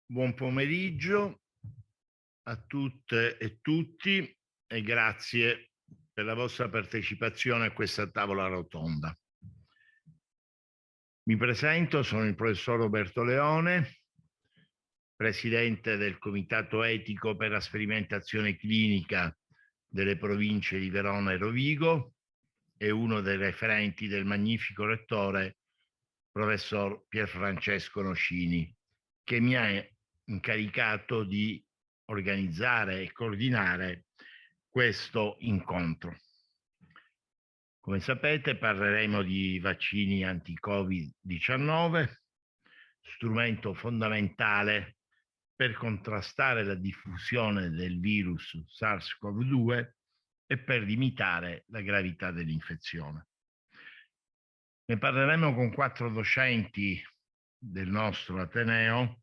Buon pomeriggio a tutte e tutti e grazie per la vostra partecipazione a questa tavola rotonda. Mi presento, sono il professor Roberto Leone, presidente del Comitato Etico per la Sperimentazione Clinica delle province di Verona e Rovigo e uno dei referenti del magnifico rettore, professor Pierfrancesco Noscini, che mi ha incaricato di organizzare e coordinare questo incontro. Come sapete, parleremo di vaccini anti-Covid-19, strumento fondamentale per contrastare la diffusione del virus SARS-CoV-2 e per limitare la gravità dell'infezione. Ne parleremo con 4 docenti del nostro Ateneo,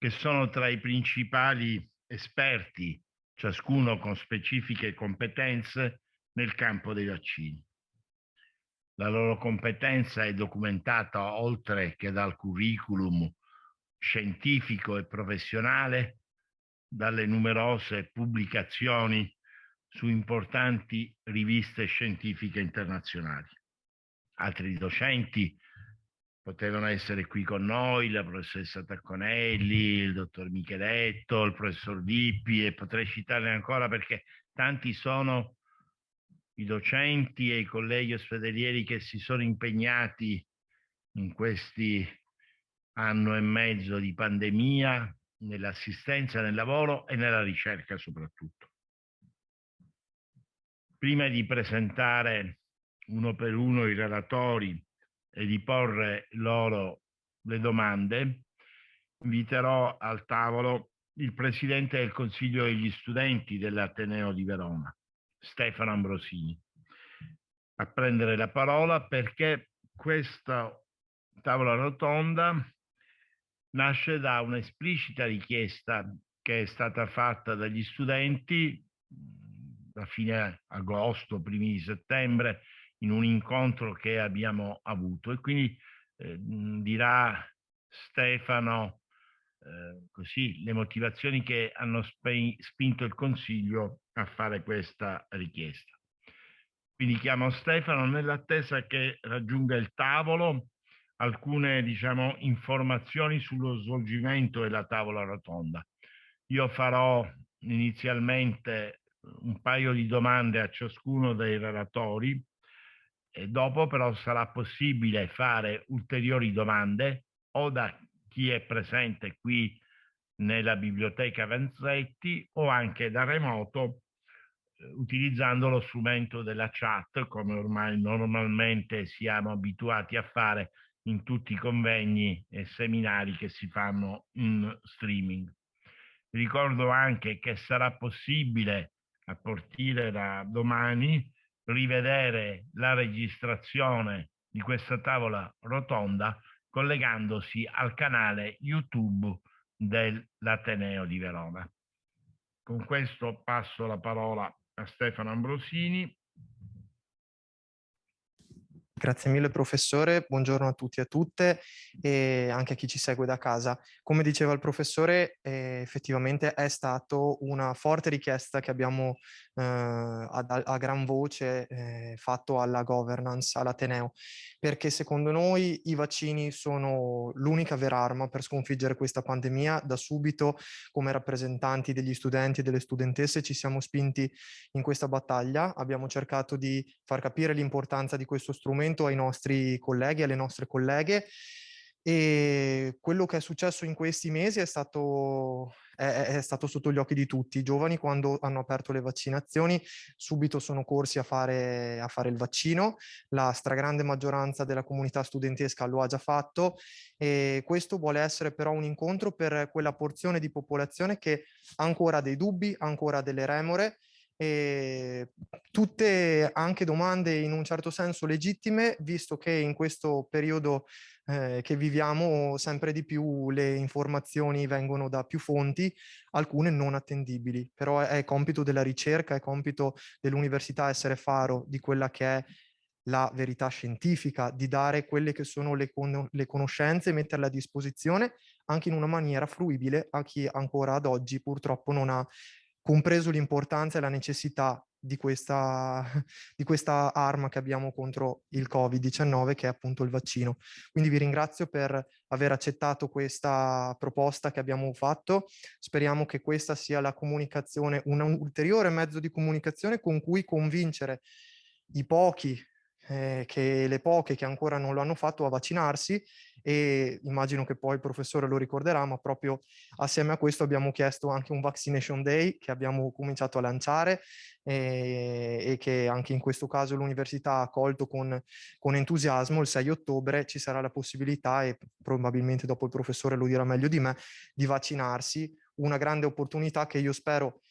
che sono tra i principali esperti, ciascuno con specifiche competenze nel campo dei vaccini. La loro competenza è documentata oltre che dal curriculum scientifico e professionale, dalle numerose pubblicazioni su importanti riviste scientifiche internazionali. Altri docenti potevano essere qui con noi, la professoressa Tacconelli, il dottor Micheletto, il professor Dippi, e potrei citarne ancora perché tanti sono i docenti e i colleghi ospedalieri che si sono impegnati in questi anno e mezzo di pandemia nell'assistenza, nel lavoro e nella ricerca soprattutto. Prima di presentare uno per uno i relatori e di porre loro le domande, inviterò al tavolo il presidente del Consiglio degli studenti dell'Ateneo di Verona, Stefano Ambrosini, a prendere la parola perché questa tavola rotonda nasce da un'esplicita richiesta che è stata fatta dagli studenti da fine agosto, primi di settembre, in un incontro che abbiamo avuto. E quindi dirà Stefano così le motivazioni che hanno spinto il Consiglio a fare questa richiesta. Quindi chiamo Stefano nell'attesa che raggiunga il tavolo alcune, informazioni sullo svolgimento della tavola rotonda. Io farò inizialmente un paio di domande a ciascuno dei relatori e dopo però sarà possibile fare ulteriori domande o da chi è presente qui nella biblioteca Vanzetti o anche da remoto utilizzando lo strumento della chat, come ormai normalmente siamo abituati a fare in tutti i convegni e seminari che si fanno in streaming. Ricordo anche che sarà possibile a partire da domani rivedere la registrazione di questa tavola rotonda collegandosi al canale YouTube dell'Ateneo di Verona. Con questo passo la parola a Stefano Ambrosini. Grazie mille professore, buongiorno a tutti e a tutte e anche a chi ci segue da casa. Come diceva il professore, effettivamente è stata una forte richiesta che abbiamo a gran voce fatto alla governance, all'Ateneo, perché secondo noi i vaccini sono l'unica vera arma per sconfiggere questa pandemia. Da subito, come rappresentanti degli studenti e delle studentesse, ci siamo spinti in questa battaglia, abbiamo cercato di far capire l'importanza di questo strumento ai nostri colleghi, alle nostre colleghe, e quello che è successo in questi mesi è stato sotto gli occhi di tutti. I giovani, quando hanno aperto le vaccinazioni, subito sono corsi a fare il vaccino. La stragrande maggioranza della comunità studentesca lo ha già fatto e questo vuole essere però un incontro per quella porzione di popolazione che ha ancora dei dubbi, ha ancora delle remore, e tutte anche domande in un certo senso legittime, visto che in questo periodo che viviamo sempre di più le informazioni vengono da più fonti, alcune non attendibili. Però è compito della ricerca, è compito dell'università essere faro di quella che è la verità scientifica, di dare quelle che sono le conoscenze e metterle a disposizione anche in una maniera fruibile a chi ancora ad oggi purtroppo non ha compreso l'importanza e la necessità di questa, di questa arma che abbiamo contro il Covid-19, che è appunto il vaccino. Quindi vi ringrazio per aver accettato questa proposta che abbiamo fatto. Speriamo che questa sia la comunicazione, un ulteriore mezzo di comunicazione con cui convincere i pochi, le poche che ancora non lo hanno fatto a vaccinarsi, e immagino che poi il professore lo ricorderà, ma proprio assieme a questo abbiamo chiesto anche un Vaccination Day che abbiamo cominciato a lanciare e che anche in questo caso l'università ha accolto con entusiasmo. Il 6 ottobre ci sarà la possibilità, e probabilmente dopo il professore lo dirà meglio di me, di vaccinarsi, una grande opportunità che io spero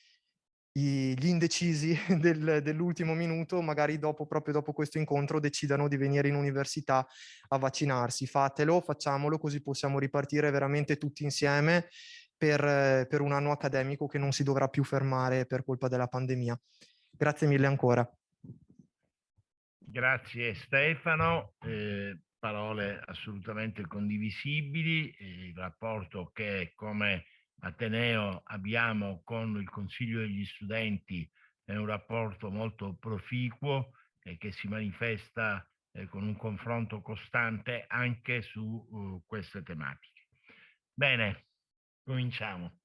gli indecisi dell'ultimo minuto, magari proprio dopo questo incontro, decidano di venire in università a vaccinarsi. Fatelo, facciamolo, così possiamo ripartire veramente tutti insieme per un anno accademico che non si dovrà più fermare per colpa della pandemia. Grazie mille ancora. Grazie Stefano, parole assolutamente condivisibili. Il rapporto che come Ateneo abbiamo con il Consiglio degli Studenti è un rapporto molto proficuo e che si manifesta con un confronto costante anche su queste tematiche. Bene, cominciamo.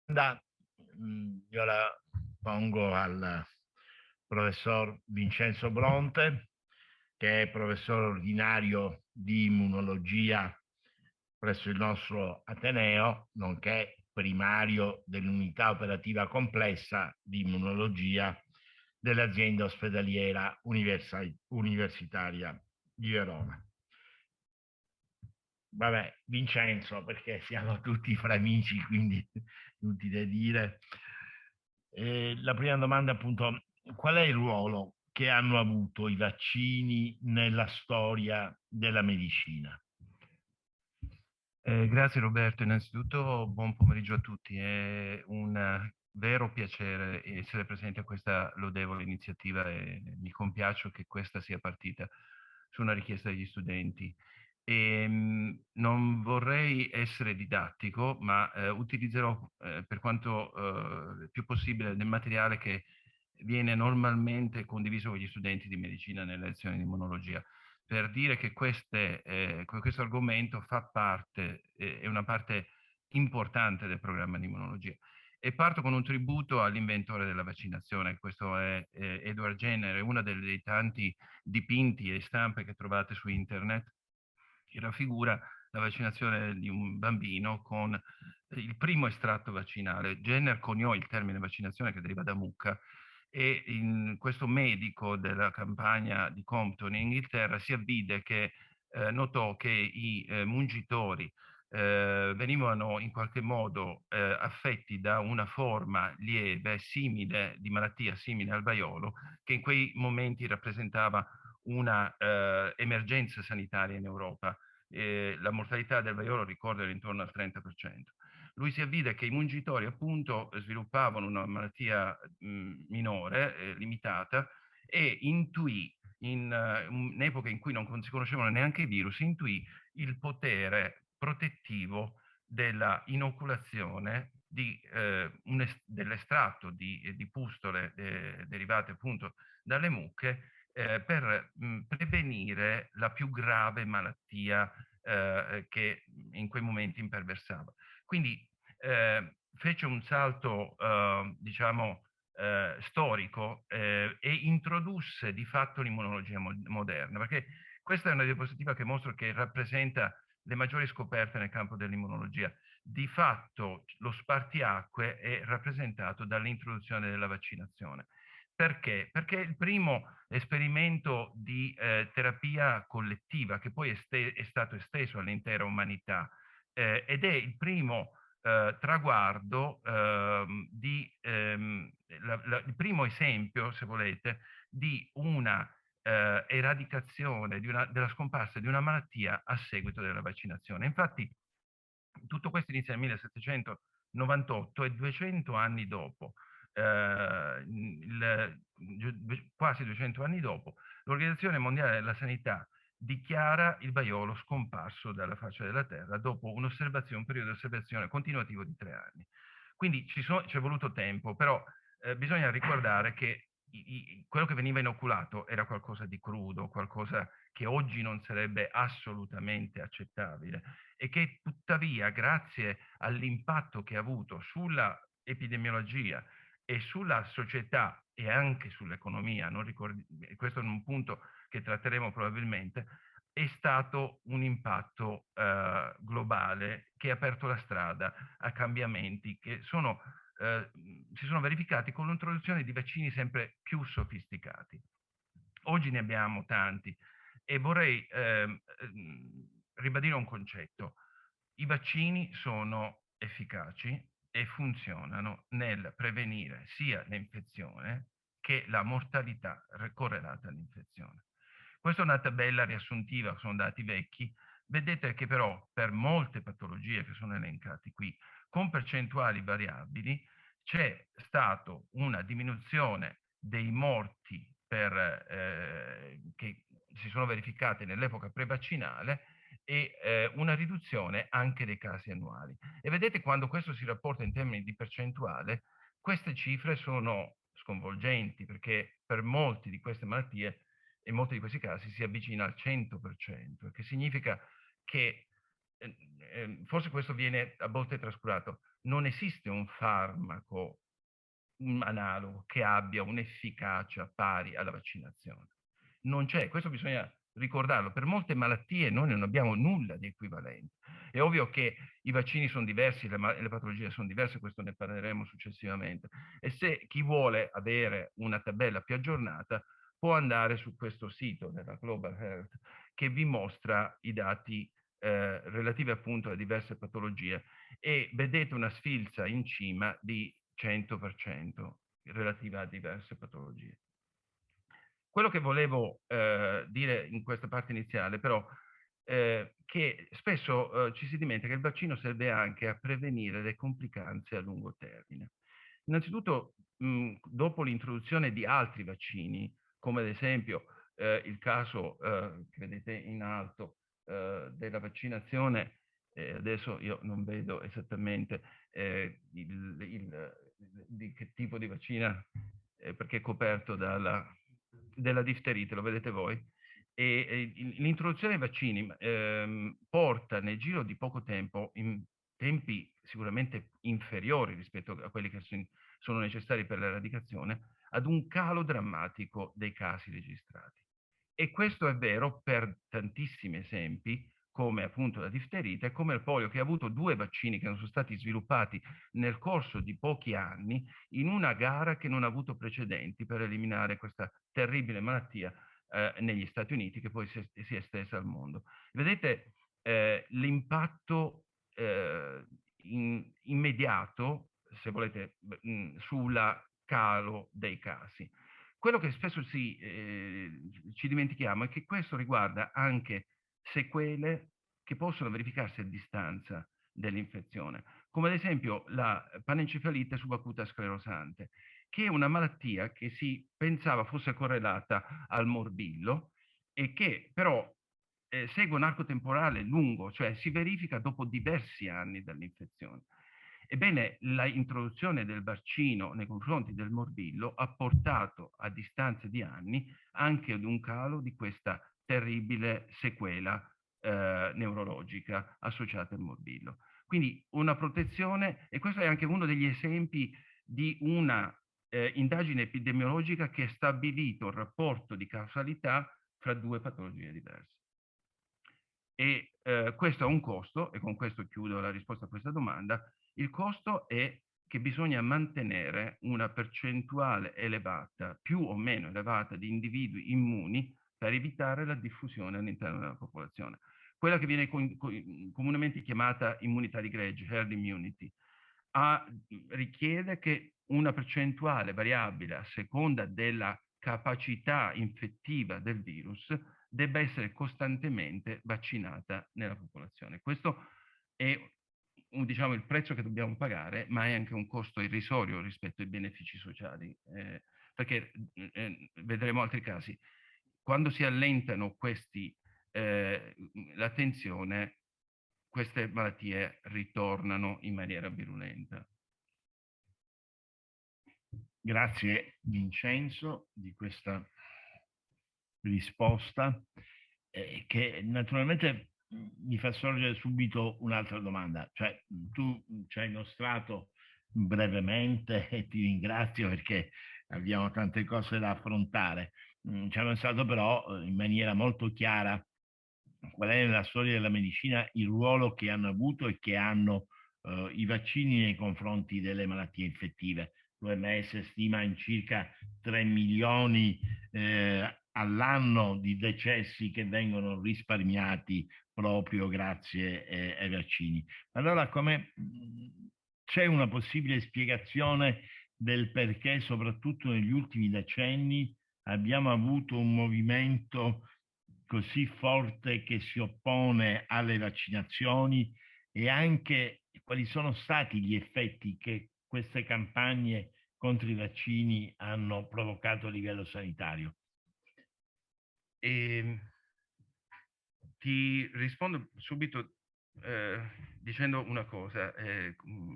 Io la pongo al professor Vincenzo Bronte, che è professore ordinario di immunologia presso il nostro Ateneo, nonché primario dell'unità operativa complessa di immunologia dell'azienda ospedaliera universitaria di Verona. Vabbè, Vincenzo, perché siamo tutti fra amici, quindi inutile dire. La prima domanda, appunto, qual è il ruolo che hanno avuto i vaccini nella storia della medicina? Grazie Roberto, innanzitutto buon pomeriggio a tutti, è un vero piacere essere presente a questa lodevole iniziativa e mi compiaccio che questa sia partita su una richiesta degli studenti. Non vorrei essere didattico, ma utilizzerò per quanto più possibile del materiale che viene normalmente condiviso con gli studenti di medicina nelle lezioni di immunologia, per dire che questo argomento fa parte, è una parte importante del programma di immunologia. E parto con un tributo all'inventore della vaccinazione, questo è Edward Jenner, uno dei tanti dipinti e stampe che trovate su internet, che raffigura la vaccinazione di un bambino con il primo estratto vaccinale. Jenner coniò il termine vaccinazione che deriva da mucca, e questo medico della campagna di Compton in Inghilterra si avvide che notò che i mungitori venivano in qualche modo affetti da una forma lieve, simile, di malattia simile al vaiolo, che in quei momenti rappresentava una emergenza sanitaria in Europa. La mortalità del vaiolo, ricordo, era intorno al 30%. Lui si avvide che i mungitori appunto sviluppavano una malattia minore, limitata, e intuì, in un'epoca in cui non si conoscevano neanche i virus, intuì il potere protettivo della inoculazione dell'estratto di pustole derivate appunto dalle mucche per prevenire la più grave malattia che in quei momenti imperversava. Quindi fece un salto, diciamo, storico e introdusse di fatto l'immunologia moderna, perché questa è una diapositiva che mostra che rappresenta le maggiori scoperte nel campo dell'immunologia. Di fatto lo spartiacque è rappresentato dall'introduzione della vaccinazione. Perché? Perché è il primo esperimento di terapia collettiva che poi è stato esteso all'intera umanità ed è il primo traguardo il primo esempio, se volete, di una eradicazione della scomparsa di una malattia a seguito della vaccinazione. Infatti, tutto questo inizia nel 1798 e 200 anni dopo, quasi 200 anni dopo, l'Organizzazione Mondiale della Sanità dichiara il vaiolo scomparso dalla faccia della Terra dopo un periodo di osservazione continuativo di 3 anni. Quindi c'è voluto tempo, però bisogna ricordare che quello che veniva inoculato era qualcosa di crudo, qualcosa che oggi non sarebbe assolutamente accettabile e che tuttavia, grazie all'impatto che ha avuto sulla epidemiologia e sulla società e anche sull'economia, questo è un punto che tratteremo probabilmente, è stato un impatto globale che ha aperto la strada a cambiamenti che si sono verificati con l'introduzione di vaccini sempre più sofisticati. Oggi ne abbiamo tanti e vorrei ribadire un concetto. I vaccini sono efficaci e funzionano nel prevenire sia l'infezione che la mortalità correlata all'infezione. Questa è una tabella riassuntiva, sono dati vecchi. Vedete che però per molte patologie che sono elencate qui, con percentuali variabili, c'è stata una diminuzione dei morti che si sono verificate nell'epoca prevaccinale e una riduzione anche dei casi annuali. E vedete, quando questo si rapporta in termini di percentuale, queste cifre sono sconvolgenti, perché per molte di queste malattie e in molti di questi casi si avvicina al 100%, che significa che forse questo viene a volte trascurato. Non esiste un farmaco analogo che abbia un'efficacia pari alla vaccinazione. Non c'è, questo bisogna ricordarlo. Per molte malattie noi non abbiamo nulla di equivalente. È ovvio che i vaccini sono diversi, le patologie sono diverse, questo ne parleremo successivamente. E se chi vuole avere una tabella più aggiornata può andare su questo sito della Global Health che vi mostra i dati relativi appunto a diverse patologie e vedete una sfilza in cima di 100% relativa a diverse patologie. Quello che volevo dire in questa parte iniziale, però, che spesso ci si dimentica che il vaccino serve anche a prevenire le complicanze a lungo termine. Innanzitutto, dopo l'introduzione di altri vaccini, come ad esempio il caso che vedete in alto della vaccinazione, adesso io non vedo esattamente di che tipo di vaccina, perché è coperto della difterite, lo vedete voi. E l'introduzione dei vaccini porta nel giro di poco tempo, in tempi sicuramente inferiori rispetto a quelli che sono necessari per l'eradicazione, ad un calo drammatico dei casi registrati. E questo è vero per tantissimi esempi, come appunto la difterite e come il polio, che ha avuto 2 vaccini che sono stati sviluppati nel corso di pochi anni in una gara che non ha avuto precedenti per eliminare questa terribile malattia negli Stati Uniti, che poi si è estesa al mondo. Vedete l'impatto immediato, se volete, sulla calo dei casi. Quello che spesso ci dimentichiamo è che questo riguarda anche sequele che possono verificarsi a distanza dell'infezione, come ad esempio la panencefalite subacuta sclerosante, che è una malattia che si pensava fosse correlata al morbillo e che però segue un arco temporale lungo, cioè si verifica dopo diversi anni dall'infezione. Ebbene, l'introduzione del vaccino nei confronti del morbillo ha portato a distanza di anni anche ad un calo di questa terribile sequela neurologica associata al morbillo. Quindi una protezione, e questo è anche uno degli esempi di una indagine epidemiologica che ha stabilito il rapporto di causalità fra 2 patologie diverse. E questo ha un costo, e con questo chiudo la risposta a questa domanda. Il costo è che bisogna mantenere una percentuale elevata, più o meno elevata, di individui immuni per evitare la diffusione all'interno della popolazione. Quella che viene comunemente chiamata immunità di gregge, herd immunity, richiede che una percentuale variabile a seconda della capacità infettiva del virus debba essere costantemente vaccinata nella popolazione. Questo è diciamo, il prezzo che dobbiamo pagare, ma è anche un costo irrisorio rispetto ai benefici sociali, perché vedremo altri casi. Quando si allentano questi l'attenzione, queste malattie ritornano in maniera virulenta. Grazie Vincenzo di questa risposta che naturalmente mi fa sorgere subito un'altra domanda. Cioè, tu ci hai mostrato brevemente e ti ringrazio perché abbiamo tante cose da affrontare. Ci hai mostrato però in maniera molto chiara qual è nella storia della medicina il ruolo che hanno avuto e che hanno i vaccini nei confronti delle malattie infettive. L'OMS stima in circa 3 milioni all'anno di decessi che vengono risparmiati proprio grazie ai vaccini. Allora, come c'è una possibile spiegazione del perché, soprattutto negli ultimi decenni, abbiamo avuto un movimento così forte che si oppone alle vaccinazioni e anche quali sono stati gli effetti che queste campagne contro i vaccini hanno provocato a livello sanitario? Ti rispondo subito dicendo una cosa,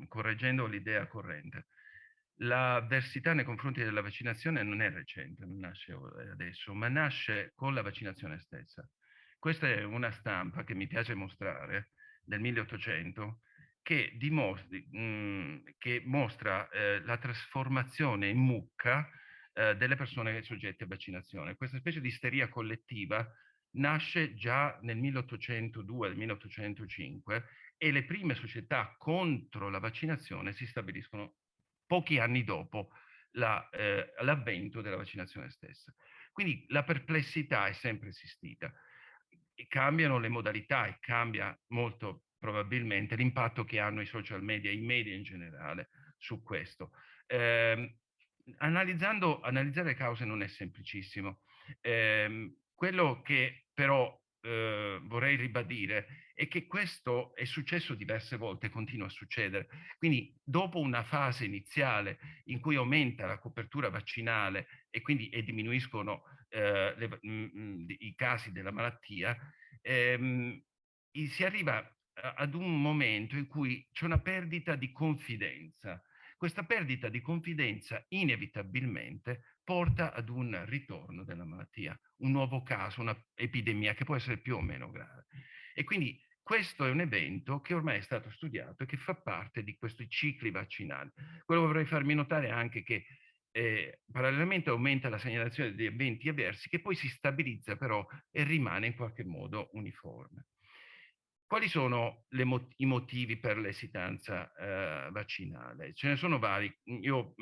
correggendo l'idea corrente. L'avversità nei confronti della vaccinazione non è recente, non nasce adesso, ma nasce con la vaccinazione stessa. Questa è una stampa che mi piace mostrare del 1800 che mostra la trasformazione in mucca delle persone soggette a vaccinazione. Questa specie di isteria collettiva nasce già nel 1802, nel 1805 e le prime società contro la vaccinazione si stabiliscono pochi anni dopo l'avvento della vaccinazione stessa. Quindi la perplessità è sempre esistita. E cambiano le modalità e cambia molto probabilmente l'impatto che hanno i social media, i media in generale su questo. Analizzare le cause non è semplicissimo. Quello che però vorrei ribadire è che questo è successo diverse volte, continua a succedere. Quindi dopo una fase iniziale in cui aumenta la copertura vaccinale e quindi diminuiscono i casi della malattia, si arriva ad un momento in cui c'è una perdita di confidenza. Questa perdita di confidenza inevitabilmente porta ad un ritorno della malattia, un nuovo caso, un'epidemia che può essere più o meno grave. E quindi questo è un evento che ormai è stato studiato e che fa parte di questi cicli vaccinali. Quello che vorrei farmi notare è anche che parallelamente aumenta la segnalazione di eventi avversi che poi si stabilizza però e rimane in qualche modo uniforme. Quali sono i motivi per l'esitanza vaccinale? Ce ne sono vari. Io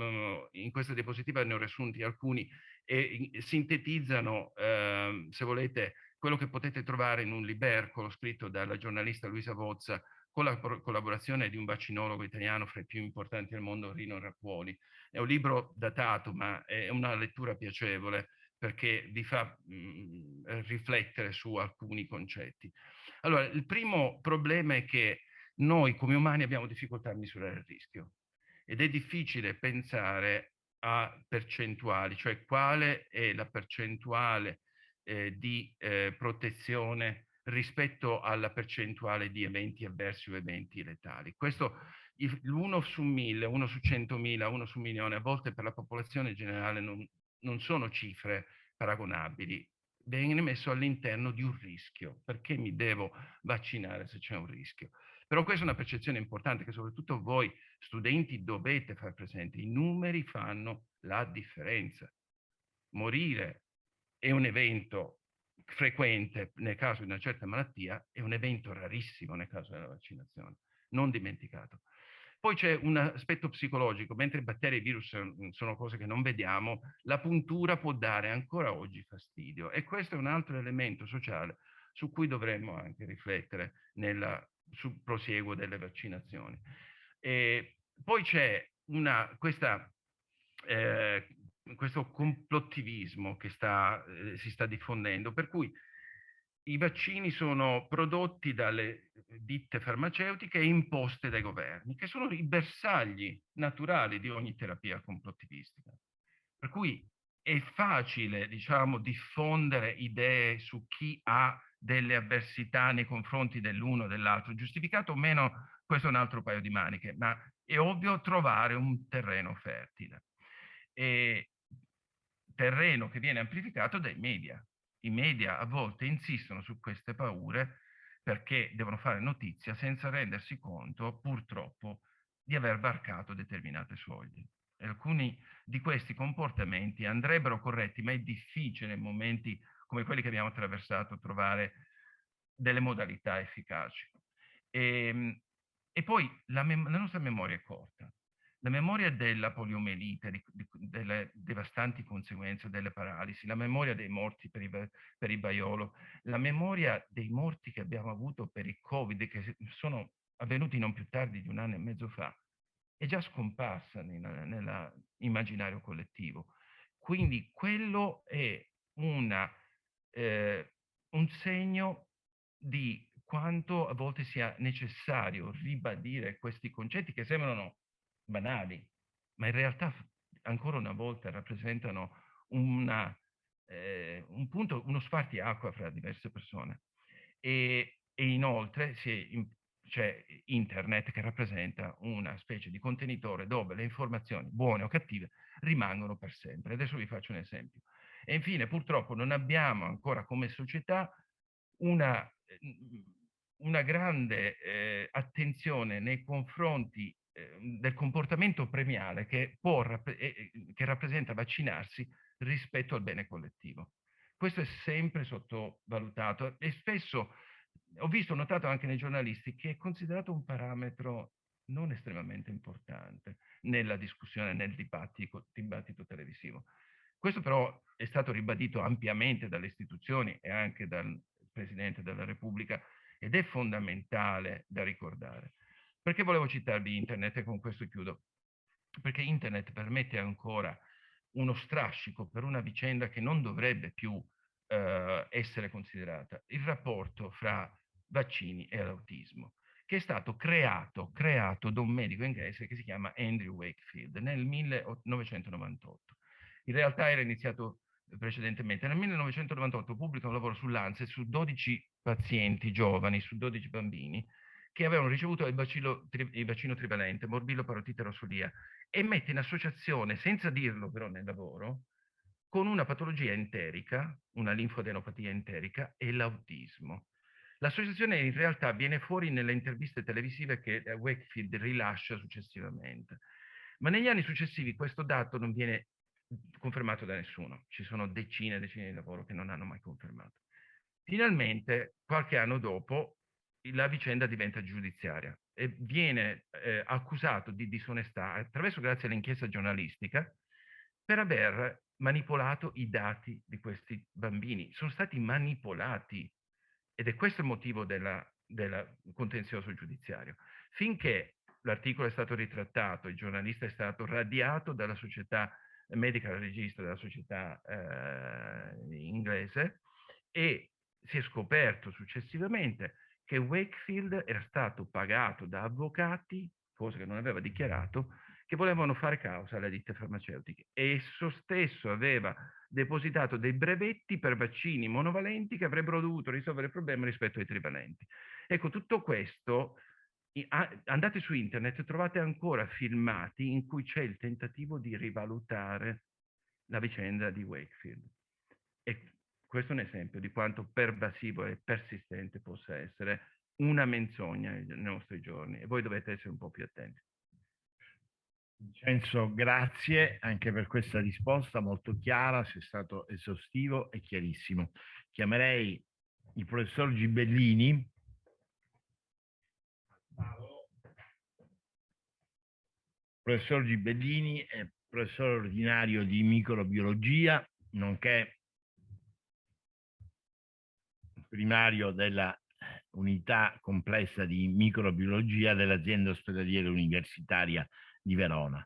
in questa diapositiva ne ho riassunti alcuni e sintetizzano, se volete, quello che potete trovare in un libercolo scritto dalla giornalista Luisa Bozza con la collaborazione di un vaccinologo italiano fra i più importanti al mondo, Rino Rappuoli. È un libro datato, ma è una lettura piacevole perché vi fa riflettere su alcuni concetti. Allora, il primo problema è che noi come umani abbiamo difficoltà a misurare il rischio ed è difficile pensare a percentuali, cioè quale è la percentuale di protezione rispetto alla percentuale di eventi avversi o eventi letali. Questo l'1 su 1000, 1 su 100.000, 1 su 1.000.000, a volte per la popolazione generale non sono cifre paragonabili. Viene messo all'interno di un rischio. Perché mi devo vaccinare se c'è un rischio? Però questa è una percezione importante che soprattutto voi studenti dovete far presente. I numeri fanno la differenza. Morire è un evento frequente nel caso di una certa malattia, è un evento rarissimo nel caso della vaccinazione, non dimenticato. Poi c'è un aspetto psicologico, mentre batteri e virus sono cose che non vediamo, la puntura può dare ancora oggi fastidio e questo è un altro elemento sociale su cui dovremmo anche riflettere sul prosieguo delle vaccinazioni. E poi c'è questo complottivismo che si sta diffondendo, per cui i vaccini sono prodotti dalle ditte farmaceutiche e imposte dai governi, che sono i bersagli naturali di ogni terapia complottivistica. Per cui è facile, diciamo, diffondere idee su chi ha delle avversità nei confronti dell'uno o dell'altro, giustificato o meno, questo è un altro paio di maniche, ma è ovvio trovare un terreno fertile. E terreno che viene amplificato dai media. I media a volte insistono su queste paure perché devono fare notizia senza rendersi conto, purtroppo, di aver varcato determinate soglie. E alcuni di questi comportamenti andrebbero corretti, ma è difficile in momenti come quelli che abbiamo attraversato trovare delle modalità efficaci. E poi la nostra memoria è corta. La memoria della poliomielite, delle devastanti conseguenze delle paralisi, la memoria dei morti per il vaiolo, la memoria dei morti che abbiamo avuto per il Covid, che sono avvenuti non più tardi di 1 anno e mezzo fa, è già scomparsa nell'immaginario collettivo. Quindi quello è un segno di quanto a volte sia necessario ribadire questi concetti che sembrano banali, ma in realtà ancora una volta rappresentano un punto, uno spartiacque fra diverse persone. E inoltre c'è internet che rappresenta una specie di contenitore dove le informazioni, buone o cattive, rimangono per sempre. Adesso vi faccio un esempio. E infine, purtroppo, non abbiamo ancora come società una grande attenzione nei confronti del comportamento premiale che rappresenta vaccinarsi rispetto al bene collettivo. Questo è sempre sottovalutato e spesso ho notato anche nei giornalisti che è considerato un parametro non estremamente importante nella discussione, nel dibattito televisivo. Questo però è stato ribadito ampiamente dalle istituzioni e anche dal Presidente della Repubblica ed è fondamentale da ricordare. Perché volevo citarvi Internet e con questo chiudo? Perché Internet permette ancora uno strascico per una vicenda che non dovrebbe più essere considerata, il rapporto fra vaccini e l'autismo, che è stato creato da un medico inglese che si chiama Andrew Wakefield nel 1998. In realtà era iniziato precedentemente. Nel 1998 pubblica un lavoro sull'Lancet su 12 pazienti giovani, su 12 bambini, che avevano ricevuto il vaccino trivalente, morbillo parotite rosolia, e mette in associazione, senza dirlo però nel lavoro, con una patologia enterica, una linfadenopatia enterica e l'autismo. L'associazione in realtà viene fuori nelle interviste televisive che Wakefield rilascia successivamente. Ma negli anni successivi questo dato non viene confermato da nessuno. Ci sono decine e decine di lavori che non hanno mai confermato. Finalmente, qualche anno dopo, la vicenda diventa giudiziaria e viene accusato di disonestà grazie all'inchiesta giornalistica per aver manipolato i dati di questi bambini. Sono stati manipolati ed è questo il motivo del contenzioso giudiziario. Finché l'articolo è stato ritrattato, il giornalista è stato radiato dalla società medical register, della società inglese, e si è scoperto successivamente che Wakefield era stato pagato da avvocati, cosa che non aveva dichiarato, che volevano fare causa alle ditte farmaceutiche, e esso stesso aveva depositato dei brevetti per vaccini monovalenti che avrebbero dovuto risolvere il problema rispetto ai trivalenti. Ecco, tutto questo, andate su internet e trovate ancora filmati in cui c'è il tentativo di rivalutare la vicenda di Wakefield. E questo è un esempio di quanto pervasivo e persistente possa essere una menzogna nei nostri giorni, e voi dovete essere un po' più attenti. Vincenzo, grazie anche per questa risposta molto chiara, sei stato esaustivo e chiarissimo. Chiamerei il professor Gibellini. Il professor Gibellini è professore ordinario di microbiologia, nonché primario della unità complessa di microbiologia dell'azienda ospedaliera universitaria di Verona.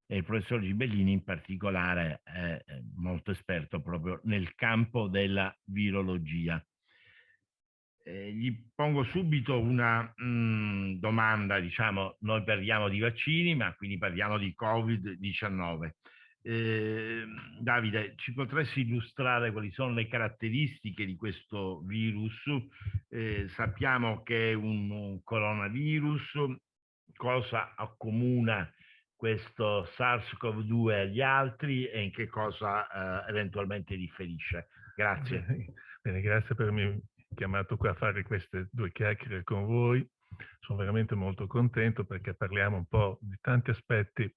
E il professor Gibellini in particolare è molto esperto proprio nel campo della virologia. Gli pongo subito una domanda, diciamo, noi parliamo di vaccini, ma quindi parliamo di Covid-19. Davide, ci potresti illustrare quali sono le caratteristiche di questo virus? Sappiamo che è un coronavirus, cosa accomuna questo SARS-CoV-2 agli altri e in che cosa eventualmente differisce? Grazie. Bene, grazie per avermi chiamato qua a fare queste due chiacchiere con voi. Sono veramente molto contento perché parliamo un po' di tanti aspetti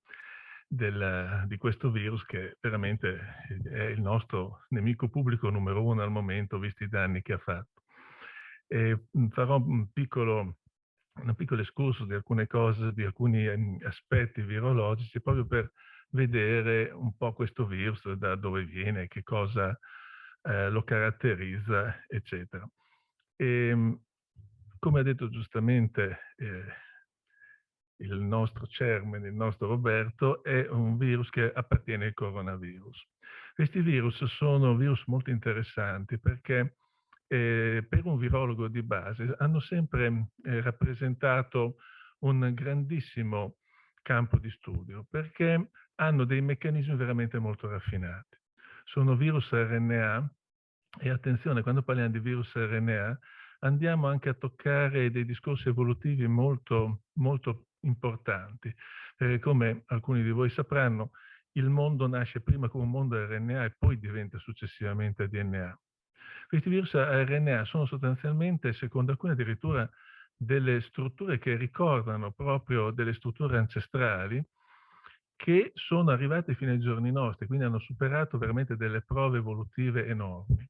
di questo virus che veramente è il nostro nemico pubblico numero uno al momento, visti i danni che ha fatto. E farò un piccolo escursus di alcune cose, di alcuni aspetti virologici, proprio per vedere un po' questo virus, da dove viene, che cosa lo caratterizza, eccetera. Come ha detto giustamente il nostro chairman, il nostro Roberto, è un virus che appartiene al coronavirus. Questi virus sono virus molto interessanti perché per un virologo di base hanno sempre rappresentato un grandissimo campo di studio perché hanno dei meccanismi veramente molto raffinati. Sono virus RNA e attenzione, quando parliamo di virus RNA andiamo anche a toccare dei discorsi evolutivi molto, molto importanti. Come alcuni di voi sapranno, il mondo nasce prima come un mondo RNA e poi diventa successivamente DNA. Questi virus RNA sono sostanzialmente, secondo alcuni addirittura, delle strutture che ricordano proprio delle strutture ancestrali che sono arrivate fino ai giorni nostri, quindi hanno superato veramente delle prove evolutive enormi.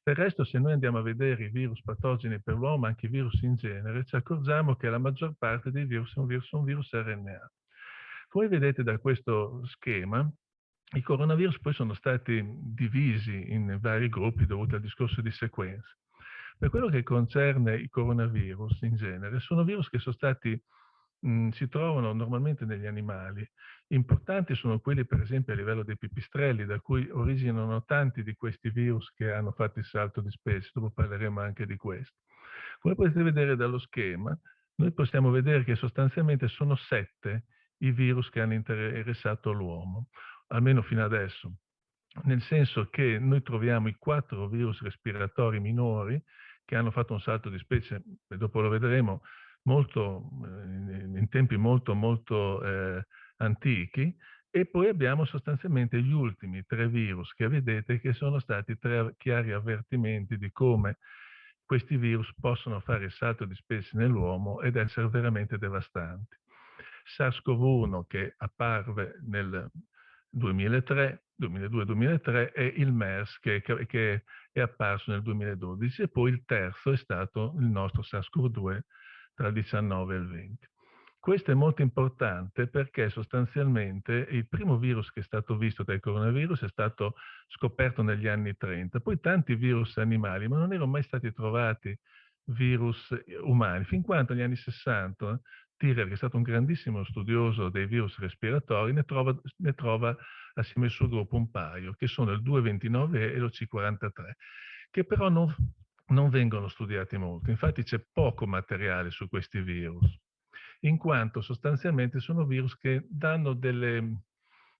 Del resto, se noi andiamo a vedere i virus patogeni per l'uomo, anche i virus in genere, ci accorgiamo che la maggior parte dei virus sono virus RNA. Come vedete da questo schema, i coronavirus poi sono stati divisi in vari gruppi dovuti al discorso di sequenze. Per quello che concerne i coronavirus in genere, sono virus che sono stati, si trovano normalmente negli animali. Importanti sono quelli, per esempio, a livello dei pipistrelli, da cui originano tanti di questi virus che hanno fatto il salto di specie. Dopo parleremo anche di questo. Come potete vedere dallo schema, noi possiamo vedere che sostanzialmente sono 7 i virus che hanno interessato l'uomo, almeno fino adesso. Nel senso che noi troviamo i 4 virus respiratori minori che hanno fatto un salto di specie, e dopo lo vedremo, in tempi molto, molto antichi, e poi abbiamo sostanzialmente gli ultimi 3 virus che vedete che sono stati 3 chiari avvertimenti di come questi virus possono fare il salto di specie nell'uomo ed essere veramente devastanti. SARS-CoV-1 che apparve nel 2002-2003 e il MERS che è apparso nel 2012 e poi il terzo è stato il nostro SARS-CoV-2 tra il 19 e il 20. Questo è molto importante perché sostanzialmente il primo virus che è stato visto dai coronavirus è stato scoperto negli anni 30, poi tanti virus animali, ma non erano mai stati trovati virus umani, fin quando negli anni 60 Tiller, che è stato un grandissimo studioso dei virus respiratori, ne trova assieme al suo gruppo un paio, che sono il 229 e lo C43, che però non vengono studiati molto. Infatti c'è poco materiale su questi virus, in quanto sostanzialmente sono virus che danno delle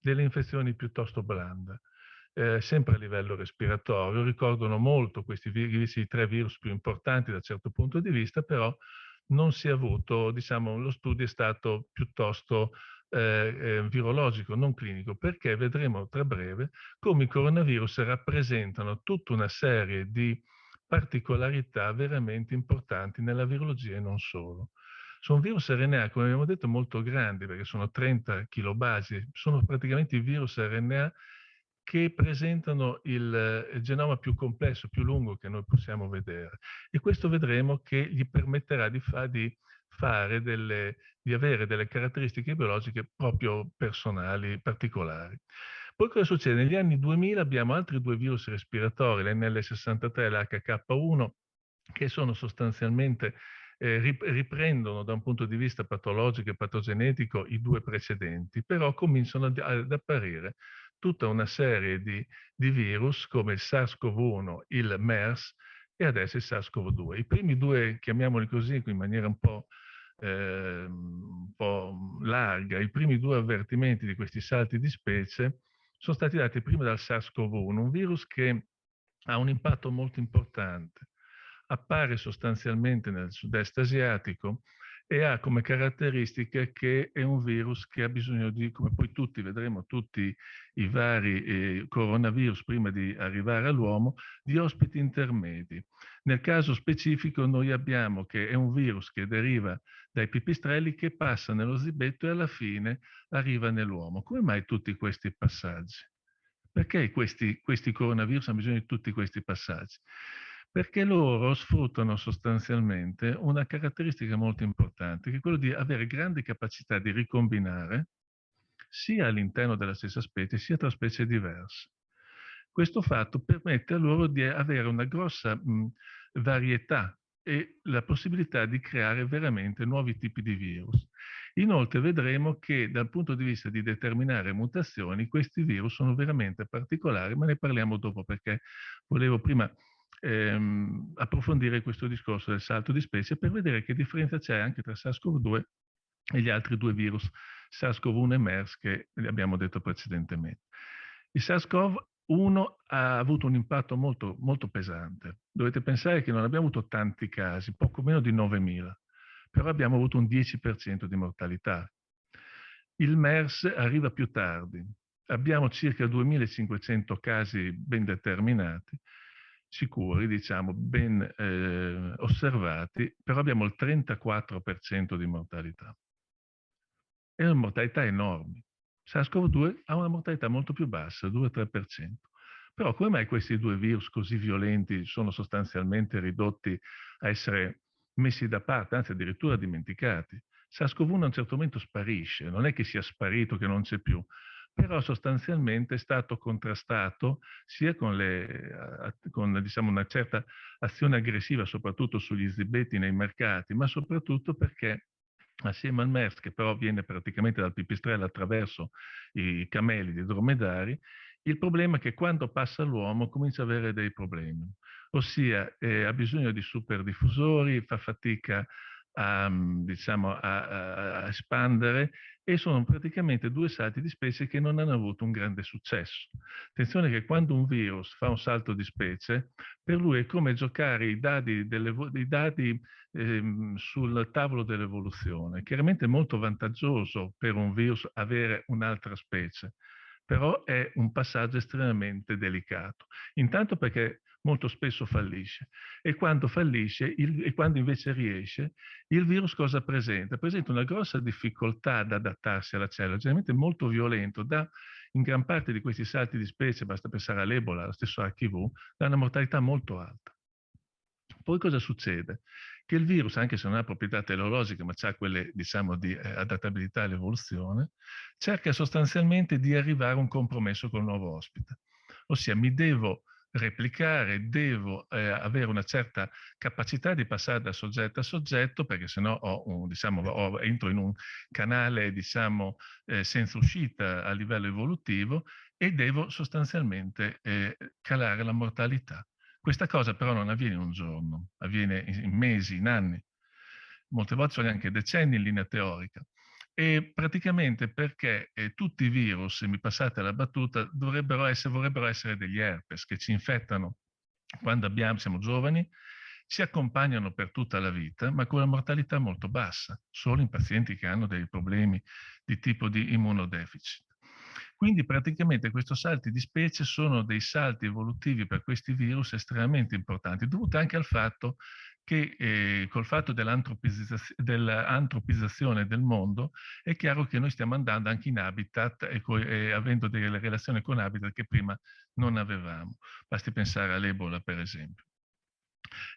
infezioni piuttosto blande. Sempre a livello respiratorio, ricordano molto questi virus, i 3 virus più importanti da un certo punto di vista, però non si è avuto, diciamo, lo studio è stato piuttosto virologico, non clinico, perché vedremo tra breve come i coronavirus rappresentano tutta una serie di particolarità veramente importanti nella virologia e non solo. Sono virus RNA, come abbiamo detto, molto grandi, perché sono 30 kilobasi, sono praticamente i virus RNA che presentano il genoma più complesso, più lungo che noi possiamo vedere. E questo vedremo che gli permetterà di avere delle caratteristiche biologiche proprio personali, particolari. Poi cosa succede? Negli anni 2000 abbiamo altri 2 virus respiratori, l'NL63 e l'HK1, che sono sostanzialmente riprendono da un punto di vista patologico e patogenetico i 2 precedenti, però cominciano ad apparire tutta una serie di virus come il SARS-CoV-1, il MERS e adesso il SARS-CoV-2. I primi 2, chiamiamoli così, in maniera un po' larga, i primi 2 avvertimenti di questi salti di specie sono stati dati prima dal SARS-CoV-1, un virus che ha un impatto molto importante. Appare sostanzialmente nel sud-est asiatico e ha come caratteristica che è un virus che ha bisogno di, come poi tutti vedremo, tutti i vari coronavirus prima di arrivare all'uomo, di ospiti intermedi. Nel caso specifico noi abbiamo che è un virus che deriva dai pipistrelli che passa nello zibetto e alla fine arriva nell'uomo. Come mai tutti questi passaggi? Perché questi coronavirus hanno bisogno di tutti questi passaggi? Perché loro sfruttano sostanzialmente una caratteristica molto importante, che è quello di avere grande capacità di ricombinare sia all'interno della stessa specie, sia tra specie diverse. Questo fatto permette a loro di avere una grossa varietà e la possibilità di creare veramente nuovi tipi di virus. Inoltre vedremo che dal punto di vista di determinare mutazioni, questi virus sono veramente particolari, ma ne parliamo dopo perché volevo prima approfondire questo discorso del salto di specie per vedere che differenza c'è anche tra SARS-CoV-2 e gli altri 2 virus, SARS-CoV-1 e MERS, che abbiamo detto precedentemente. Il SARS-CoV-1 ha avuto un impatto molto, molto pesante. Dovete pensare che non abbiamo avuto tanti casi, poco meno di 9.000, però abbiamo avuto un 10% di mortalità. Il MERS arriva più tardi. Abbiamo circa 2.500 casi ben determinati, sicuri, diciamo, ben osservati, però abbiamo il 34% di mortalità. È una mortalità enorme. SARS-CoV-2 ha una mortalità molto più bassa, 2-3%. Però come mai questi 2 virus così violenti sono sostanzialmente ridotti a essere messi da parte, anzi addirittura dimenticati? SARS-CoV-1 a un certo momento sparisce, non è che sia sparito, che non c'è più, però sostanzialmente è stato contrastato sia con diciamo, una certa azione aggressiva, soprattutto sugli zibetti nei mercati, ma soprattutto perché assieme al MERS, che però viene praticamente dal pipistrello attraverso i camelidi, i dromedari, il problema è che quando passa all'uomo comincia ad avere dei problemi, ossia ha bisogno di superdiffusori, fa fatica diciamo, a espandere e sono praticamente 2 salti di specie che non hanno avuto un grande successo. Attenzione che quando un virus fa un salto di specie, per lui è come giocare i dadi sul tavolo dell'evoluzione. Chiaramente è molto vantaggioso per un virus avere un'altra specie, però è un passaggio estremamente delicato. Intanto perché molto spesso fallisce e quando fallisce e quando invece riesce, il virus cosa presenta? Presenta una grossa difficoltà ad adattarsi alla cellula, generalmente molto violento, in gran parte di questi salti di specie, basta pensare all'Ebola, allo stesso HIV, dà una mortalità molto alta. Poi cosa succede? Che il virus, anche se non ha proprietà teleologiche, ma ha quelle, diciamo, di adattabilità all'evoluzione, cerca sostanzialmente di arrivare a un compromesso col nuovo ospite. Ossia, mi devo replicare, devo avere una certa capacità di passare da soggetto a soggetto, perché sennò entro in un canale, diciamo, senza uscita a livello evolutivo e devo sostanzialmente calare la mortalità. Questa cosa però non avviene in un giorno, avviene in mesi, in anni, molte volte sono anche decenni in linea teorica. E praticamente perché tutti i virus, se mi passate la battuta, vorrebbero essere degli herpes che ci infettano quando siamo giovani, ci accompagnano per tutta la vita, ma con una mortalità molto bassa, solo in pazienti che hanno dei problemi di tipo di immunodeficit. Quindi praticamente questi salti di specie sono dei salti evolutivi per questi virus estremamente importanti, dovuti anche al fatto che col fatto dell'antropizzazione del mondo è chiaro che noi stiamo andando anche in habitat e avendo delle relazioni con habitat che prima non avevamo. Basti pensare all'Ebola, per esempio.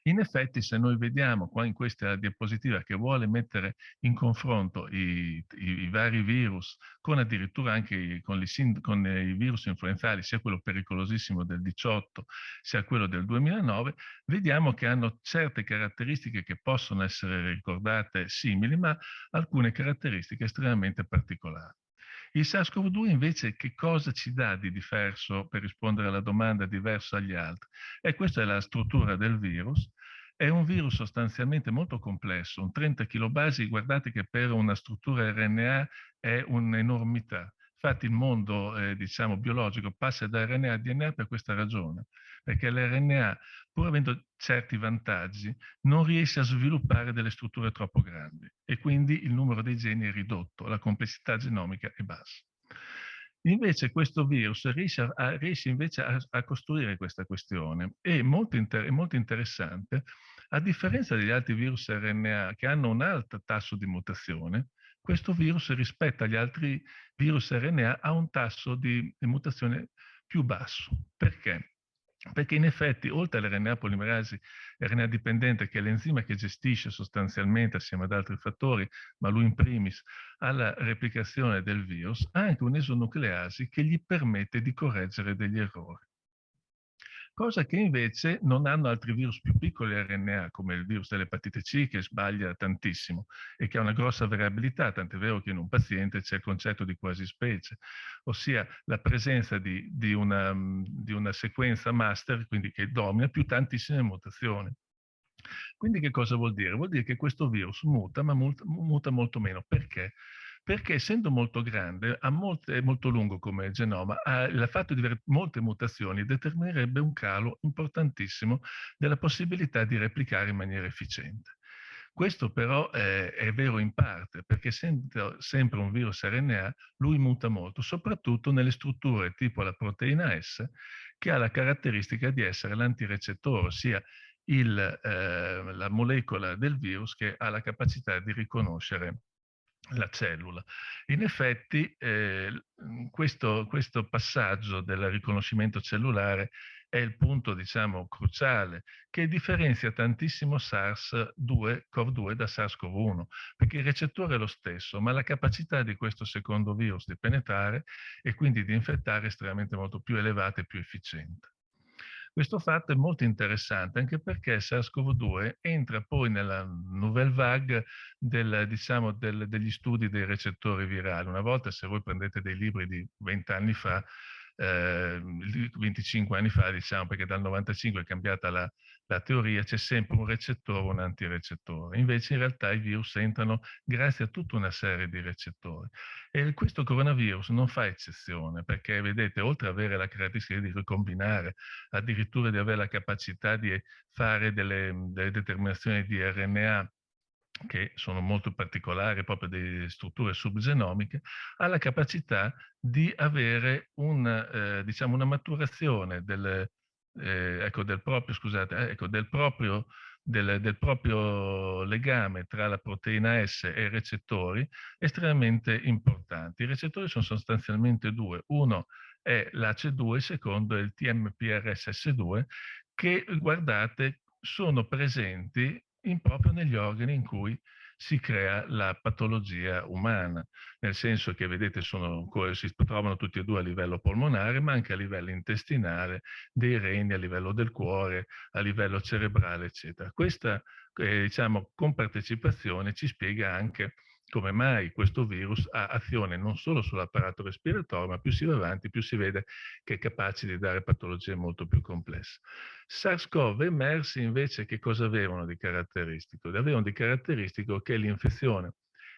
In effetti, se noi vediamo qua in questa diapositiva che vuole mettere in confronto i vari virus, con addirittura anche con i virus influenzali, sia quello pericolosissimo del 18, sia quello del 2009, vediamo che hanno certe caratteristiche che possono essere ricordate simili, ma alcune caratteristiche estremamente particolari. Il SARS-CoV-2 invece che cosa ci dà di diverso, per rispondere alla domanda, diverso agli altri? E questa è la struttura del virus, È un virus sostanzialmente molto complesso, un 30 kilobasi, guardate che per una struttura RNA è un'enormità. Infatti il mondo, diciamo, biologico passa da RNA a DNA per questa ragione, perché l'RNA, pur avendo certi vantaggi, non riesce a sviluppare delle strutture troppo grandi e quindi il numero dei geni è ridotto, la complessità genomica è bassa. Invece questo virus riesce invece a costruire questa questione. È molto interessante, a differenza degli altri virus RNA che hanno un alto tasso di mutazione, questo virus rispetto agli altri virus RNA ha un tasso di mutazione più basso. Perché? Perché in effetti, oltre all'RNA polimerasi, RNA dipendente, che è l'enzima che gestisce sostanzialmente, assieme ad altri fattori, ma lui in primis, alla replicazione del virus, ha anche un'isonucleasi che gli permette di correggere degli errori. Cosa che invece non hanno altri virus più piccoli RNA, come il virus dell'epatite C, che sbaglia tantissimo e che ha una grossa variabilità, tant'è vero che in un paziente c'è il concetto di quasi specie, ossia la presenza di una sequenza master, quindi che domina, più tantissime mutazioni. Quindi che cosa vuol dire? Vuol dire che questo virus muta, ma muta molto meno. Perché? Perché essendo molto grande, è molto lungo come genoma, il fatto di avere molte mutazioni determinerebbe un calo importantissimo della possibilità di replicare in maniera efficiente. Questo però è vero in parte, perché essendo sempre un virus RNA, lui muta molto, soprattutto nelle strutture tipo la proteina S, che ha la caratteristica di essere l'antirecettore, ossia la molecola del virus che ha la capacità di riconoscere la cellula. In effetti questo passaggio del riconoscimento cellulare è il punto, diciamo, cruciale, che differenzia tantissimo SARS-CoV-2 da SARS-CoV-1, perché il recettore è lo stesso, ma la capacità di questo secondo virus di penetrare e quindi di infettare è estremamente molto più elevata e più efficiente. Questo fatto è molto interessante anche perché SARS-CoV-2 entra poi nella nouvelle vague degli studi dei recettori virali. Una volta, se voi prendete dei libri di 20 anni fa, 25 anni fa, diciamo, perché dal 95 è cambiata la teoria, c'è sempre un recettore o un antirecettore. Invece in realtà i virus entrano grazie a tutta una serie di recettori. E questo coronavirus non fa eccezione, perché vedete, oltre ad avere la caratteristica di ricombinare, addirittura di avere la capacità di fare delle determinazioni di RNA che sono molto particolari, proprio delle strutture subgenomiche, ha la capacità di avere diciamo una maturazione del proprio legame tra la proteina S e i recettori estremamente importanti. I recettori sono sostanzialmente due. Uno è l'ACE2, il secondo è il TMPRSS2, che, guardate, sono presenti proprio negli organi in cui si crea la patologia umana, nel senso che, vedete, si trovano tutti e due a livello polmonare, ma anche a livello intestinale, dei reni, a livello del cuore, a livello cerebrale, eccetera. Questa, diciamo, compartecipazione ci spiega anche come mai questo virus ha azione non solo sull'apparato respiratorio, ma più si va avanti, più si vede che è capace di dare patologie molto più complesse. SARS-CoV e MERS invece che cosa avevano di caratteristico? Avevano di caratteristico che l'infezione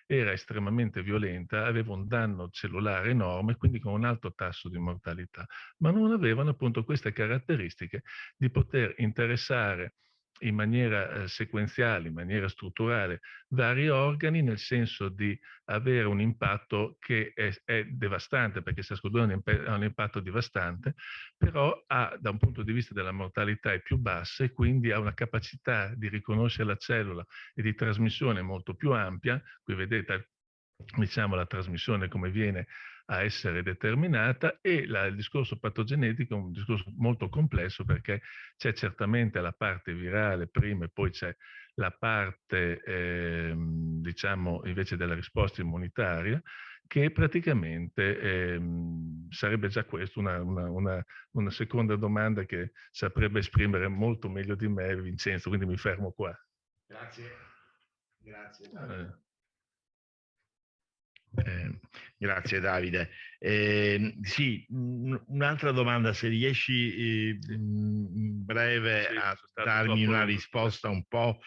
era estremamente violenta, aveva un danno cellulare enorme, quindi con un alto tasso di mortalità, ma non avevano appunto queste caratteristiche di poter interessare in maniera sequenziale, in maniera strutturale, vari organi, nel senso di avere un impatto che è devastante, perché SARS-CoV-2 ha un impatto devastante, però da un punto di vista della mortalità è più bassa e quindi ha una capacità di riconoscere la cellula e di trasmissione molto più ampia. Qui vedete, diciamo, la trasmissione come viene a essere determinata, e il discorso patogenetico è un discorso molto complesso, perché c'è certamente la parte virale prima e poi c'è la parte diciamo invece della risposta immunitaria, che praticamente sarebbe già questo una seconda domanda che saprebbe esprimere molto meglio di me Vincenzo, quindi mi fermo qua. Grazie. Grazie Davide. Sì, un'altra domanda, se riesci in breve a darmi una risposta un po'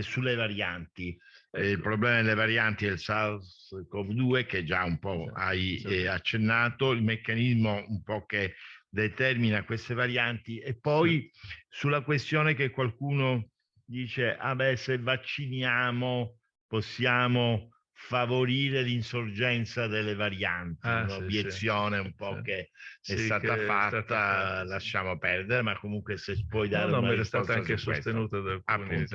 sulle varianti. Il problema delle varianti è il SARS-CoV-2 che già un po' hai accennato, il meccanismo un po' che determina queste varianti e poi sulla questione che qualcuno dice, ah beh, se vacciniamo possiamo favorire l'insorgenza delle varianti, un'obiezione un po' che è stata fatta, lasciamo perdere, ma comunque se puoi dare una risposta. No, è stata anche sostenuta da alcuni.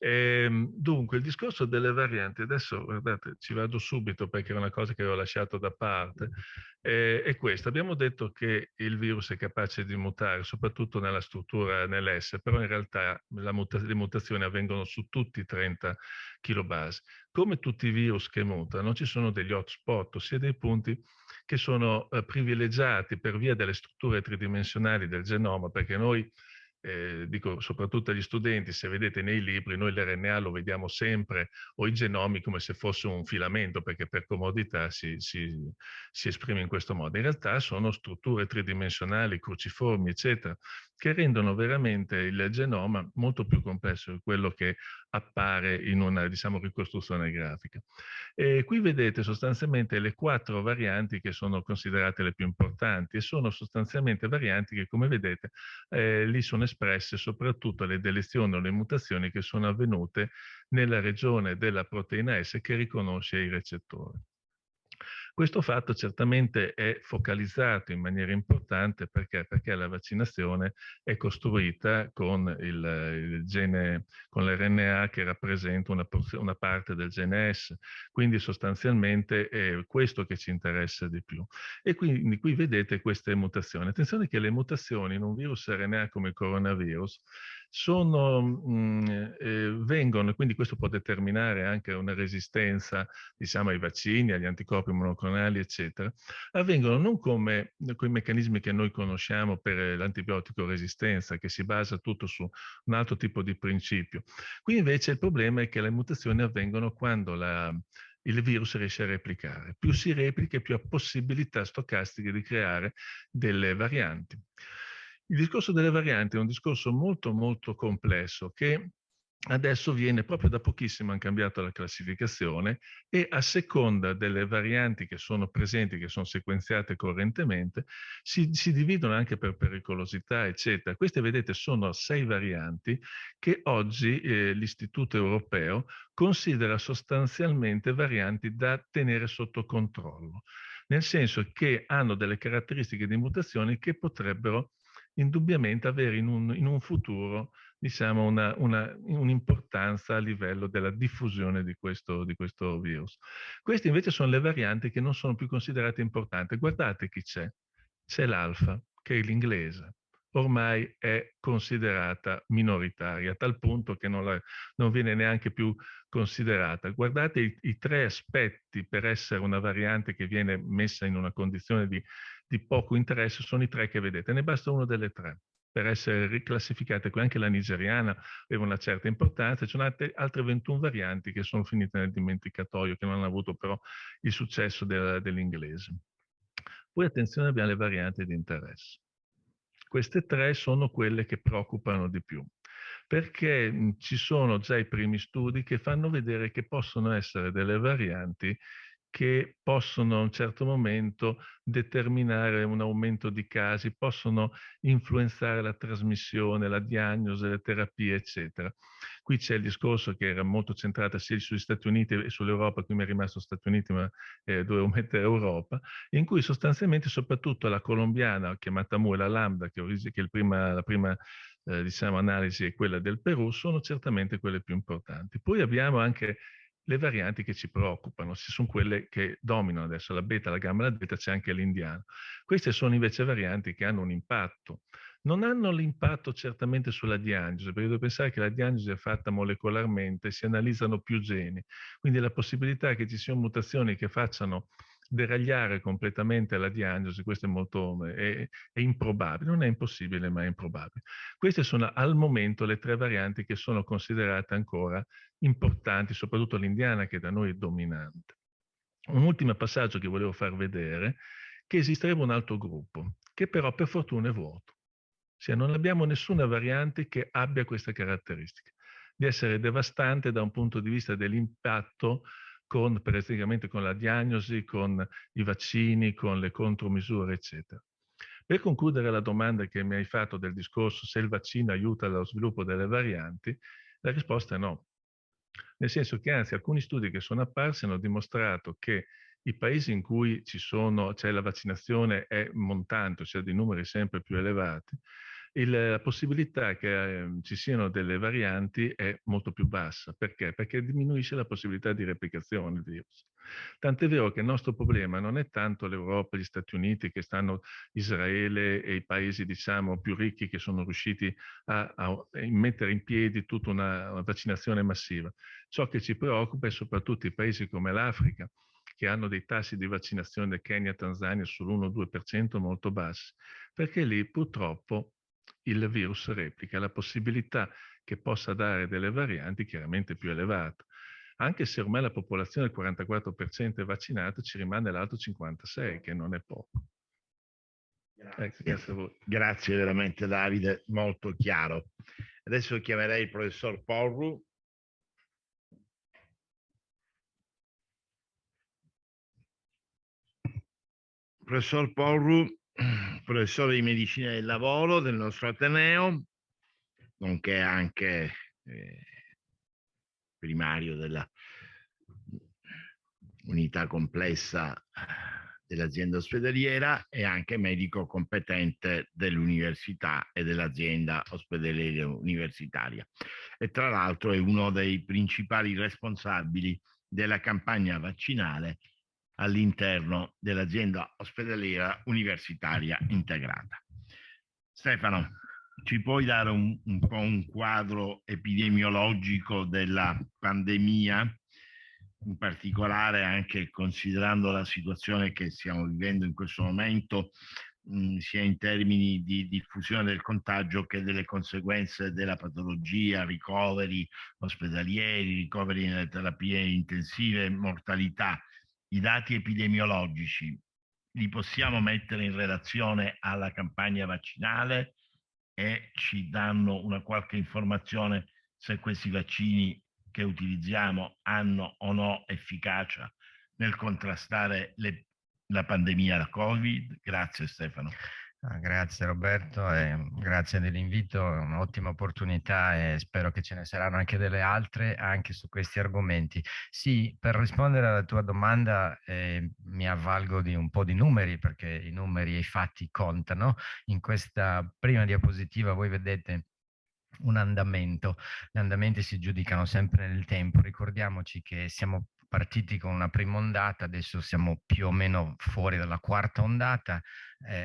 Dunque, il discorso delle varianti, adesso guardate, ci vado subito perché è una cosa che avevo lasciato da parte, è questo. Abbiamo detto che il virus è capace di mutare, soprattutto nella struttura, nell'S, però in realtà le mutazioni avvengono su tutti i 30 kilobasi. Come tutti i virus che mutano, ci sono degli hotspot, ossia dei punti che sono privilegiati per via delle strutture tridimensionali del genoma, perché noi, dico soprattutto agli studenti, se vedete nei libri, noi l'RNA lo vediamo sempre, o i genomi, come se fosse un filamento, perché per comodità si esprime in questo modo. In realtà sono strutture tridimensionali, cruciformi, eccetera, che rendono veramente il genoma molto più complesso di quello che appare in una, diciamo, ricostruzione grafica. E qui vedete sostanzialmente le 4 varianti che sono considerate le più importanti e sono sostanzialmente varianti che, come vedete, lì sono espresse soprattutto le delezioni o le mutazioni che sono avvenute nella regione della proteina S che riconosce i recettori. Questo fatto certamente è focalizzato in maniera importante perché la vaccinazione è costruita con il gene, con l'RNA che rappresenta una parte del gene S, quindi sostanzialmente è questo che ci interessa di più. E quindi qui vedete queste mutazioni. Attenzione che le mutazioni in un virus RNA come il coronavirus vengono, quindi questo può determinare anche una resistenza, diciamo, ai vaccini, agli anticorpi monoclonali, eccetera, avvengono non come quei meccanismi che noi conosciamo per l'antibiotico resistenza, che si basa tutto su un altro tipo di principio. Qui invece il problema è che le mutazioni avvengono quando il virus riesce a replicare. Più si replica, più ha possibilità stocastiche di creare delle varianti. Il discorso delle varianti è un discorso molto molto complesso che adesso viene, proprio da pochissimo hanno cambiato la classificazione e a seconda delle varianti che sono presenti, che sono sequenziate correntemente, si dividono anche per pericolosità, eccetera. Queste, vedete, sono 6 varianti che oggi l'Istituto Europeo considera sostanzialmente varianti da tenere sotto controllo, nel senso che hanno delle caratteristiche di mutazioni che potrebbero indubbiamente avere in un futuro, diciamo, un'importanza a livello della diffusione di questo virus. Queste invece sono le varianti che non sono più considerate importanti. Guardate chi c'è. C'è l'alfa, che è l'inglese. Ormai è considerata minoritaria, a tal punto che non viene neanche più considerata. Guardate i 3 aspetti per essere una variante che viene messa in una condizione di poco interesse, sono i 3 che vedete. Ne basta uno delle 3 per essere riclassificate. Anche la nigeriana aveva una certa importanza, ci sono altre 21 varianti che sono finite nel dimenticatoio, che non hanno avuto però il successo dell'inglese. Poi attenzione, abbiamo le varianti di interesse. Queste 3 sono quelle che preoccupano di più, perché ci sono già i primi studi che fanno vedere che possono essere delle varianti che possono a un certo momento determinare un aumento di casi, possono influenzare la trasmissione, la diagnosi, le terapie, eccetera. Qui c'è il discorso che era molto centrato sia sugli Stati Uniti e sull'Europa, qui mi è rimasto Stati Uniti, ma dovevo mettere Europa, in cui sostanzialmente soprattutto la colombiana, chiamata Mu, e la Lambda, che è la prima diciamo, analisi è quella del Perù, sono certamente quelle più importanti. Poi abbiamo anche le varianti che ci preoccupano, sono quelle che dominano adesso, la beta, la gamma, la delta, c'è anche l'indiano. Queste sono invece varianti che hanno un impatto. Non hanno l'impatto certamente sulla diagnosi, perché devo pensare che la diagnosi è fatta molecolarmente, si analizzano più geni, quindi la possibilità che ci siano mutazioni che facciano deragliare completamente la diagnosi, questo è improbabile, non è impossibile ma è improbabile. Queste sono al momento le 3 varianti che sono considerate ancora importanti, soprattutto l'indiana che da noi è dominante. Un ultimo passaggio che volevo far vedere, che esisterebbe un altro gruppo, che però per fortuna è vuoto. Cioè non abbiamo nessuna variante che abbia questa caratteristica, di essere devastante da un punto di vista dell'impatto praticamente con la diagnosi, con i vaccini, con le contromisure, eccetera. Per concludere la domanda che mi hai fatto del discorso se il vaccino aiuta allo sviluppo delle varianti, la risposta è no. Nel senso che anzi alcuni studi che sono apparsi hanno dimostrato che i paesi in cui c'è la vaccinazione è montante, cioè di numeri sempre più elevati, la possibilità che ci siano delle varianti è molto più bassa. Perché? Perché diminuisce la possibilità di replicazione del virus. Tant'è vero che il nostro problema non è tanto l'Europa, gli Stati Uniti, che stanno Israele e i paesi, diciamo, più ricchi che sono riusciti a mettere in piedi tutta una vaccinazione massiva. Ciò che ci preoccupa è soprattutto i paesi come l'Africa, che hanno dei tassi di vaccinazione del Kenya e Tanzania sull'1-2% molto bassi, perché lì purtroppo il virus replica, la possibilità che possa dare delle varianti chiaramente più elevata. Anche se ormai la popolazione del 44% è vaccinata, ci rimane l'altro 56%, che non è poco. Grazie. Grazie veramente Davide, molto chiaro. Adesso chiamerei il professor Porru. Professor Porru, professore di medicina del lavoro del nostro Ateneo, nonché anche primario della unità complessa dell'azienda ospedaliera e anche medico competente dell'università e dell'azienda ospedaliera universitaria. E tra l'altro è uno dei principali responsabili della campagna vaccinale all'interno dell'azienda ospedaliera universitaria integrata. Stefano, ci puoi dare un po' un quadro epidemiologico della pandemia, in particolare anche considerando la situazione che stiamo vivendo in questo momento, sia in termini di diffusione del contagio che delle conseguenze della patologia, ricoveri ospedalieri, ricoveri nelle terapie intensive, mortalità. I dati epidemiologici li possiamo mettere in relazione alla campagna vaccinale e ci danno una qualche informazione se questi vaccini che utilizziamo hanno o no efficacia nel contrastare la pandemia da Covid? Grazie Stefano. Grazie Roberto e grazie dell'invito, è un'ottima opportunità e spero che ce ne saranno anche delle altre anche su questi argomenti. Sì, per rispondere alla tua domanda mi avvalgo di un po' di numeri perché i numeri e i fatti contano. In questa prima diapositiva voi vedete un andamento. Gli andamenti si giudicano sempre nel tempo. Ricordiamoci che siamo partiti con una prima ondata, adesso siamo più o meno fuori dalla quarta ondata,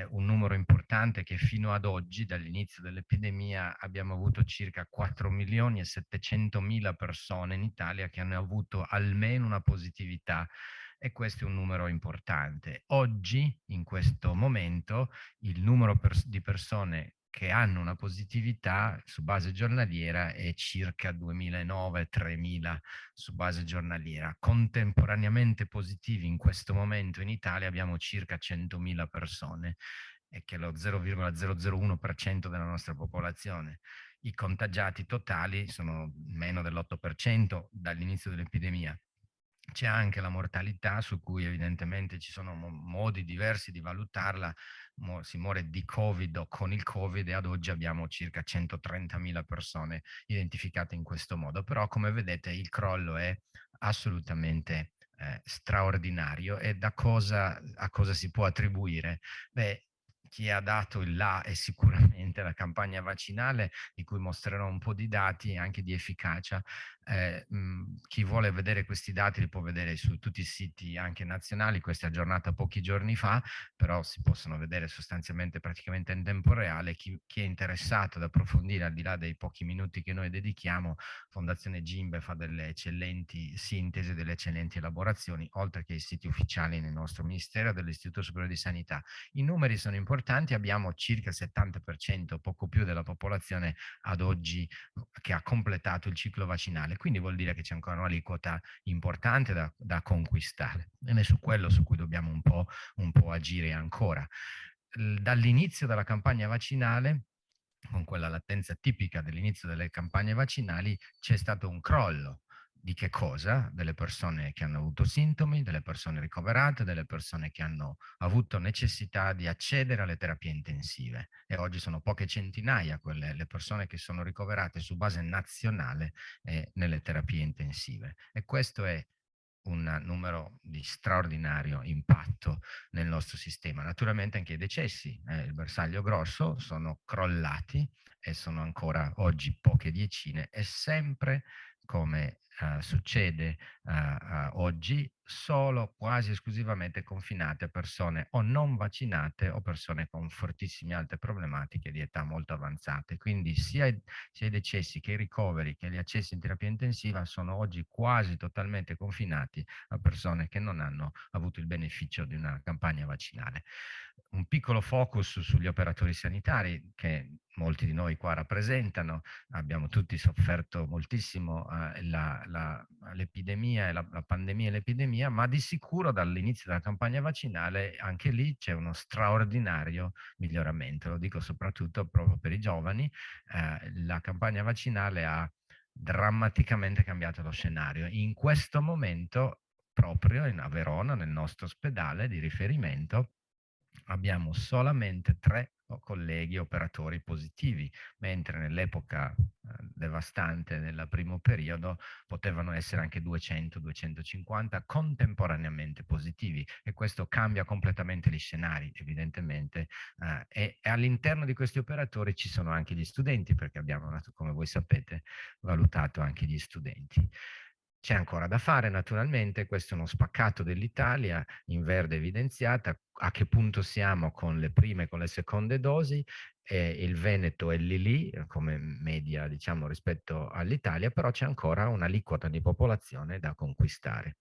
un numero importante che fino ad oggi, dall'inizio dell'epidemia, abbiamo avuto circa 4.700.000 persone in Italia che hanno avuto almeno una positività e questo è un numero importante. Oggi, in questo momento, il numero di persone che hanno una positività su base giornaliera è circa 2.900-3.000 su base giornaliera. Contemporaneamente positivi in questo momento in Italia abbiamo circa 100.000 persone, e che è lo 0,001% della nostra popolazione. I contagiati totali sono meno dell'8% dall'inizio dell'epidemia. C'è anche la mortalità, su cui evidentemente ci sono modi diversi di valutarla. Si muore di Covid o con il Covid e ad oggi abbiamo circa 130.000 persone identificate in questo modo. Però come vedete il crollo è assolutamente straordinario. E a cosa si può attribuire? Beh, chi ha dato il là è sicuramente la campagna vaccinale, di cui mostrerò un po' di dati anche di efficacia. Chi vuole vedere questi dati li può vedere su tutti i siti anche nazionali, questa è aggiornata pochi giorni fa, però si possono vedere sostanzialmente praticamente in tempo reale. Chi è interessato ad approfondire, al di là dei pochi minuti che noi dedichiamo, Fondazione Gimbe fa delle eccellenti sintesi, delle eccellenti elaborazioni, oltre che i siti ufficiali nel nostro Ministero e dell'Istituto Superiore di Sanità. I numeri sono importanti, abbiamo circa il 70%, poco più della popolazione ad oggi che ha completato il ciclo vaccinale. quindi vuol dire che c'è ancora un'aliquota importante da conquistare, ed è su quello su cui dobbiamo un po' agire ancora. Dall'inizio della campagna vaccinale, con quella latenza tipica dell'inizio delle campagne vaccinali, c'è stato un crollo. Di che cosa? Delle persone che hanno avuto sintomi, delle persone ricoverate, delle persone che hanno avuto necessità di accedere alle terapie intensive. E oggi sono poche centinaia le persone che sono ricoverate su base nazionale nelle terapie intensive. E questo è un numero di straordinario impatto nel nostro sistema. Naturalmente anche i decessi, il bersaglio grosso, sono crollati e sono ancora oggi poche decine, e sempre come succede oggi, solo quasi esclusivamente confinate a persone o non vaccinate o persone con fortissime altre problematiche di età molto avanzate. Quindi sia i decessi che i ricoveri che gli accessi in terapia intensiva sono oggi quasi totalmente confinati a persone che non hanno avuto il beneficio di una campagna vaccinale. Un piccolo focus sugli operatori sanitari che molti di noi qua rappresentano. Abbiamo tutti sofferto moltissimo l'epidemia, la pandemia e l'epidemia, ma di sicuro dall'inizio della campagna vaccinale anche lì c'è uno straordinario miglioramento. Lo dico soprattutto proprio per i giovani. La campagna vaccinale ha drammaticamente cambiato lo scenario. In questo momento, proprio a Verona, nel nostro ospedale di riferimento, abbiamo solamente 3 colleghi operatori positivi, mentre nell'epoca devastante nel primo periodo potevano essere anche 200-250 contemporaneamente positivi, e questo cambia completamente gli scenari, evidentemente, e all'interno di questi operatori ci sono anche gli studenti, perché abbiamo, come voi sapete, valutato anche gli studenti. C'è ancora da fare, naturalmente, questo è uno spaccato dell'Italia in verde evidenziata, a che punto siamo con le prime e con le seconde dosi. Il Veneto è lì come media, diciamo, rispetto all'Italia, però c'è ancora un'aliquota di popolazione da conquistare.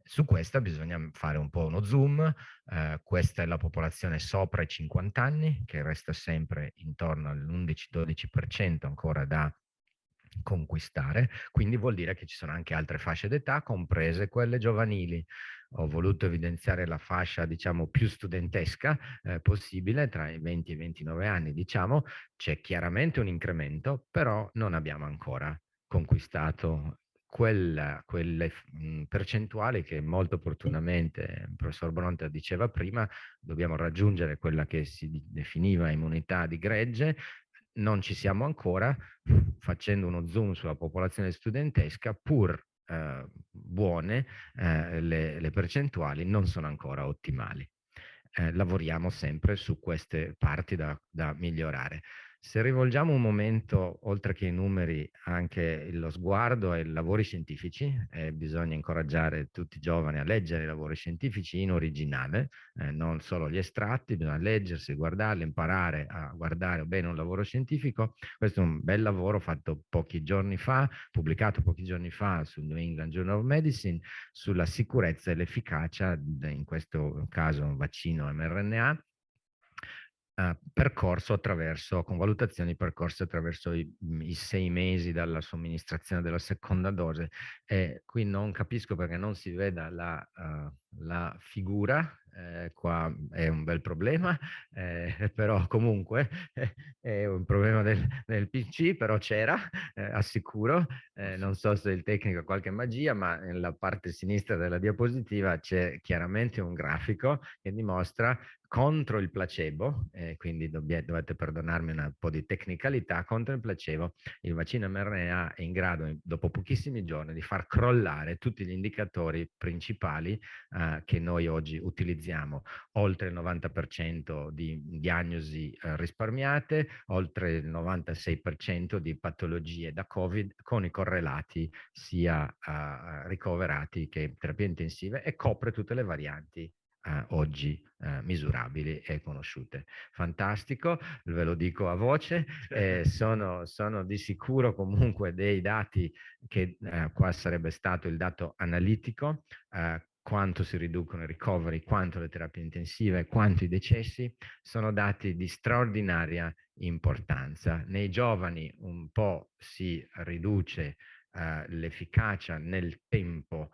Su questa bisogna fare un po' uno zoom. Questa è la popolazione sopra i 50 anni, che resta sempre intorno all'11-12% ancora da conquistare, quindi vuol dire che ci sono anche altre fasce d'età, comprese quelle giovanili. Ho voluto evidenziare la fascia, diciamo, più studentesca possibile, tra i 20 e i 29 anni, diciamo. C'è chiaramente un incremento, però non abbiamo ancora conquistato quelle percentuali che molto opportunamente il professor Bronta diceva prima. Dobbiamo raggiungere quella che si definiva immunità di gregge. Non ci siamo ancora. Facendo uno zoom sulla popolazione studentesca, pur buone, le percentuali non sono ancora ottimali. Lavoriamo sempre su queste parti da migliorare. Se rivolgiamo un momento, oltre che i numeri, anche lo sguardo ai lavori scientifici, bisogna incoraggiare tutti i giovani a leggere i lavori scientifici in originale, non solo gli estratti, bisogna leggersi, guardarli, imparare a guardare bene un lavoro scientifico. Questo è un bel lavoro fatto pochi giorni fa, pubblicato pochi giorni fa sul New England Journal of Medicine, sulla sicurezza e l'efficacia, in questo caso un vaccino mRNA, con valutazioni percorse attraverso i 6 mesi dalla somministrazione della seconda dose. Qui non capisco perché non si veda la figura, qua è un bel problema, però comunque è un problema del PC, però c'era, assicuro. Non so se il tecnico ha qualche magia, ma nella parte sinistra della diapositiva c'è chiaramente un grafico che dimostra contro il placebo, quindi dovete perdonarmi un po' di tecnicalità, contro il placebo il vaccino mRNA è in grado, dopo pochissimi giorni, di far crollare tutti gli indicatori principali che noi oggi utilizziamo. Oltre il 90% di diagnosi risparmiate, oltre il 96% di patologie da Covid con i correlati sia ricoverati che terapie intensive, e copre tutte le varianti oggi misurabili e conosciute. Fantastico, ve lo dico a voce. Sono di sicuro comunque dei dati che qua sarebbe stato il dato analitico, quanto si riducono i ricoveri, quanto le terapie intensive, quanto i decessi. Sono dati di straordinaria importanza. Nei giovani un po' si riduce l'efficacia nel tempo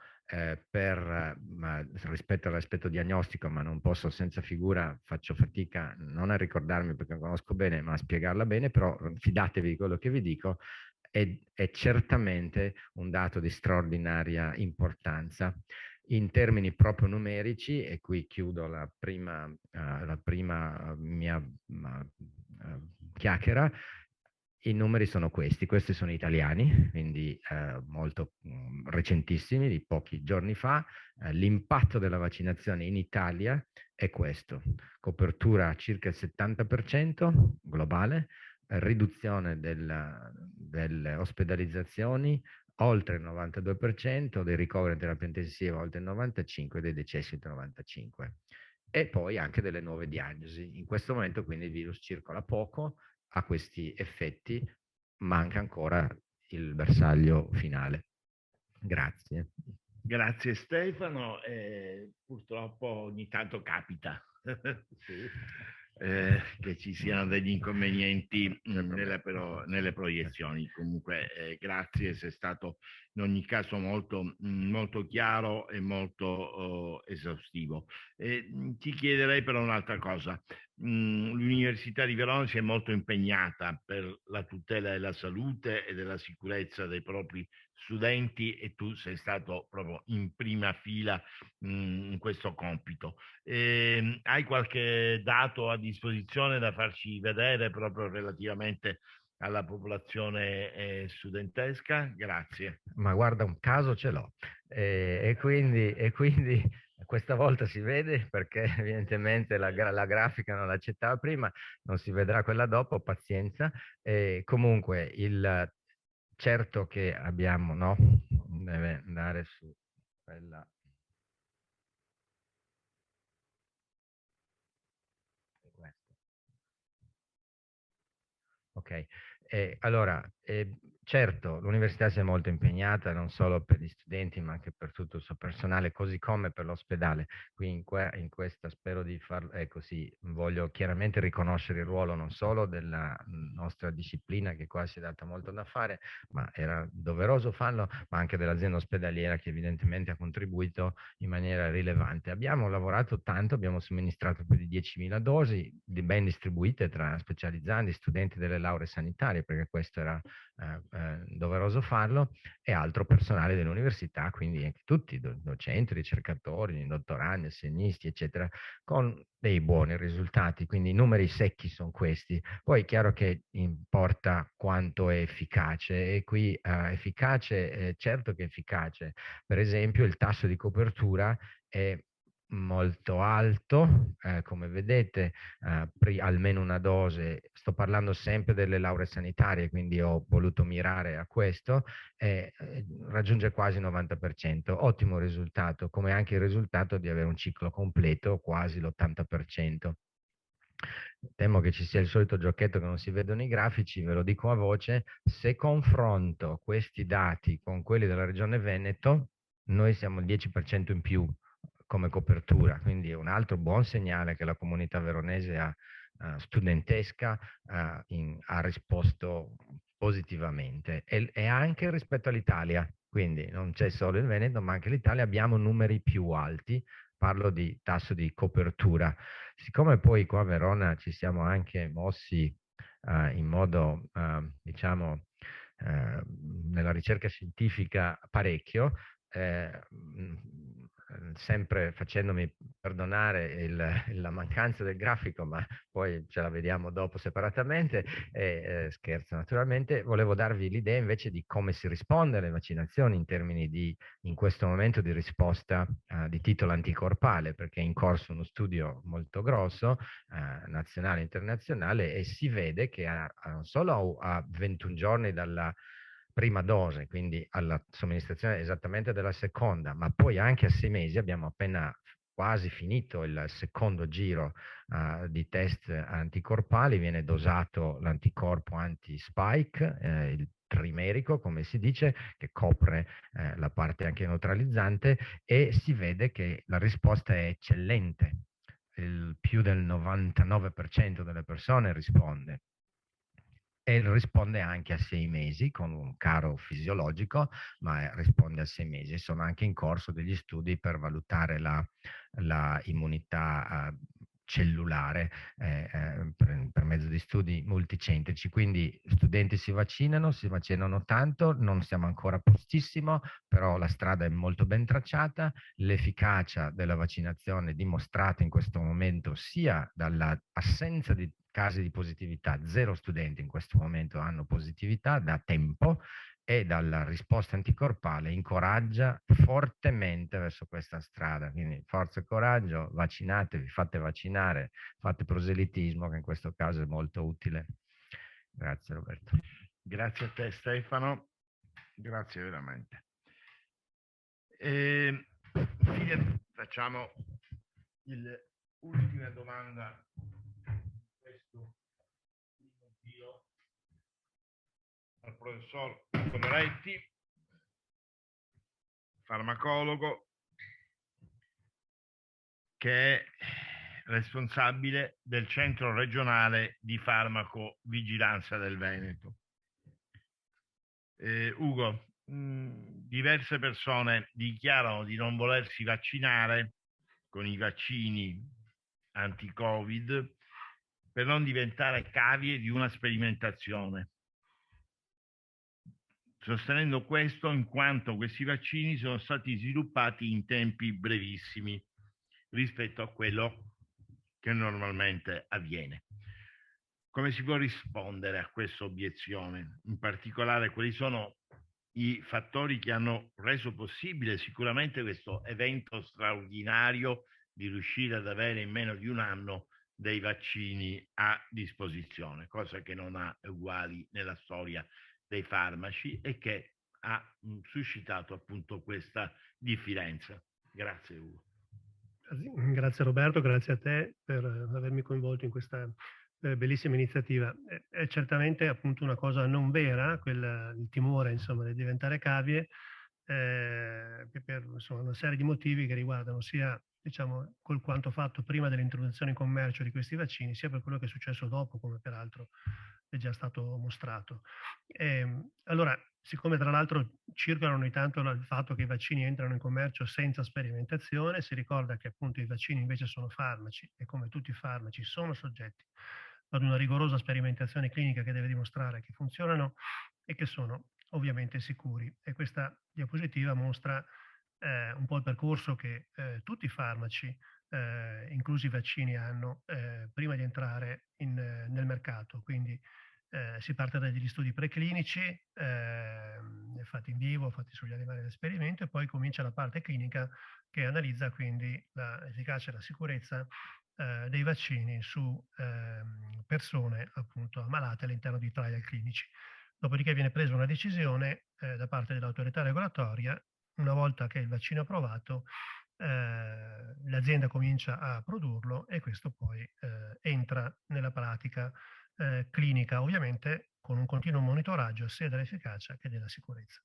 rispetto all'aspetto diagnostico, ma non posso, senza figura faccio fatica non a ricordarmi perché la conosco bene, ma a spiegarla bene, però fidatevi di quello che vi dico, è certamente un dato di straordinaria importanza. In termini proprio numerici, e qui chiudo la prima mia chiacchiera, i numeri sono questi sono italiani, quindi molto recentissimi, di pochi giorni fa. L'impatto della vaccinazione in Italia è questo: copertura circa il 70% globale, riduzione delle ospedalizzazioni oltre il 92%, dei ricoveri in terapia intensiva oltre il 95%, dei decessi oltre il 95%. E poi anche delle nuove diagnosi. In questo momento quindi il virus circola poco, ha questi effetti, manca ancora il bersaglio finale. Grazie. Grazie Stefano, purtroppo ogni tanto capita che ci siano degli inconvenienti nelle proiezioni. Comunque grazie, sei stato in ogni caso molto, molto chiaro e molto esaustivo. Ti chiederei però un'altra cosa. L'Università di Verona si è molto impegnata per la tutela della salute e della sicurezza dei propri studenti e tu sei stato proprio in prima fila in questo compito. Hai qualche dato a disposizione da farci vedere proprio relativamente alla popolazione studentesca? Grazie. Ma guarda, un caso ce l'ho. E quindi questa volta si vede, perché evidentemente la grafica non l'accettava prima, non si vedrà quella dopo, pazienza. Comunque, certo che abbiamo, no? Deve andare su quella. Ok, allora, certo, l'università si è molto impegnata non solo per gli studenti ma anche per tutto il suo personale, così come per l'ospedale. Qui in questa spero di farlo, ecco sì, voglio chiaramente riconoscere il ruolo non solo della nostra disciplina, che qua si è data molto da fare, ma era doveroso farlo, ma anche dell'azienda ospedaliera che evidentemente ha contribuito in maniera rilevante. Abbiamo lavorato tanto, abbiamo somministrato più di 10.000 dosi, ben distribuite tra specializzandi, studenti delle lauree sanitarie, perché questo era doveroso farlo, e altro personale dell'università, quindi anche tutti, docenti, ricercatori, dottorandi, assegnisti, eccetera, con dei buoni risultati. Quindi i numeri secchi sono questi. Poi è chiaro che importa quanto è efficace, e qui efficace, certo che è efficace. Per esempio il tasso di copertura è molto alto, come vedete, almeno una dose, sto parlando sempre delle lauree sanitarie, quindi ho voluto mirare a questo, raggiunge quasi il 90%, ottimo risultato, come anche il risultato di avere un ciclo completo, quasi l'80%. Temo che ci sia il solito giochetto che non si vedono i grafici, ve lo dico a voce: se confronto questi dati con quelli della Regione Veneto, noi siamo il 10% in più come copertura, quindi è un altro buon segnale che la comunità veronese studentesca ha risposto positivamente, e anche rispetto all'Italia, quindi non c'è solo il Veneto ma anche l'Italia, abbiamo numeri più alti, parlo di tasso di copertura. Siccome poi qua a Verona ci siamo anche mossi in modo, diciamo, nella ricerca scientifica parecchio, sempre facendomi perdonare la mancanza del grafico, ma poi ce la vediamo dopo separatamente, scherzo naturalmente, volevo darvi l'idea invece di come si risponde alle vaccinazioni in termini di, in questo momento, di risposta di titolo anticorpale, perché è in corso uno studio molto grosso, nazionale e internazionale, e si vede che non solo a 21 giorni dalla prima dose, quindi alla somministrazione esattamente della seconda, ma poi anche a 6 mesi, abbiamo appena quasi finito il secondo giro di test anticorpali, viene dosato l'anticorpo anti-spike, il trimerico, come si dice, che copre la parte anche neutralizzante, e si vede che la risposta è eccellente. Più del 99% delle persone risponde. e risponde anche a 6 mesi con un caro fisiologico, ma risponde a 6 mesi. Sono anche in corso degli studi per valutare la immunità cellulare per mezzo di studi multicentrici. Quindi studenti si vaccinano tanto, non siamo ancora a postissimo, però la strada è molto ben tracciata, l'efficacia della vaccinazione è dimostrata in questo momento sia dall'assenza di casi di positività, 0 studenti in questo momento hanno positività da tempo, e dalla risposta anticorpale incoraggia fortemente verso questa strada. Quindi forza e coraggio, vaccinatevi, fate vaccinare, fate proselitismo, che in questo caso è molto utile. Grazie Roberto. Grazie a te Stefano, grazie veramente. Facciamo l'ultima domanda. Questo giro al professor Codoretti, farmacologo, che è responsabile del Centro Regionale di Farmacovigilanza del Veneto. Ugo, diverse persone dichiarano di non volersi vaccinare con i vaccini anti-Covid per non diventare cavie di una sperimentazione, sostenendo questo in quanto questi vaccini sono stati sviluppati in tempi brevissimi rispetto a quello che normalmente avviene. Come si può rispondere a questa obiezione? In particolare, quali sono i fattori che hanno reso possibile sicuramente questo evento straordinario di riuscire ad avere in meno di un anno dei vaccini a disposizione, cosa che non ha uguali nella storia dei farmaci e che ha suscitato appunto questa diffidenza. Grazie Ugo. Grazie Roberto, grazie a te per avermi coinvolto in questa bellissima iniziativa. È certamente appunto una cosa non vera, il timore insomma di diventare cavie, per insomma, una serie di motivi che riguardano sia diciamo col quanto fatto prima dell'introduzione in commercio di questi vaccini, sia per quello che è successo dopo, come peraltro è già stato mostrato. Allora, siccome tra l'altro circolano ogni tanto il fatto che i vaccini entrano in commercio senza sperimentazione, si ricorda che appunto i vaccini invece sono farmaci e come tutti i farmaci sono soggetti ad una rigorosa sperimentazione clinica che deve dimostrare che funzionano e che sono ovviamente sicuri. E questa diapositiva mostra un po' il percorso che tutti i farmaci, inclusi i vaccini, hanno prima di entrare nel mercato. Quindi si parte dagli studi preclinici fatti in vivo, fatti sugli animali da esperimento, e poi comincia la parte clinica che analizza quindi l'efficacia e la sicurezza dei vaccini su persone appunto ammalate all'interno di trial clinici. Dopodiché viene presa una decisione da parte dell'autorità regolatoria. Una volta che il vaccino è approvato, l'azienda comincia a produrlo e questo poi entra nella pratica clinica, ovviamente con un continuo monitoraggio sia dell'efficacia che della sicurezza.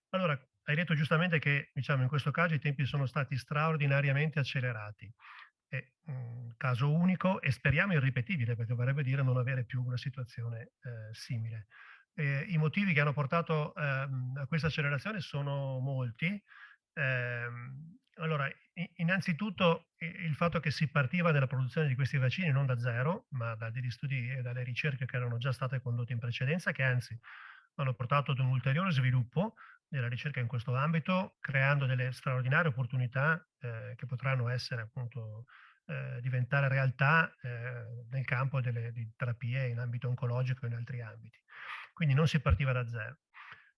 Allora, hai detto giustamente che diciamo, in questo caso i tempi sono stati straordinariamente accelerati. È un caso unico e speriamo irripetibile, perché vorrebbe dire non avere più una situazione simile. I motivi che hanno portato a questa accelerazione sono molti. Allora, innanzitutto il fatto che si partiva nella produzione di questi vaccini non da zero, ma da degli studi e dalle ricerche che erano già state condotte in precedenza, che anzi hanno portato ad un ulteriore sviluppo della ricerca in questo ambito, creando delle straordinarie opportunità che potranno essere appunto diventare realtà nel campo di terapie in ambito oncologico e in altri ambiti. Quindi non si partiva da zero.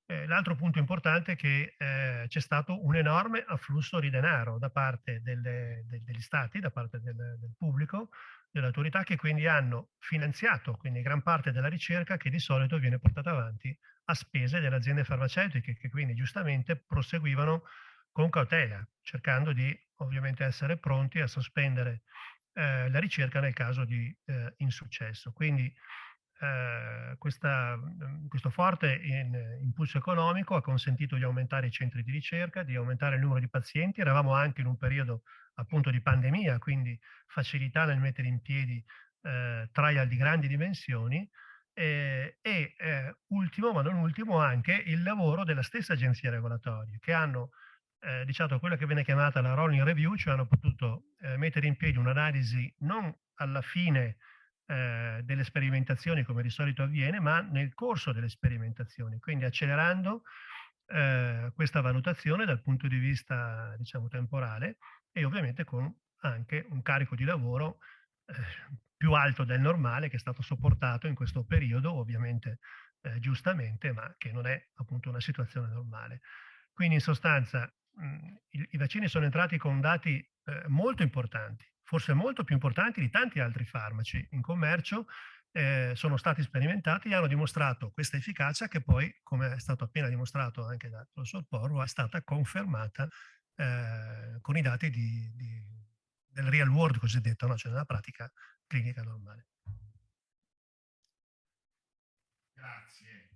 L'altro punto importante è che c'è stato un enorme afflusso di denaro da parte degli stati, da parte del pubblico, delle autorità, che quindi hanno finanziato quindi gran parte della ricerca che di solito viene portata avanti a spese delle aziende farmaceutiche, che quindi giustamente proseguivano con cautela, cercando di ovviamente essere pronti a sospendere la ricerca nel caso di insuccesso. Quindi questo forte impulso economico ha consentito di aumentare i centri di ricerca, di aumentare il numero di pazienti. Eravamo anche in un periodo appunto di pandemia, quindi facilità nel mettere in piedi trial di grandi dimensioni, Ultimo, ma non ultimo, anche il lavoro della stessa agenzia regolatoria, che hanno diciamo quella che viene chiamata la rolling review, cioè hanno potuto mettere in piedi un'analisi non alla fine delle sperimentazioni come di solito avviene, ma nel corso delle sperimentazioni, quindi accelerando questa valutazione dal punto di vista, diciamo, temporale, e ovviamente con anche un carico di lavoro più alto del normale che è stato sopportato in questo periodo, ovviamente giustamente, ma che non è appunto una situazione normale. Quindi in sostanza i vaccini sono entrati con dati molto importanti, forse molto più importanti di tanti altri farmaci in commercio, sono stati sperimentati e hanno dimostrato questa efficacia che poi, come è stato appena dimostrato anche dal professor Porro, è stata confermata con i dati del real world cosiddetto, no? Cioè nella pratica clinica normale. Grazie.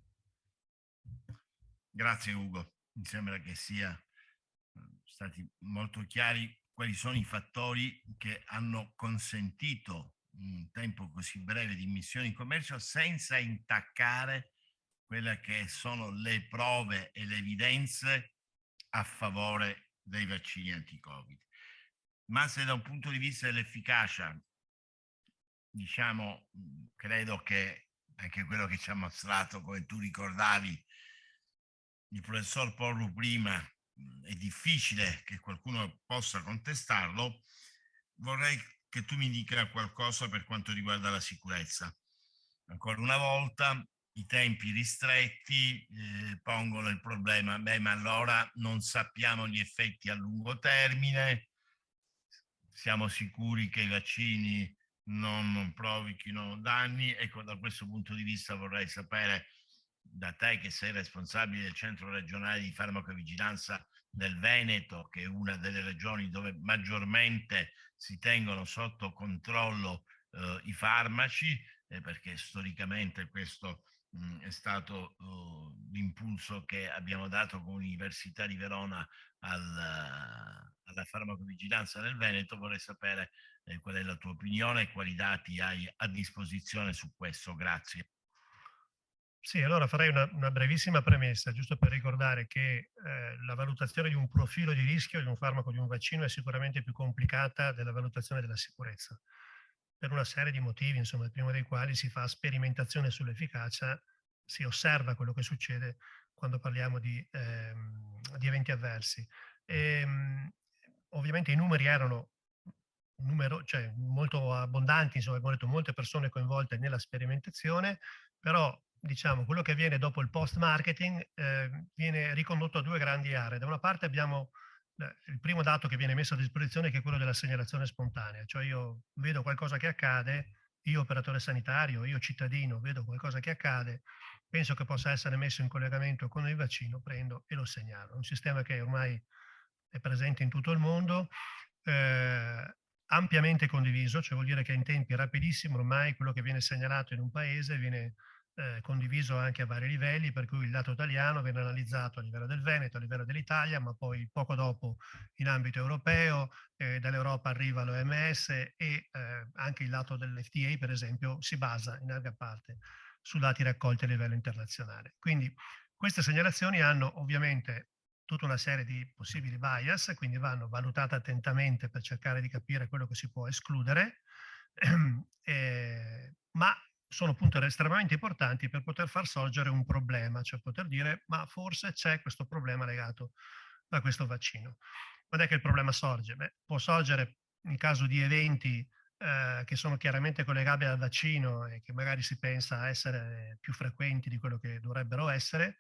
Grazie Ugo, mi sembra che sia stati molto chiari quali sono i fattori che hanno consentito un tempo così breve di immissione in commercio senza intaccare quelle che sono le prove e le evidenze a favore dei vaccini anti-Covid. Ma se da un punto di vista dell'efficacia, diciamo, credo che anche quello che ci ha mostrato, come tu ricordavi, il professor Porro prima, è difficile che qualcuno possa contestarlo, vorrei che tu mi dica qualcosa per quanto riguarda la sicurezza. Ancora una volta i tempi ristretti pongono il problema, ma allora non sappiamo gli effetti a lungo termine, siamo sicuri che i vaccini non provochino danni. Ecco, da questo punto di vista vorrei sapere da te, che sei responsabile del Centro Regionale di Farmacovigilanza del Veneto, che è una delle regioni dove maggiormente si tengono sotto controllo i farmaci, perché storicamente questo è stato l'impulso che abbiamo dato con l'Università di Verona alla farmacovigilanza del Veneto. Vorrei sapere qual è la tua opinione e quali dati hai a disposizione su questo. Grazie. Sì, allora farei una brevissima premessa, giusto per ricordare che la valutazione di un profilo di rischio di un farmaco, di un vaccino, è sicuramente più complicata della valutazione della sicurezza, per una serie di motivi, insomma, il primo dei quali si fa sperimentazione sull'efficacia, si osserva quello che succede quando parliamo di eventi avversi. Ovviamente i numeri erano cioè, molto abbondanti, insomma, abbiamo detto molte persone coinvolte nella sperimentazione, però diciamo quello che avviene dopo il post marketing viene ricondotto a due grandi aree. Da una parte abbiamo il primo dato che viene messo a disposizione, che è quello della segnalazione spontanea, cioè io vedo qualcosa che accade, io operatore sanitario, io cittadino, vedo qualcosa che accade, penso che possa essere messo in collegamento con il vaccino, prendo e lo segnalo. È un sistema che ormai è presente in tutto il mondo, ampiamente condiviso, cioè vuol dire che in tempi rapidissimi ormai quello che viene segnalato in un paese viene condiviso anche a vari livelli, per cui il dato italiano viene analizzato a livello del Veneto, a livello dell'Italia, ma poi poco dopo in ambito europeo, dall'Europa arriva l'OMS e anche il lato dell'FDA, per esempio, si basa in larga parte su dati raccolti a livello internazionale. Quindi queste segnalazioni hanno ovviamente tutta una serie di possibili bias, quindi vanno valutate attentamente per cercare di capire quello che si può escludere, ma sono appunto estremamente importanti per poter far sorgere un problema, cioè poter dire ma forse c'è questo problema legato a questo vaccino. Quando è che il problema sorge? Beh, può sorgere in caso di eventi che sono chiaramente collegabili al vaccino e che magari si pensa essere più frequenti di quello che dovrebbero essere.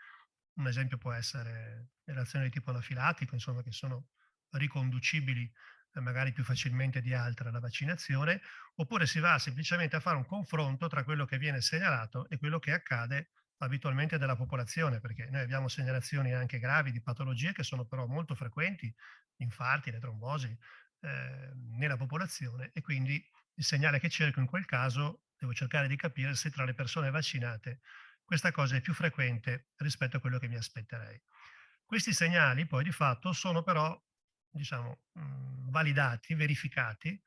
Un esempio può essere le reazioni di tipo anafilattico, insomma, che sono riconducibili magari più facilmente di altre alla vaccinazione, oppure si va semplicemente a fare un confronto tra quello che viene segnalato e quello che accade abitualmente della popolazione, perché noi abbiamo segnalazioni anche gravi di patologie che sono però molto frequenti, infarti, le trombosi, nella popolazione, e quindi il segnale che cerco in quel caso devo cercare di capire se tra le persone vaccinate questa cosa è più frequente rispetto a quello che mi aspetterei. Questi segnali poi di fatto sono però, diciamo, validati, verificati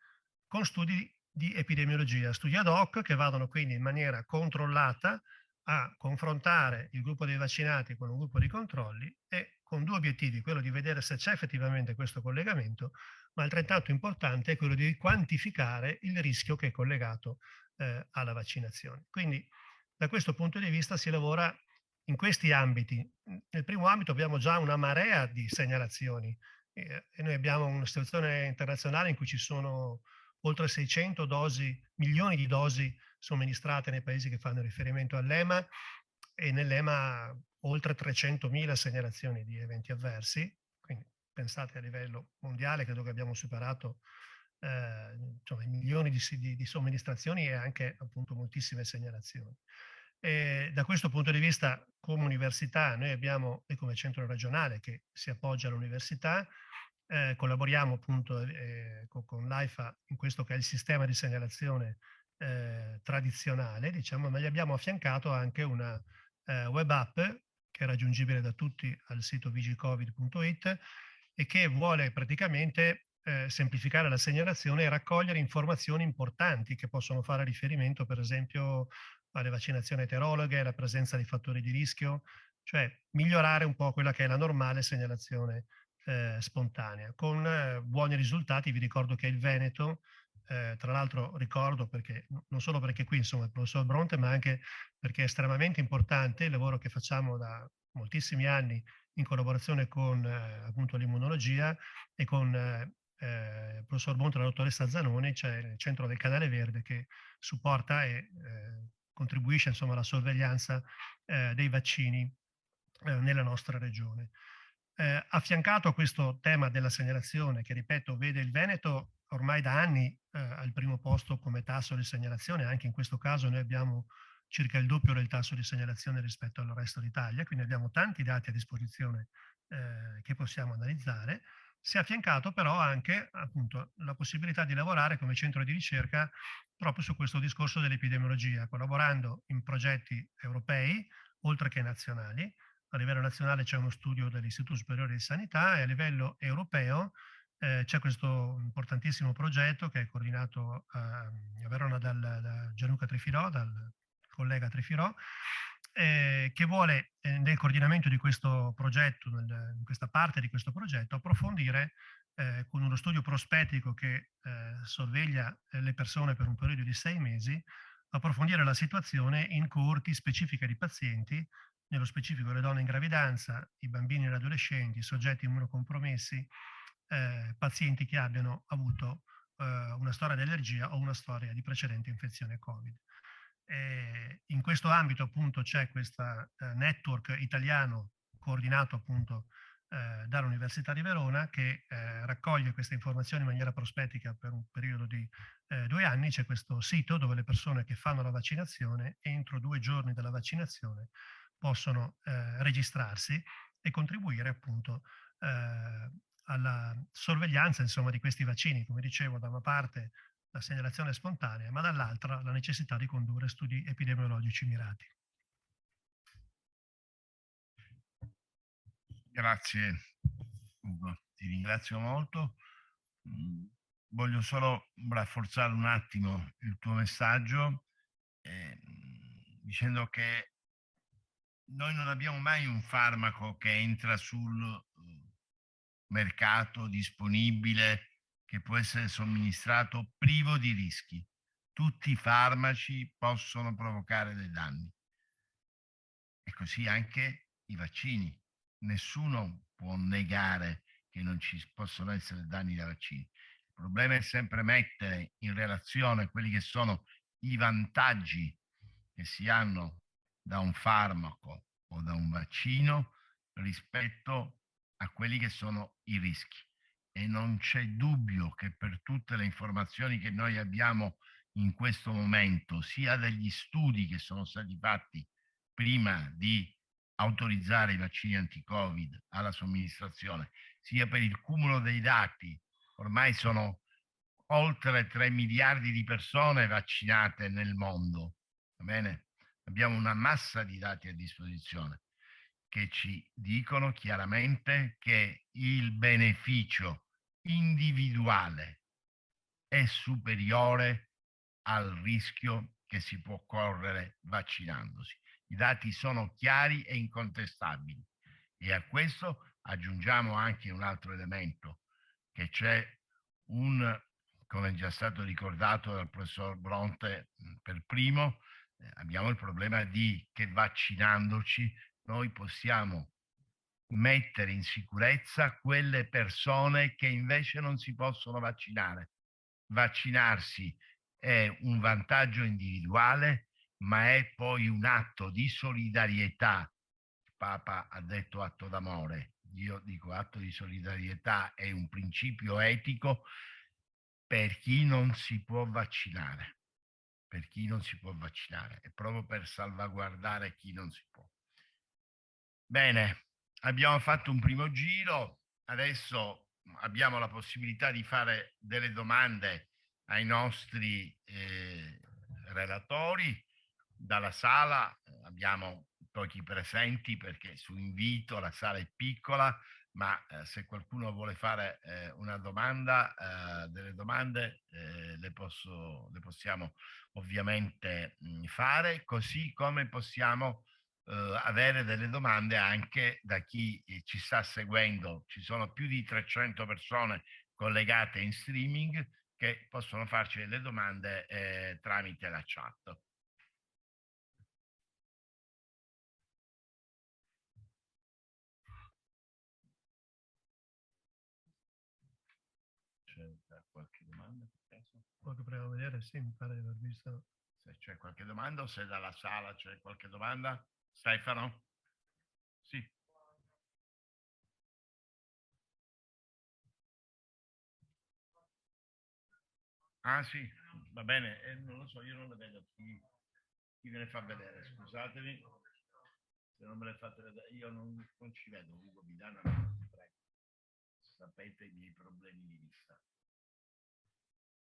con studi di epidemiologia, studi ad hoc che vadano quindi in maniera controllata a confrontare il gruppo dei vaccinati con un gruppo di controlli e con due obiettivi, quello di vedere se c'è effettivamente questo collegamento, ma altrettanto importante è quello di quantificare il rischio che è collegato alla vaccinazione. Quindi da questo punto di vista si lavora in questi ambiti. Nel primo ambito abbiamo già una marea di segnalazioni e noi abbiamo una situazione internazionale in cui ci sono oltre 600 milioni di dosi somministrate nei paesi che fanno riferimento all'EMA e nell'EMA oltre 300.000 segnalazioni di eventi avversi, quindi pensate a livello mondiale credo che abbiamo superato insomma, i milioni di somministrazioni e anche appunto moltissime segnalazioni. Da questo punto di vista come università noi abbiamo e come centro regionale che si appoggia all'università collaboriamo appunto con l'AIFA in questo che è il sistema di segnalazione tradizionale, diciamo, ma gli abbiamo affiancato anche una web app che è raggiungibile da tutti al sito vigicovid.it e che vuole praticamente semplificare la segnalazione e raccogliere informazioni importanti che possono fare riferimento per esempio alle vaccinazioni eterologhe, alla presenza di fattori di rischio, cioè migliorare un po' quella che è la normale segnalazione spontanea, con buoni risultati. Vi ricordo che il Veneto, tra l'altro ricordo perché non solo perché qui insomma il professor Bronte, ma anche perché è estremamente importante il lavoro che facciamo da moltissimi anni in collaborazione con appunto l'immunologia e con il professor Bronte e la dottoressa Zanoni, c'è il centro del Canale Verde che supporta e contribuisce insomma alla sorveglianza dei vaccini nella nostra regione. Affiancato a questo tema della segnalazione, che ripeto vede il Veneto ormai da anni al primo posto come tasso di segnalazione, anche in questo caso noi abbiamo circa il doppio del tasso di segnalazione rispetto al resto d'Italia, quindi abbiamo tanti dati a disposizione che possiamo analizzare. Si è affiancato però anche appunto la possibilità di lavorare come centro di ricerca proprio su questo discorso dell'epidemiologia, collaborando in progetti europei oltre che nazionali. A livello nazionale c'è uno studio dell'Istituto Superiore di Sanità e a livello europeo c'è questo importantissimo progetto che è coordinato a Verona da Gianluca Trifilò, dal collega Trifilò, che vuole nel coordinamento di questo progetto, in questa parte di questo progetto, approfondire con uno studio prospettico che sorveglia le persone per un periodo di 6 mesi, approfondire la situazione in coorti specifiche di pazienti, nello specifico le donne in gravidanza, i bambini e gli adolescenti, i soggetti immunocompromessi, pazienti che abbiano avuto una storia di allergia o una storia di precedente infezione Covid. In questo ambito appunto c'è questo network italiano coordinato appunto dall'Università di Verona che raccoglie queste informazioni in maniera prospettica per un periodo di 2 anni. C'è questo sito dove le persone che fanno la vaccinazione entro 2 giorni dalla vaccinazione possono registrarsi e contribuire appunto alla sorveglianza insomma di questi vaccini, come dicevo, da una parte la segnalazione spontanea, ma dall'altra la necessità di condurre studi epidemiologici mirati. Grazie Ugo, ti ringrazio molto. Voglio solo rafforzare un attimo il tuo messaggio dicendo che noi non abbiamo mai un farmaco che entra sul mercato disponibile che può essere somministrato privo di rischi. Tutti i farmaci possono provocare dei danni e così anche i vaccini. Nessuno può negare che non ci possono essere danni da vaccini. Il problema è sempre mettere in relazione quelli che sono i vantaggi che si hanno da un farmaco o da un vaccino rispetto a quelli che sono i rischi. E non c'è dubbio che per tutte le informazioni che noi abbiamo in questo momento, sia degli studi che sono stati fatti prima di autorizzare i vaccini anti-Covid alla somministrazione, sia per il cumulo dei dati, ormai sono oltre 3 miliardi di persone vaccinate nel mondo, va bene? Abbiamo una massa di dati a disposizione che ci dicono chiaramente che il beneficio individuale è superiore al rischio che si può correre vaccinandosi. I dati sono chiari e incontestabili e a questo aggiungiamo anche un altro elemento, che c'è come è già stato ricordato dal professor Bronte per primo, abbiamo il problema che vaccinandoci noi possiamo mettere in sicurezza quelle persone che invece non si possono vaccinare. Vaccinarsi è un vantaggio individuale, ma è poi un atto di solidarietà. Il Papa ha detto atto d'amore, io dico atto di solidarietà, è un principio etico per chi non si può vaccinare. Per chi non si può vaccinare, è proprio per salvaguardare chi non si può. Bene, abbiamo fatto un primo giro, adesso abbiamo la possibilità di fare delle domande ai nostri relatori. Dalla sala abbiamo pochi presenti perché su invito la sala è piccola, ma se qualcuno vuole fare una domanda, delle domande le possiamo ovviamente fare, così come possiamo avere delle domande anche da chi ci sta seguendo. Ci sono più di 300 persone collegate in streaming che possono farci delle domande tramite la chat. C'è qualche domanda? Quello che proviamo a vedere, sì, mi pare di aver visto. Se c'è qualche domanda o se dalla sala c'è qualche domanda. Stefano? Sì. Ah sì, va bene, non lo so, io non le vedo. Chi me le fa vedere? Scusatemi, se non me le fate vedere, io non ci vedo. Ugo Bidana, prego. Sapete i miei problemi di vista.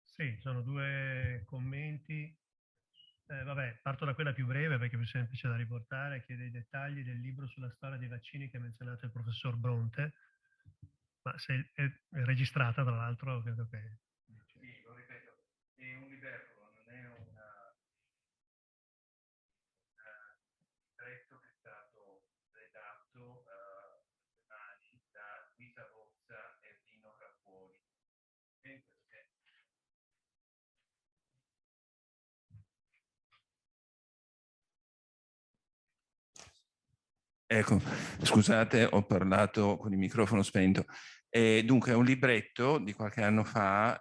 Sì, sono due commenti. Vabbè, parto da quella più breve perché è più semplice da riportare, chiede i dettagli del libro sulla storia dei vaccini che ha menzionato il professor Bronte, ma se è registrata tra l'altro credo che... Sì, lo ripeto, è un libretto, non è un libretto che è stato redatto da Luisa Bozza e Rino Rappuoli. Ecco, scusate, ho parlato con il microfono spento. Dunque, è un libretto di qualche anno fa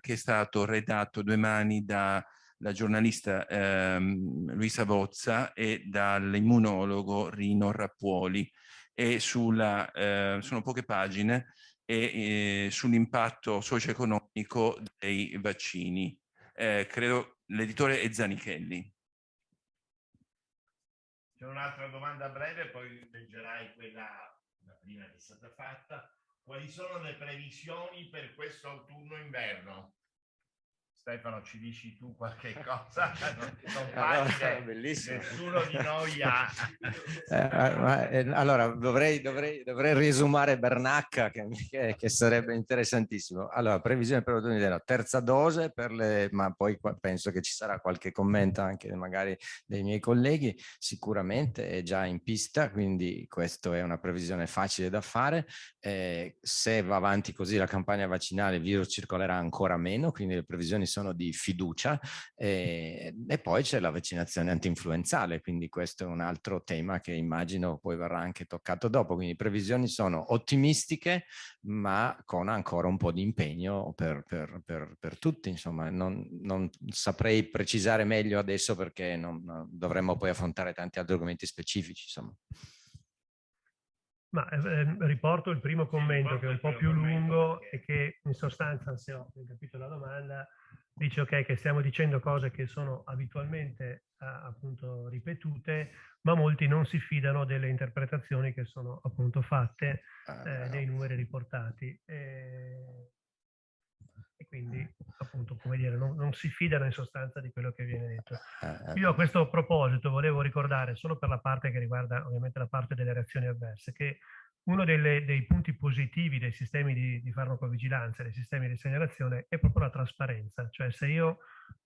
che è stato redatto a due mani dalla giornalista Luisa Bozza e dall'immunologo Rino Rappuoli. E sono poche pagine sull'impatto socio-economico dei vaccini. Credo l'editore è Zanichelli. C'è un'altra domanda breve, poi leggerai la prima che è stata fatta. Quali sono le previsioni per questo autunno-inverno? Stefano, ci dici tu qualche cosa? Non facile, bellissimo. nessuno di noi ha... Allora, dovrei riesumare Bernacca, che sarebbe interessantissimo. Allora, previsione per l'autunno, terza dose, ma poi penso che ci sarà qualche commento anche magari dei miei colleghi, sicuramente è già in pista, quindi questa è una previsione facile da fare. Se va avanti così la campagna vaccinale, il virus circolerà ancora meno, quindi le previsioni sono di fiducia, e poi c'è la vaccinazione antinfluenzale, quindi questo è un altro tema che immagino poi verrà anche toccato dopo, quindi previsioni sono ottimistiche ma con ancora un po' di impegno per tutti, insomma non saprei precisare meglio adesso perché dovremmo poi affrontare tanti altri argomenti specifici, insomma. Ma riporto il primo commento che è un po' più lungo e che in sostanza, se ho capito la domanda, dice ok che stiamo dicendo cose che sono abitualmente appunto ripetute, ma molti non si fidano delle interpretazioni che sono appunto fatte dei numeri riportati. E quindi appunto, come dire, non si fidano in sostanza di quello che viene detto. Io a questo proposito volevo ricordare, solo per la parte che riguarda ovviamente la parte delle reazioni avverse, che uno dei punti positivi dei sistemi di farmacovigilanza, dei sistemi di segnalazione, è proprio la trasparenza. Cioè se io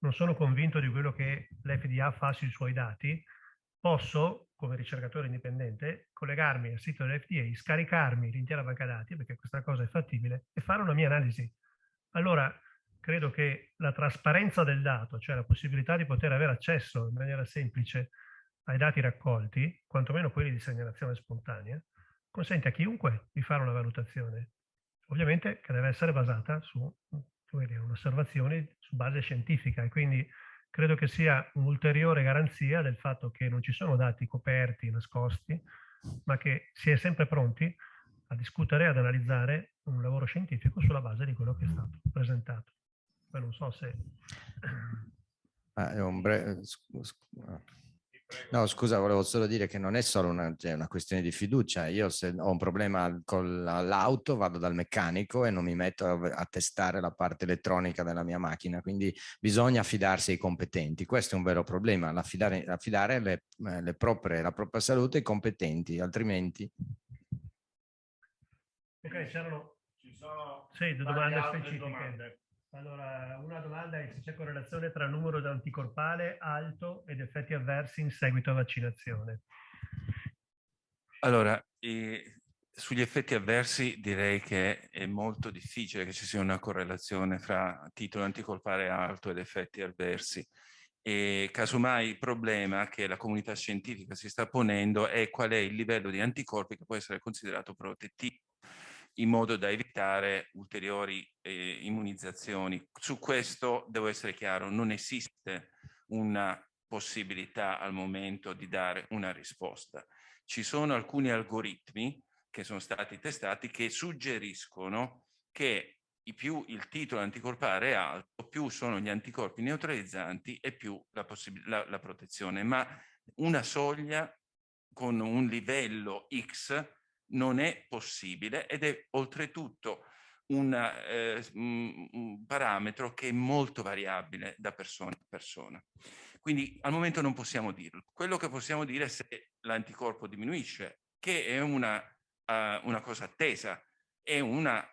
non sono convinto di quello che l'FDA fa sui suoi dati, posso, come ricercatore indipendente, collegarmi al sito dell'FDA, scaricarmi l'intera banca dati, perché questa cosa è fattibile, e fare una mia analisi. Allora, credo che la trasparenza del dato, cioè la possibilità di poter avere accesso in maniera semplice ai dati raccolti, quantomeno quelli di segnalazione spontanea, consente a chiunque di fare una valutazione, ovviamente che deve essere basata su osservazioni su base scientifica, e quindi credo che sia un'ulteriore garanzia del fatto che non ci sono dati coperti, nascosti, ma che si è sempre pronti a discutere e ad analizzare un lavoro scientifico sulla base di quello che è stato presentato. Poi non so se... No, scusa, volevo solo dire che non è solo una questione di fiducia. Io se ho un problema con l'auto vado dal meccanico e non mi metto a testare la parte elettronica della mia macchina, quindi bisogna affidarsi ai competenti. Questo è un vero problema, affidare la propria salute ai competenti, altrimenti... Ok, ci sono sì, domande specifiche. Domande. Allora, una domanda è se c'è correlazione tra il numero di anticorpale alto ed effetti avversi in seguito a vaccinazione. Allora, sugli effetti avversi direi che è molto difficile che ci sia una correlazione fra titolo anticorpale alto ed effetti avversi. E casomai il problema che la comunità scientifica si sta ponendo è qual è il livello di anticorpi che può essere considerato protettivo, in modo da evitare ulteriori immunizzazioni. Su questo devo essere chiaro, non esiste una possibilità al momento di dare una risposta. Ci sono alcuni algoritmi che sono stati testati che suggeriscono che più il titolo anticorpale è alto, più sono gli anticorpi neutralizzanti e più la protezione. Ma una soglia con un livello X non è possibile ed è oltretutto un parametro che è molto variabile da persona a persona. Quindi al momento non possiamo dirlo. Quello che possiamo dire è se l'anticorpo diminuisce, che è una cosa attesa, è una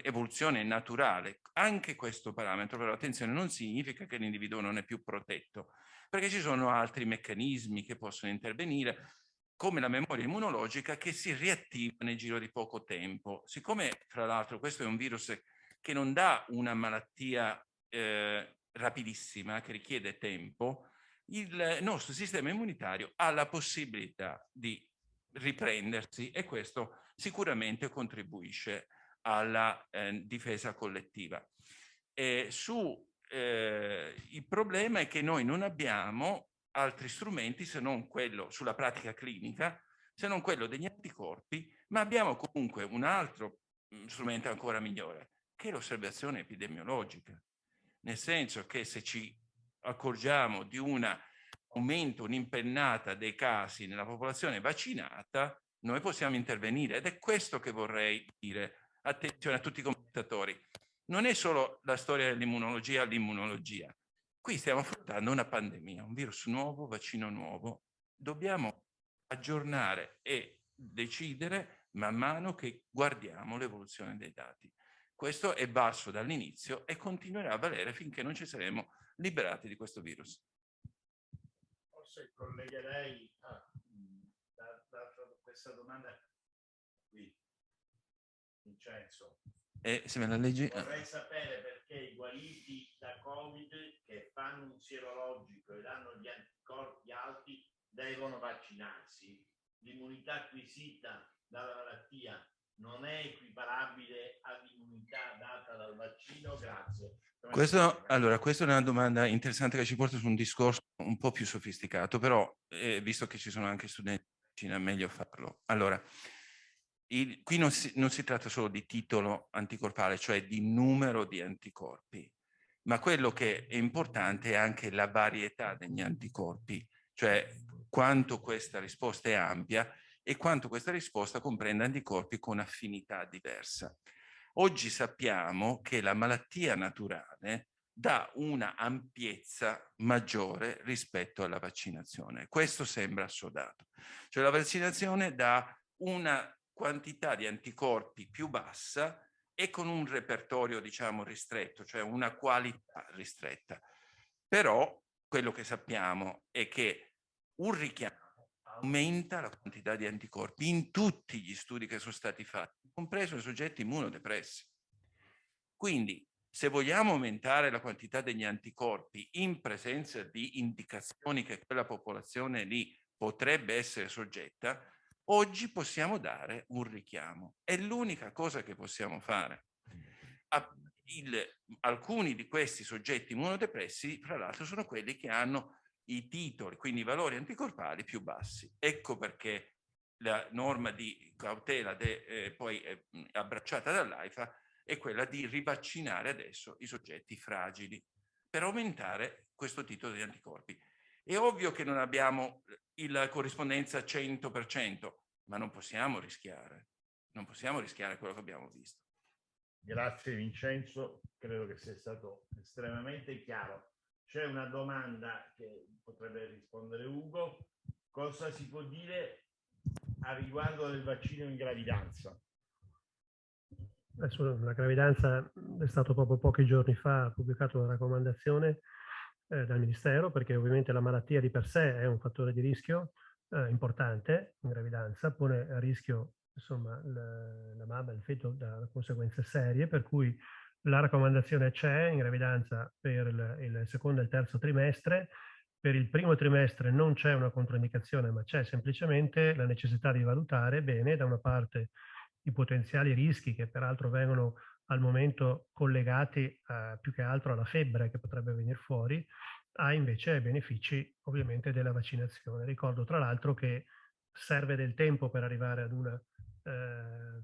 evoluzione naturale. Anche questo parametro, però attenzione, non significa che l'individuo non è più protetto, perché ci sono altri meccanismi che possono intervenire, come la memoria immunologica, che si riattiva nel giro di poco tempo. Siccome, fra l'altro, questo è un virus che non dà una malattia rapidissima, che richiede tempo, il nostro sistema immunitario ha la possibilità di riprendersi e questo sicuramente contribuisce alla difesa collettiva. Il problema è che noi non abbiamo altri strumenti se non quello sulla pratica clinica, se non quello degli anticorpi, ma abbiamo comunque un altro strumento ancora migliore, che è l'osservazione epidemiologica. Nel senso che se ci accorgiamo di un aumento, un'impennata dei casi nella popolazione vaccinata, noi possiamo intervenire. Ed è questo che vorrei dire. Attenzione a tutti i commentatori. Non è solo la storia dell'immunologia all'immunologia. Qui stiamo affrontando una pandemia, un virus nuovo, vaccino nuovo. Dobbiamo aggiornare e decidere man mano che guardiamo l'evoluzione dei dati. Questo è basso dall'inizio e continuerà a valere finché non ci saremo liberati di questo virus. Forse collegherei questa domanda qui, Vincenzo. Se me la leggi... Vorrei sapere perché i guariti da Covid che fanno un sierologico ed hanno gli anticorpi alti devono vaccinarsi. L'immunità acquisita dalla malattia non è equiparabile all'immunità data dal vaccino? Grazie. Allora, questa è una domanda interessante che ci porta su un discorso un po' più sofisticato, però visto che ci sono anche studenti in Cina, è meglio farlo. Allora, qui non si tratta solo di titolo anticorpale, cioè di numero di anticorpi, ma quello che è importante è anche la varietà degli anticorpi, cioè quanto questa risposta è ampia e quanto questa risposta comprende anticorpi con affinità diversa. Oggi sappiamo che la malattia naturale dà una ampiezza maggiore rispetto alla vaccinazione. Questo sembra assodato. Cioè la vaccinazione dà una quantità di anticorpi più bassa e con un repertorio, diciamo, ristretto, cioè una qualità ristretta. Però quello che sappiamo è che un richiamo aumenta la quantità di anticorpi in tutti gli studi che sono stati fatti, compreso i soggetti immunodepressi. Quindi, se vogliamo aumentare la quantità degli anticorpi in presenza di indicazioni che quella popolazione lì potrebbe essere soggetta, oggi possiamo dare un richiamo. È l'unica cosa che possiamo fare. Alcuni di questi soggetti immunodepressi, fra l'altro, sono quelli che hanno i titoli, quindi i valori anticorpali più bassi. Ecco perché la norma di cautela poi abbracciata dall'AIFA è quella di rivaccinare adesso i soggetti fragili per aumentare questo titolo di anticorpi. È ovvio che non abbiamo la corrispondenza 100%, ma non possiamo rischiare. Non possiamo rischiare quello che abbiamo visto. Grazie Vincenzo, credo che sia stato estremamente chiaro. C'è una domanda che potrebbe rispondere Ugo. Cosa si può dire a riguardo del vaccino in gravidanza? Sulla gravidanza è stato proprio pochi giorni fa pubblicato una raccomandazione dal Ministero, perché ovviamente la malattia di per sé è un fattore di rischio importante in gravidanza, pone a rischio insomma la mamma e il feto da conseguenze serie, per cui la raccomandazione c'è in gravidanza per il secondo e il terzo trimestre. Per il primo trimestre non c'è una controindicazione, ma c'è semplicemente la necessità di valutare bene, da una parte, i potenziali rischi che peraltro vengono al momento collegati più che altro alla febbre che potrebbe venire fuori, a invece ai benefici ovviamente della vaccinazione. Ricordo tra l'altro che serve del tempo per arrivare ad un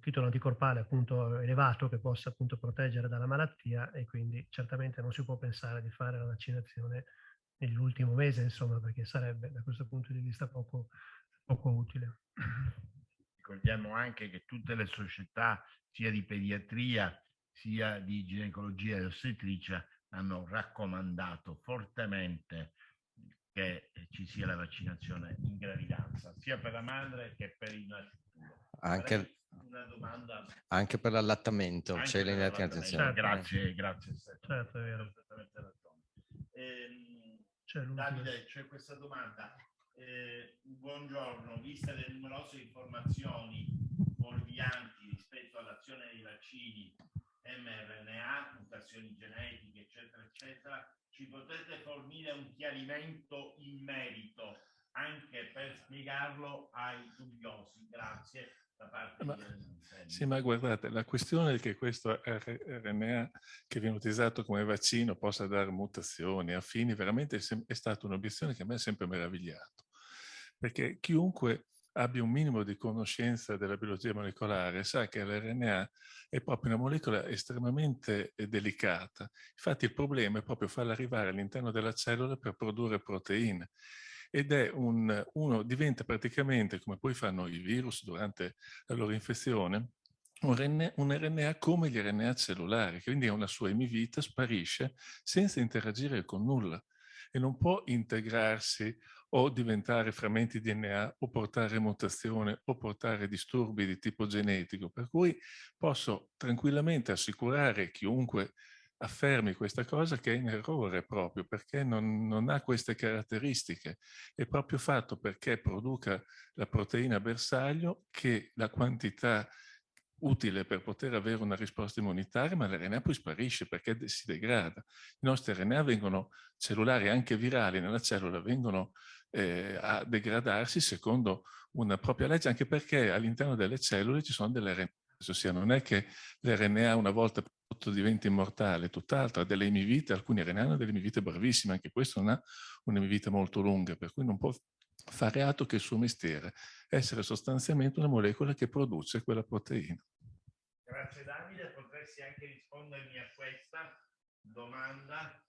titolo anticorpale appunto elevato che possa appunto proteggere dalla malattia, e quindi certamente non si può pensare di fare la vaccinazione nell'ultimo mese, insomma, perché sarebbe da questo punto di vista poco utile. Ricordiamo anche che tutte le società, sia di pediatria sia di ginecologia e ostetricia, hanno raccomandato fortemente che ci sia la vaccinazione in gravidanza, sia per la madre che per il nascituro. Una domanda anche per l'allattamento, c'è linea di attenzione. Grazie. Certo, è vero. Davide, c'è questa domanda. Buongiorno, viste le numerose informazioni fuorvianti rispetto all'azione dei vaccini mRNA, mutazioni genetiche, eccetera, eccetera, ci potete fornire un chiarimento in merito anche per spiegarlo ai dubbiosi? Grazie. Da parte sì, ma guardate, la questione è che questo RNA che viene utilizzato come vaccino possa dare mutazioni, affini, veramente è stata un'obiezione che a me ha sempre meravigliato. Perché chiunque abbia un minimo di conoscenza della biologia molecolare sa che l'RNA è proprio una molecola estremamente delicata. Infatti il problema è proprio farla arrivare all'interno della cellula per produrre proteine. Ed è uno diventa praticamente, come poi fanno i virus durante la loro infezione, un RNA come gli RNA cellulari, quindi ha una sua emivita, sparisce senza interagire con nulla e non può integrarsi o diventare frammenti DNA o portare mutazione o portare disturbi di tipo genetico, per cui posso tranquillamente assicurare chiunque affermi questa cosa che è in errore proprio perché non ha queste caratteristiche. È proprio fatto perché produca la proteina bersaglio che la quantità utile per poter avere una risposta immunitaria, ma l'RNA poi sparisce perché si degrada. I nostri RNA vengono cellulari, anche virali nella cellula, vengono a degradarsi secondo una propria legge, anche perché all'interno delle cellule ci sono delle RNA, ossia non è che l'RNA una volta prodotto diventa immortale, tutt'altro, ha delle emivite, alcuni RNA hanno delle emivite bravissime, anche questo non ha un'emivita molto lunga, per cui non può fare altro che il suo mestiere, essere sostanzialmente una molecola che produce quella proteina. Grazie Davide, potresti anche rispondermi a questa domanda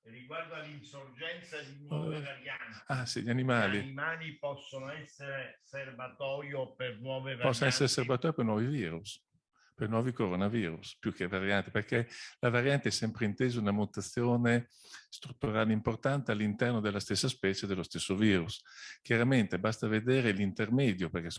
riguardo all'insorgenza di nuove varianti. Ah sì, gli animali. Gli animali possono essere serbatoio per nuove varianti? Possono essere serbatoio per nuovi virus, per nuovi coronavirus, più che varianti, perché la variante è sempre intesa una mutazione strutturale importante all'interno della stessa specie, dello stesso virus. Chiaramente basta vedere l'intermedio, perché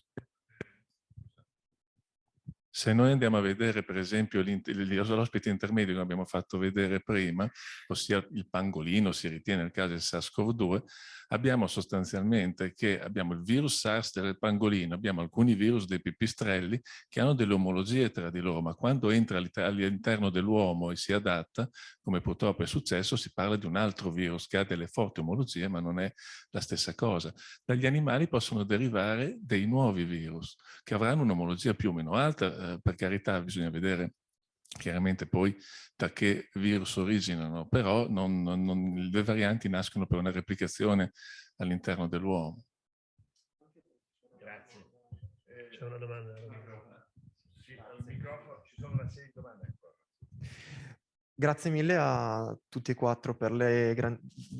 Se noi andiamo a vedere, per esempio, l'ospite intermedio che abbiamo fatto vedere prima, ossia il pangolino, si ritiene nel caso del SARS-CoV-2, abbiamo sostanzialmente che abbiamo il virus SARS del pangolino, abbiamo alcuni virus dei pipistrelli che hanno delle omologie tra di loro, ma quando entra all'interno dell'uomo e si adatta, come purtroppo è successo, si parla di un altro virus che ha delle forti omologie, ma non è la stessa cosa. Dagli animali possono derivare dei nuovi virus che avranno un'omologia più o meno alta, per carità bisogna vedere chiaramente poi da che virus originano, però le varianti nascono per una replicazione all'interno dell'uomo. Grazie. C'è una domanda. Sì, al microfono ci sono una serie di domande ancora. Grazie mille a tutti e quattro per le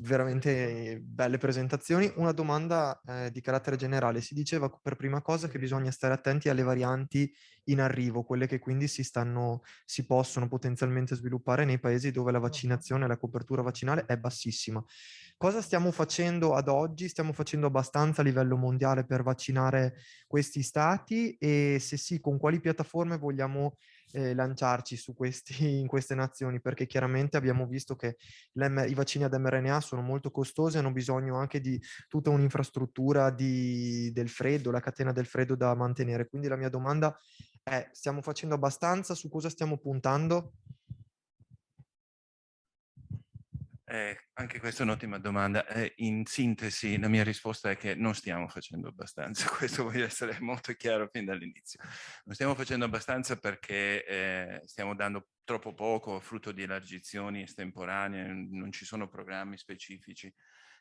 veramente belle presentazioni. Una domanda di carattere generale. Si diceva per prima cosa che bisogna stare attenti alle varianti in arrivo, quelle che quindi si possono potenzialmente sviluppare nei paesi dove la vaccinazione e la copertura vaccinale è bassissima. Cosa stiamo facendo ad oggi? Stiamo facendo abbastanza a livello mondiale per vaccinare questi stati e se sì, con quali piattaforme vogliamo lanciarci in queste nazioni, perché chiaramente abbiamo visto che i vaccini ad mRNA sono molto costosi, hanno bisogno anche di tutta un'infrastruttura del freddo, la catena del freddo da mantenere. Quindi la mia domanda è: stiamo facendo abbastanza? Su cosa stiamo puntando? Anche questa è un'ottima domanda. In sintesi, la mia risposta è che non stiamo facendo abbastanza. Questo voglio essere molto chiaro fin dall'inizio. Non stiamo facendo abbastanza perché stiamo dando troppo poco, frutto di elargizioni estemporanee, non ci sono programmi specifici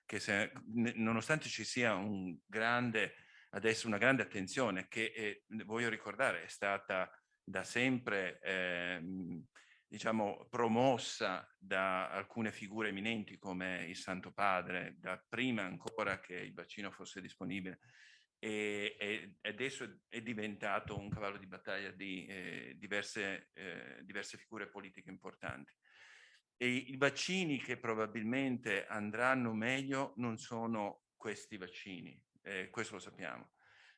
che nonostante ci sia adesso una grande attenzione che, voglio ricordare, è stata da sempre diciamo, promossa da alcune figure eminenti come il Santo Padre, da prima ancora che il vaccino fosse disponibile, e adesso è diventato un cavallo di battaglia di diverse figure politiche importanti. E i vaccini che probabilmente andranno meglio non sono questi vaccini, questo lo sappiamo.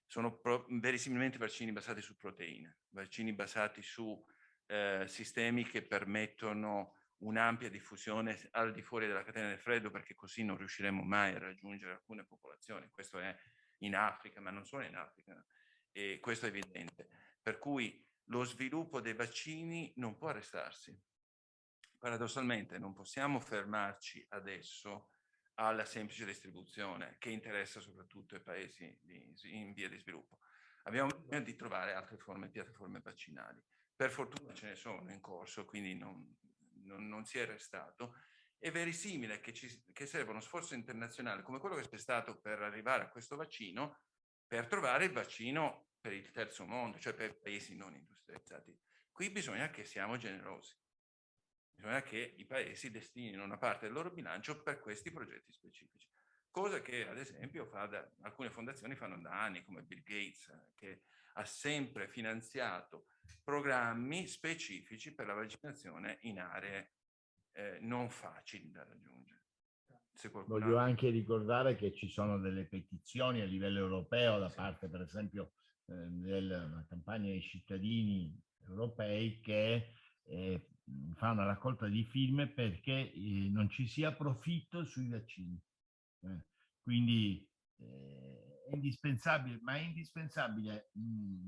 Sono verosimilmente vaccini basati su proteine, vaccini basati su sistemi che permettono un'ampia diffusione al di fuori della catena del freddo, perché così non riusciremo mai a raggiungere alcune popolazioni. Questo è in Africa, ma non solo in Africa, e questo è evidente. Per cui lo sviluppo dei vaccini non può arrestarsi. Paradossalmente non possiamo fermarci adesso alla semplice distribuzione che interessa soprattutto i paesi in via di sviluppo. Abbiamo bisogno di trovare altre piattaforme vaccinali. Per fortuna ce ne sono in corso, quindi non si è arrestato. È verosimile che serva sforzo internazionale come quello che c'è stato per arrivare a questo vaccino, per trovare il vaccino per il terzo mondo, cioè per paesi non industrializzati. Qui bisogna che siamo generosi. Bisogna che i paesi destinino una parte del loro bilancio per questi progetti specifici. Cosa che, ad esempio, alcune fondazioni fanno da anni, come Bill Gates, che ha sempre finanziato programmi specifici per la vaccinazione in aree non facili da raggiungere. Voglio anche ricordare che ci sono delle petizioni a livello europeo da parte, per esempio, della campagna dei cittadini europei che fa una raccolta di firme perché non ci sia profitto sui vaccini. Quindi è indispensabile, ma è indispensabile,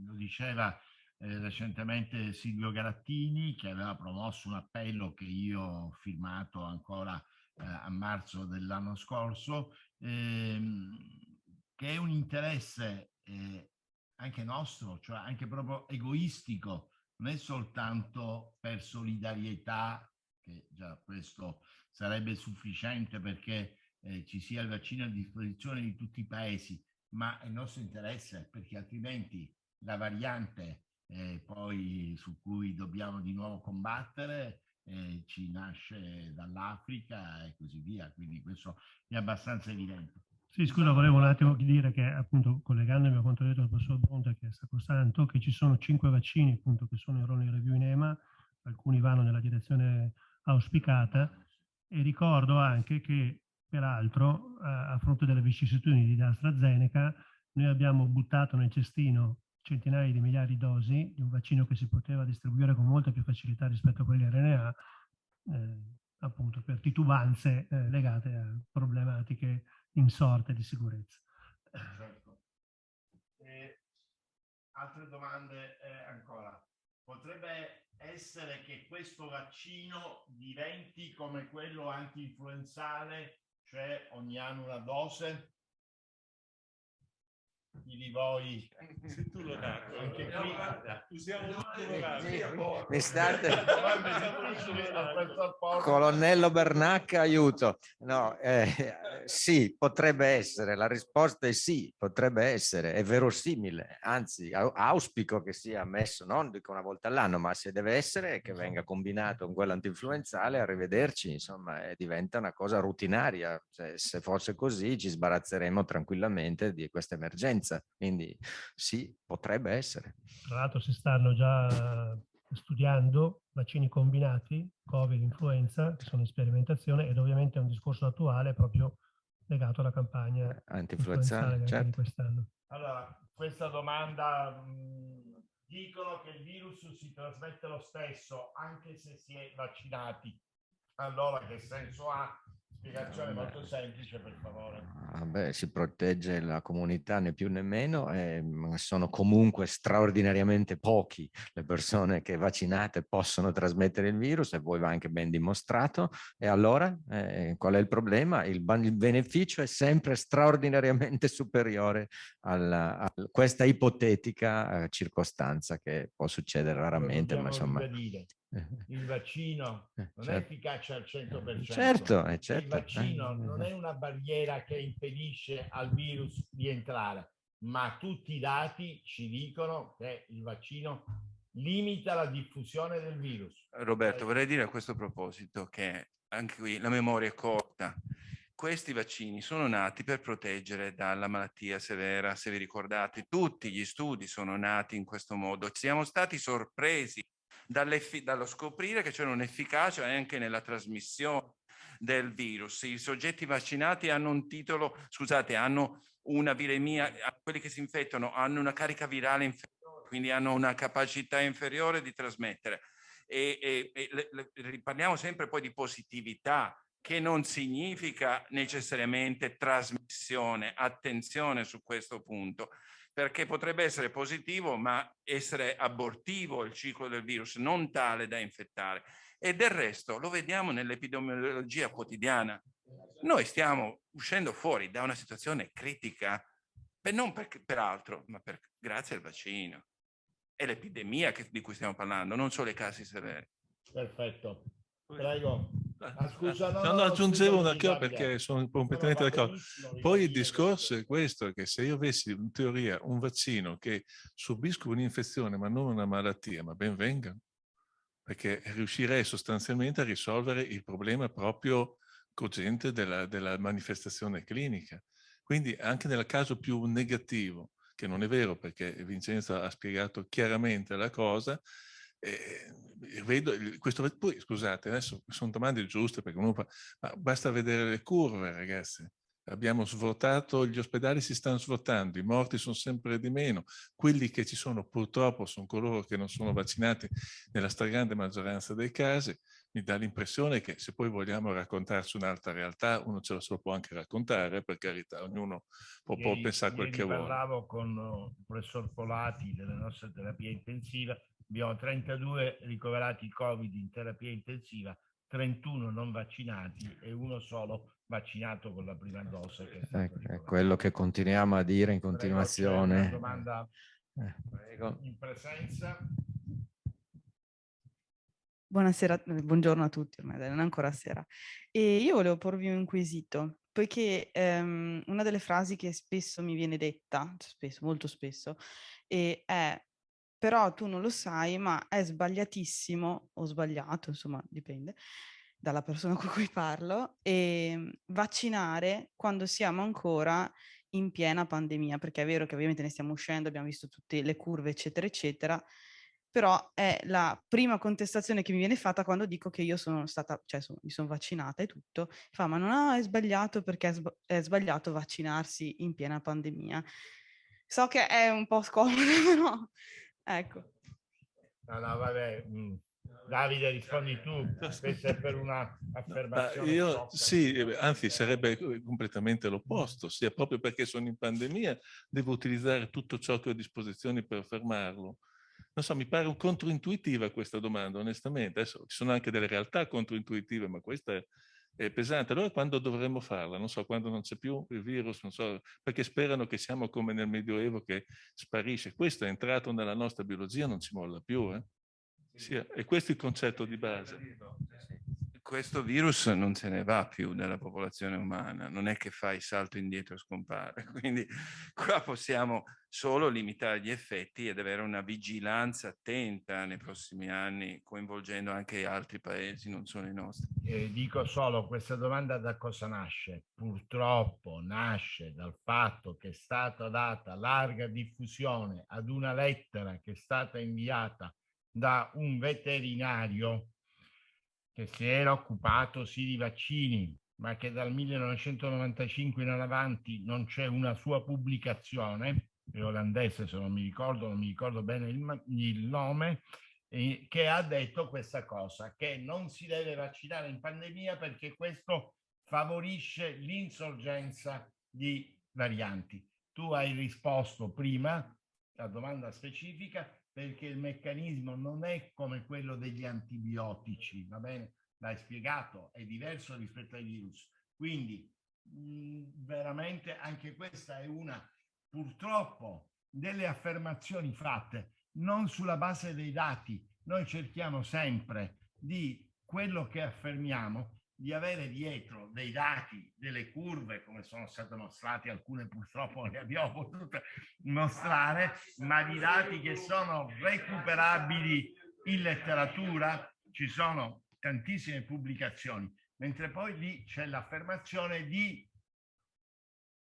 lo diceva recentemente Silvio Garattini, che aveva promosso un appello che io ho firmato ancora a marzo dell'anno scorso, che è un interesse anche nostro, cioè anche proprio egoistico, non è soltanto per solidarietà, che già questo sarebbe sufficiente perché ci sia il vaccino a disposizione di tutti i paesi, ma è il nostro interesse, perché altrimenti la variante poi su cui dobbiamo di nuovo combattere ci nasce dall'Africa e così via, quindi questo è abbastanza evidente. Sì, scusa, volevo un attimo dire che, appunto, collegandomi a quanto ha detto il professor Bonta, che è sacrosanto, che ci sono 5 vaccini, appunto, che sono in rolling review in EMA, alcuni vanno nella direzione auspicata, e ricordo anche che, peraltro, a fronte delle vicissitudini di AstraZeneca, noi abbiamo buttato nel cestino centinaia di migliaia di dosi di un vaccino che si poteva distribuire con molta più facilità rispetto a quelli RNA, appunto per titubanze legate a problematiche insorte di sicurezza. Certo. Altre domande ancora? Potrebbe essere che questo vaccino diventi come quello anti-influenzale, cioè ogni anno una dose? Chi di voi? Se tu lo dai, anche qui usiamo tutto mi state... Colonnello Bernacca, aiuto. No, sì, potrebbe essere. La risposta è sì, potrebbe essere. È verosimile. Anzi, auspico che sia messo, non dico una volta all'anno, ma se deve essere, che venga combinato con quello antinfluenzale, arrivederci. Insomma, diventa una cosa rutinaria. Se fosse così, ci sbarazzeremo tranquillamente di questa emergenza. Quindi sì, potrebbe essere. Tra l'altro si stanno già studiando vaccini combinati, Covid, influenza, che sono in sperimentazione, ed ovviamente è un discorso attuale proprio legato alla campagna antinfluenzale, certo, di quest'anno. Allora, questa domanda, dicono che il virus si trasmette lo stesso anche se si è vaccinati. Allora, che senso ha? Spiegazione molto semplice, per favore. Beh, si protegge la comunità né più né meno, sono comunque straordinariamente pochi le persone che vaccinate possono trasmettere il virus, e poi va anche ben dimostrato. E allora qual è il problema? Il beneficio è sempre straordinariamente superiore a questa ipotetica circostanza che può succedere raramente, ma insomma... Il vaccino non è efficace al 100%. Certo. Il vaccino non è una barriera che impedisce al virus di entrare, ma tutti i dati ci dicono che il vaccino limita la diffusione del virus. Roberto, vorrei dire a questo proposito che anche qui la memoria è corta. Questi vaccini sono nati per proteggere dalla malattia severa, se vi ricordate, tutti gli studi sono nati in questo modo. Siamo stati sorpresi dallo scoprire che c'era un'efficacia anche nella trasmissione del virus. I soggetti vaccinati hanno un titolo, scusate, hanno una viremia, quelli che si infettano hanno una carica virale inferiore, quindi hanno una capacità inferiore di trasmettere. Parliamo sempre poi di positività, che non significa necessariamente trasmissione. Attenzione su questo punto, perché potrebbe essere positivo ma essere abortivo il ciclo del virus, non tale da infettare. E del resto lo vediamo nell'epidemiologia quotidiana. Noi stiamo uscendo fuori da una situazione critica, non per altro, ma grazie al vaccino. È l'epidemia di cui stiamo parlando, non solo i casi severi. Perfetto. Prego. Scusa, aggiungevo una cosa perché sono completamente d'accordo. Poi il discorso è questo, che se io avessi in teoria un vaccino che subisco un'infezione ma non una malattia, ma ben venga, perché riuscirei sostanzialmente a risolvere il problema proprio cogente della manifestazione clinica. Quindi anche nel caso più negativo, che non è vero perché Vincenzo ha spiegato chiaramente la cosa, vedo questo. Poi scusate, adesso sono domande giuste perché uno ma basta vedere le curve, ragazzi. Abbiamo svuotato, gli ospedali si stanno svuotando, i morti sono sempre di meno, quelli che ci sono purtroppo sono coloro che non sono vaccinati nella stragrande maggioranza dei casi. Mi dà l'impressione che se poi vogliamo raccontarci un'altra realtà, uno ce la può anche raccontare, per carità, ognuno può pensare quel che vuole. Parlavo con il professor Polati della nostra terapia intensiva, abbiamo 32 ricoverati Covid in terapia intensiva, 31 non vaccinati e uno solo vaccinato con la prima dose. Che è quello che continuiamo a dire in continuazione. Prego, una domanda in presenza. Buonasera, buongiorno a tutti, ormai non è ancora sera. E io volevo porvi un quesito, poiché una delle frasi che spesso mi viene detta, molto spesso, è però tu non lo sai, ma è sbagliatissimo, o sbagliato, insomma, dipende dalla persona con cui parlo, vaccinare quando siamo ancora in piena pandemia, perché è vero che ovviamente ne stiamo uscendo, abbiamo visto tutte le curve, eccetera, eccetera, però è la prima contestazione che mi viene fatta quando dico che io sono stata, mi sono vaccinata e tutto, ma no, è sbagliato perché è sbagliato vaccinarsi in piena pandemia. So che è un po' scomodo, però ecco. No, vabbè. Davide, rispondi tu, questa è per una affermazione. Io sì, anzi sarebbe completamente l'opposto, sia proprio perché sono in pandemia, devo utilizzare tutto ciò che ho a disposizione per fermarlo. Non so, mi pare un controintuitiva questa domanda, onestamente. Adesso ci sono anche delle realtà controintuitive, ma questa è pesante. Allora quando dovremmo farla? Non so, quando non c'è più il virus, non so, perché sperano che siamo come nel Medioevo che sparisce. Questo è entrato nella nostra biologia, non ci molla più, eh? Sì, e questo è il concetto di base. Questo virus non se ne va più dalla popolazione umana, non è che fa il salto indietro e scompare, quindi qua possiamo solo limitare gli effetti ed avere una vigilanza attenta nei prossimi anni, coinvolgendo anche altri paesi, non solo i nostri. Dico solo, questa domanda da cosa nasce? Purtroppo nasce dal fatto che è stata data larga diffusione ad una lettera che è stata inviata da un veterinario che si era occupato sì di vaccini, ma che dal 1995 in avanti non c'è una sua pubblicazione, è olandese se non mi ricordo bene il nome, che ha detto questa cosa, che non si deve vaccinare in pandemia perché questo favorisce l'insorgenza di varianti. Tu hai risposto prima la domanda specifica perché il meccanismo non è come quello degli antibiotici, va bene? L'hai spiegato, è diverso rispetto ai virus. Quindi veramente anche questa è una, purtroppo, delle affermazioni fatte non sulla base dei dati. Noi cerchiamo sempre di quello che affermiamo di avere dietro dei dati, delle curve, come sono state mostrate, alcune purtroppo non le abbiamo potute mostrare, ma di dati che sono recuperabili in letteratura, ci sono tantissime pubblicazioni, mentre poi lì c'è l'affermazione di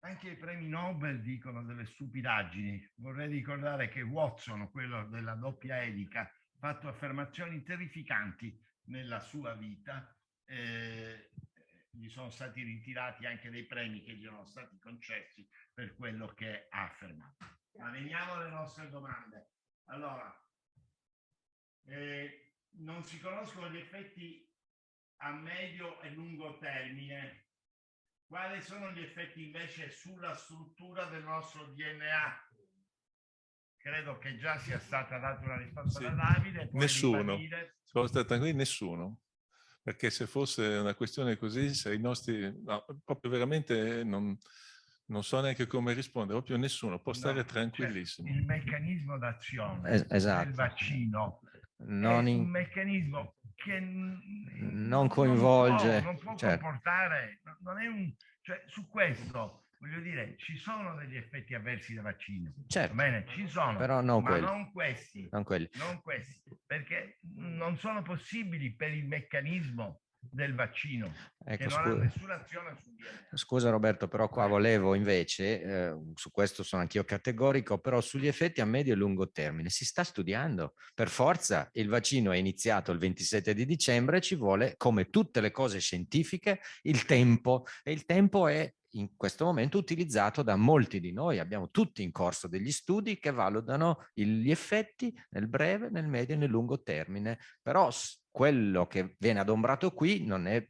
anche i premi Nobel dicono delle stupidaggini. Vorrei ricordare che Watson, quello della doppia elica, ha fatto affermazioni terrificanti nella sua vita. Gli sono stati ritirati anche dei premi che gli erano stati concessi per quello che ha affermato. Ma veniamo alle nostre domande. Allora, non si conoscono gli effetti a medio e lungo termine. Quali sono gli effetti invece sulla struttura del nostro DNA? Credo che già sia stata data una risposta da Davide. Nessuno. Sono stato tranquillo, nessuno. Perché se fosse una questione così, se i nostri... No, proprio veramente non so neanche come rispondere, proprio nessuno, può stare tranquillissimo. Cioè, il meccanismo d'azione del vaccino è un meccanismo che non coinvolge, non può comportare, non è un, cioè su questo voglio dire ci sono degli effetti avversi da vaccino, certo, va bene, ci sono, però non questi, non questi, perché non sono possibili per il meccanismo del vaccino, ecco, che non ha nessuna azione sul DNA. Scusa Roberto, però qua volevo invece, su questo sono anch'io categorico, però sugli effetti a medio e lungo termine si sta studiando. Per forza il vaccino è iniziato il 27 di dicembre, ci vuole, come tutte le cose scientifiche, il tempo, e il tempo è in questo momento utilizzato da molti di noi. Abbiamo tutti in corso degli studi che valutano gli effetti nel breve, nel medio e nel lungo termine, però quello che viene adombrato qui non è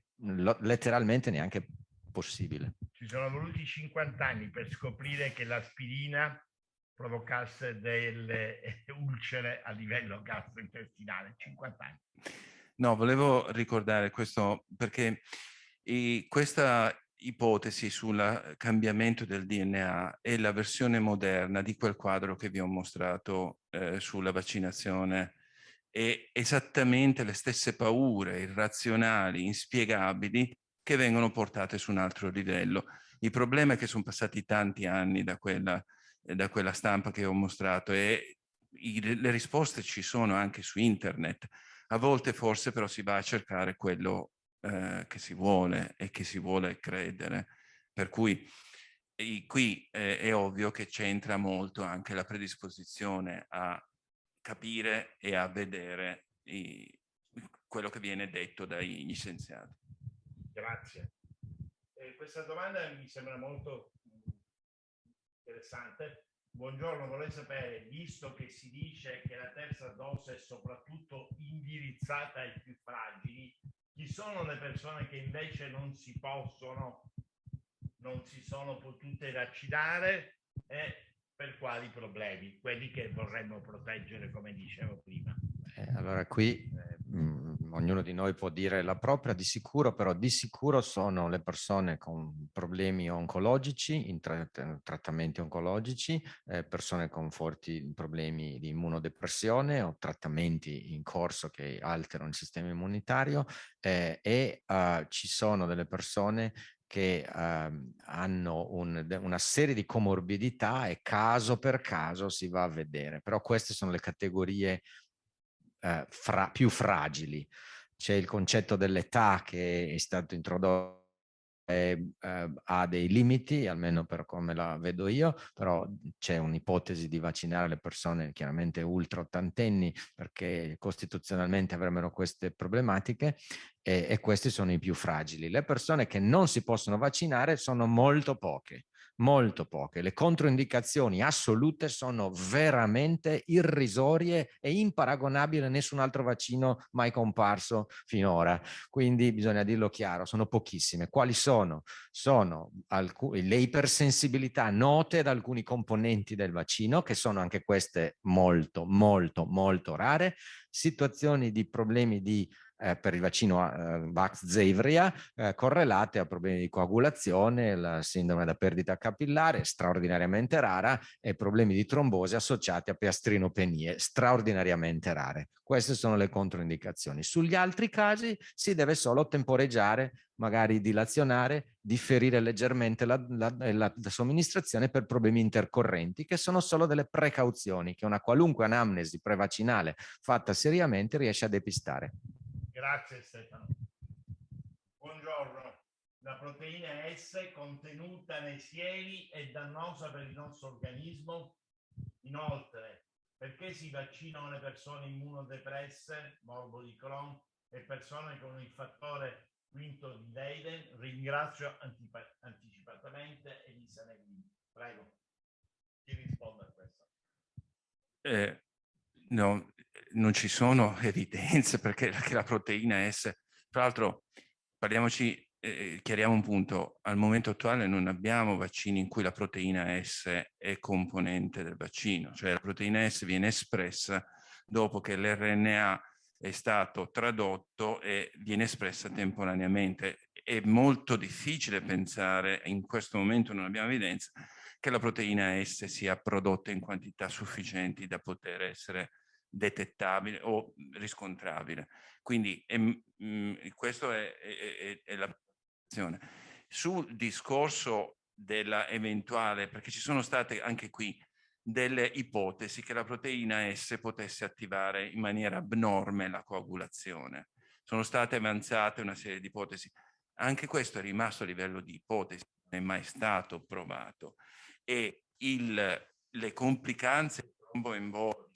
letteralmente neanche possibile. Ci sono voluti 50 anni per scoprire che l'aspirina provocasse delle ulcere a livello gastrointestinale. 50 anni. No, volevo ricordare questo perché questa ipotesi sul cambiamento del DNA è la versione moderna di quel quadro che vi ho mostrato sulla vaccinazione. E esattamente le stesse paure irrazionali, inspiegabili, che vengono portate su un altro livello. Il problema è che sono passati tanti anni da quella stampa che ho mostrato e le risposte ci sono anche su internet. A volte forse però si va a cercare quello che si vuole e che si vuole credere. Per cui qui è ovvio che c'entra molto anche la predisposizione a capire e a vedere quello che viene detto dagli scienziati. Grazie. Questa domanda mi sembra molto interessante Buongiorno, vorrei sapere, visto che si dice che la terza dose è soprattutto indirizzata ai più fragili, chi sono le persone che invece non si sono potute vaccinare e per quali problemi? Quelli che vorremmo proteggere, come dicevo prima. Allora qui ognuno di noi può dire la propria di sicuro, però di sicuro sono le persone con problemi oncologici, in trattamenti oncologici, persone con forti problemi di immunodepressione o trattamenti in corso che alterano il sistema immunitario ci sono delle persone che hanno una serie di comorbidità e caso per caso si va a vedere, però queste sono le categorie più fragili. C'è il concetto dell'età che è stato introdotto, ha dei limiti, almeno per come la vedo io, però c'è un'ipotesi di vaccinare le persone chiaramente ultra ottantenni perché costituzionalmente avrebbero queste problematiche e questi sono i più fragili. Le persone che non si possono vaccinare sono molto poche. Molto poche. Le controindicazioni assolute sono veramente irrisorie e imparagonabili a nessun altro vaccino mai comparso finora. Quindi bisogna dirlo chiaro, sono pochissime. Quali sono? Sono le ipersensibilità note ad alcuni componenti del vaccino, che sono anche queste molto, molto, molto rare, situazioni di problemi per il vaccino Vaxzevria correlate a problemi di coagulazione, la sindrome da perdita capillare straordinariamente rara e problemi di trombosi associati a piastrinopenie straordinariamente rare. Queste sono le controindicazioni. Sugli altri casi si deve solo temporeggiare, magari dilazionare, differire leggermente la somministrazione per problemi intercorrenti, che sono solo delle precauzioni che una qualunque anamnesi prevaccinale fatta seriamente riesce a depistare. Grazie Stefano. Buongiorno. La proteina S contenuta nei sieri è dannosa per il nostro organismo? Inoltre, perché si vaccinano le persone immunodepresse, morbo di Crohn e persone con il fattore quinto di Leiden? Ringrazio anticipatamente Elisa Nevini. Prego, chi risponde a questo? No, non ci sono evidenze perché la proteina S, tra l'altro chiariamo un punto, al momento attuale non abbiamo vaccini in cui la proteina S è componente del vaccino, cioè la proteina S viene espressa dopo che l'RNA è stato tradotto e viene espressa temporaneamente. È molto difficile pensare, in questo momento non abbiamo evidenza, che la proteina S sia prodotta in quantità sufficienti da poter essere detettabile o riscontrabile. Quindi questo è la posizione. Sul discorso della eventuale, perché ci sono state anche qui delle ipotesi che la proteina S potesse attivare in maniera abnorme la coagulazione. Sono state avanzate una serie di ipotesi. Anche questo è rimasto a livello di ipotesi, non è mai stato provato. E le complicanze tromboemboliche,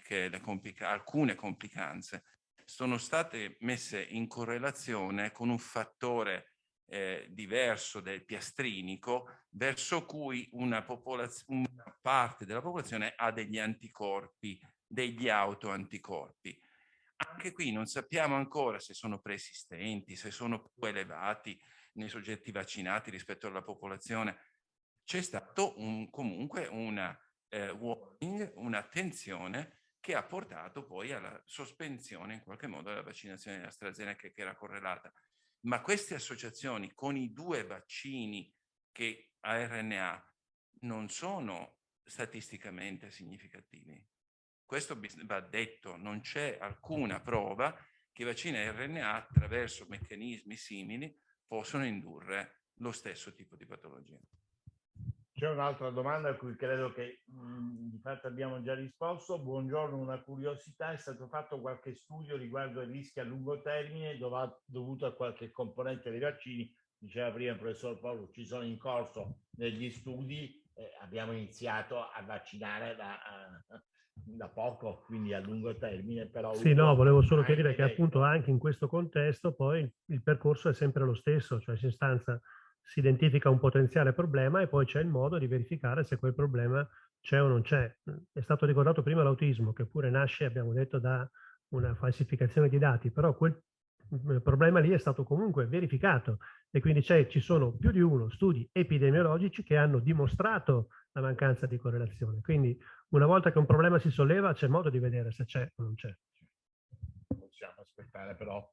alcune complicanze, sono state messe in correlazione con un fattore diverso del piastrinico verso cui una parte della popolazione ha degli anticorpi, degli autoanticorpi. Anche qui non sappiamo ancora se sono preesistenti, se sono più elevati nei soggetti vaccinati rispetto alla popolazione. C'è stato comunque una warning, un'attenzione che ha portato poi alla sospensione in qualche modo della vaccinazione di AstraZeneca, che era correlata. Ma queste associazioni con i due vaccini che a RNA non sono statisticamente significativi. Questo va detto, non c'è alcuna prova che i vaccini a RNA attraverso meccanismi simili possono indurre lo stesso tipo di patologia. C'è un'altra domanda a cui credo che di fatto abbiamo già risposto. Buongiorno, una curiosità: è stato fatto qualche studio riguardo ai rischi a lungo termine dovuto a qualche componente dei vaccini? Diceva prima il professor Paolo, ci sono in corso degli studi, abbiamo iniziato a vaccinare da poco, quindi a lungo termine. Però sì, no, volevo solo chiarire che appunto anche in questo contesto poi il percorso è sempre lo stesso, cioè in sostanza si identifica un potenziale problema e poi c'è il modo di verificare se quel problema c'è o non c'è. È stato ricordato prima l'autismo, che pure nasce, abbiamo detto, da una falsificazione di dati, però quel problema lì è stato comunque verificato e quindi ci sono più di uno studi epidemiologici che hanno dimostrato la mancanza di correlazione. Quindi una volta che un problema si solleva c'è modo di vedere se c'è o non c'è. Possiamo aspettare però.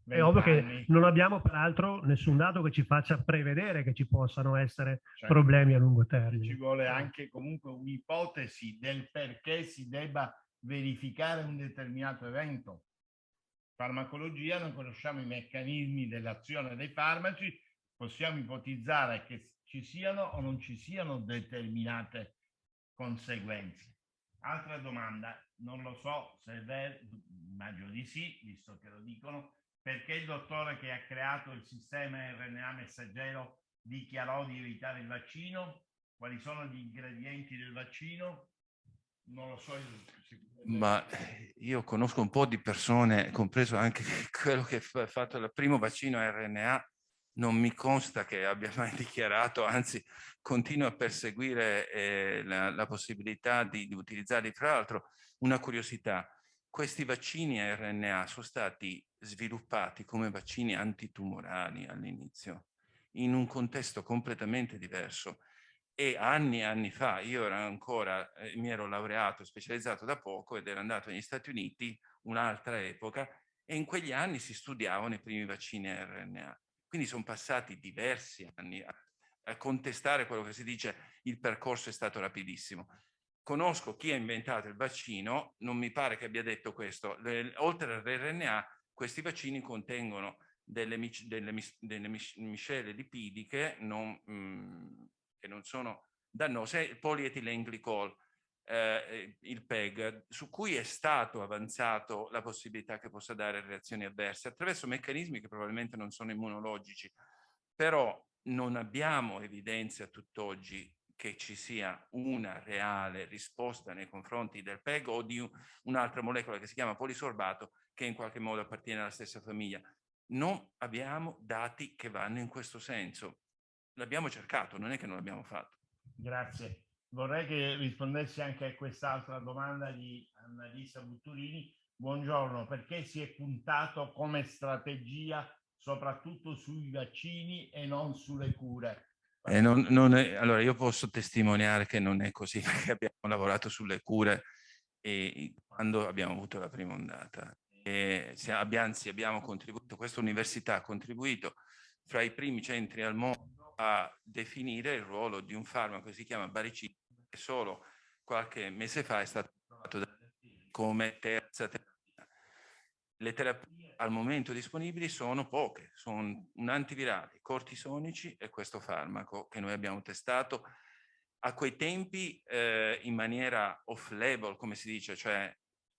È ovvio che non abbiamo peraltro nessun dato che ci faccia prevedere che ci possano essere problemi a lungo termine. Ci vuole anche comunque un'ipotesi del perché si debba verificare un determinato evento. Farmacologia, non conosciamo i meccanismi dell'azione dei farmaci, possiamo ipotizzare che ci siano o non ci siano determinate conseguenze. Altra domanda, non lo so se è vero, immagino di sì, visto che lo dicono, perché il dottore che ha creato il sistema RNA messaggero dichiarò di evitare il vaccino? Quali sono gli ingredienti del vaccino? Non lo so. Ma io conosco un po' di persone, compreso anche quello che ha fatto il primo vaccino RNA, non mi consta che abbia mai dichiarato, anzi continua a perseguire la possibilità di utilizzarli. Tra l'altro, una curiosità, questi vaccini RNA sono stati sviluppati come vaccini antitumorali all'inizio, in un contesto completamente diverso. E anni e anni fa, io ero ancora, mi ero laureato, specializzato da poco ed ero andato negli Stati Uniti, un'altra epoca, e in quegli anni si studiavano i primi vaccini RNA. Quindi sono passati diversi anni a contestare quello che si dice, il percorso è stato rapidissimo. Conosco chi ha inventato il vaccino, non mi pare che abbia detto questo. Oltre all'RNA, questi vaccini contengono delle miscele lipidiche che non sono dannose, il polietilenglicol, il PEG, su cui è stato avanzato la possibilità che possa dare reazioni avverse attraverso meccanismi che probabilmente non sono immunologici, però non abbiamo evidenze a tutt'oggi che ci sia una reale risposta nei confronti del PEG o di un'altra molecola che si chiama polisorbato che in qualche modo appartiene alla stessa famiglia. Non abbiamo dati che vanno in questo senso. L'abbiamo cercato, non è che non l'abbiamo fatto. Grazie. Vorrei che rispondessi anche a quest'altra domanda di Annalisa Butturini. Buongiorno, perché si è puntato come strategia soprattutto sui vaccini e non sulle cure? Allora, io posso testimoniare che non è così, perché abbiamo lavorato sulle cure quando abbiamo avuto la prima ondata. Anzi, abbiamo contribuito, questa università ha contribuito fra i primi centri al mondo a definire il ruolo di un farmaco che si chiama baricitinib, che solo qualche mese fa è stato trovato come terza terapia. Le terapie al momento disponibili sono poche, sono un antivirale, cortisonici e questo farmaco che noi abbiamo testato a quei tempi in maniera off-label, come si dice, cioè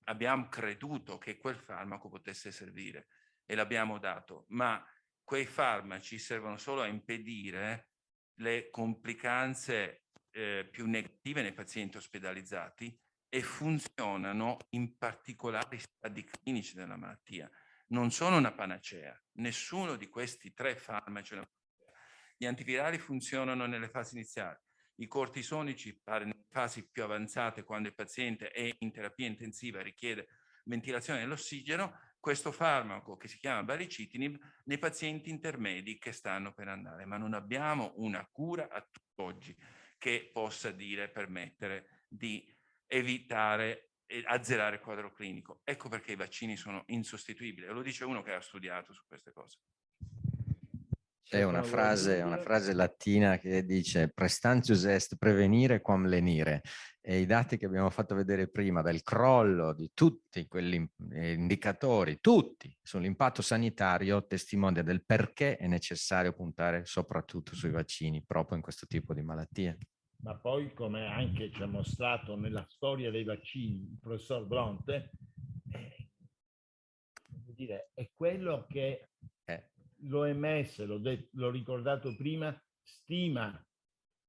abbiamo creduto che quel farmaco potesse servire e l'abbiamo dato, ma quei farmaci servono solo a impedire le complicanze più negative nei pazienti ospedalizzati e funzionano in particolari stadi clinici della malattia. Non sono una panacea. Nessuno di questi tre farmaci, gli antivirali funzionano nelle fasi iniziali, i cortisonici nelle fasi più avanzate quando il paziente è in terapia intensiva e richiede ventilazione dell'ossigeno, questo farmaco che si chiama baricitinib nei pazienti intermedi che stanno per andare, ma non abbiamo una cura a tutt'oggi che possa permettere di evitare e azzerare il quadro clinico. Ecco perché i vaccini sono insostituibili, e lo dice uno che ha studiato su queste cose. C'è una frase latina che dice "Prestantius est prevenire quam lenire", e i dati che abbiamo fatto vedere prima del crollo di tutti quegli indicatori, tutti sull'impatto sanitario, testimonia del perché è necessario puntare soprattutto sui vaccini proprio in questo tipo di malattie. Ma poi, come anche ci ha mostrato nella storia dei vaccini il professor Bronte, è quello che l'OMS, l'ho ricordato prima, stima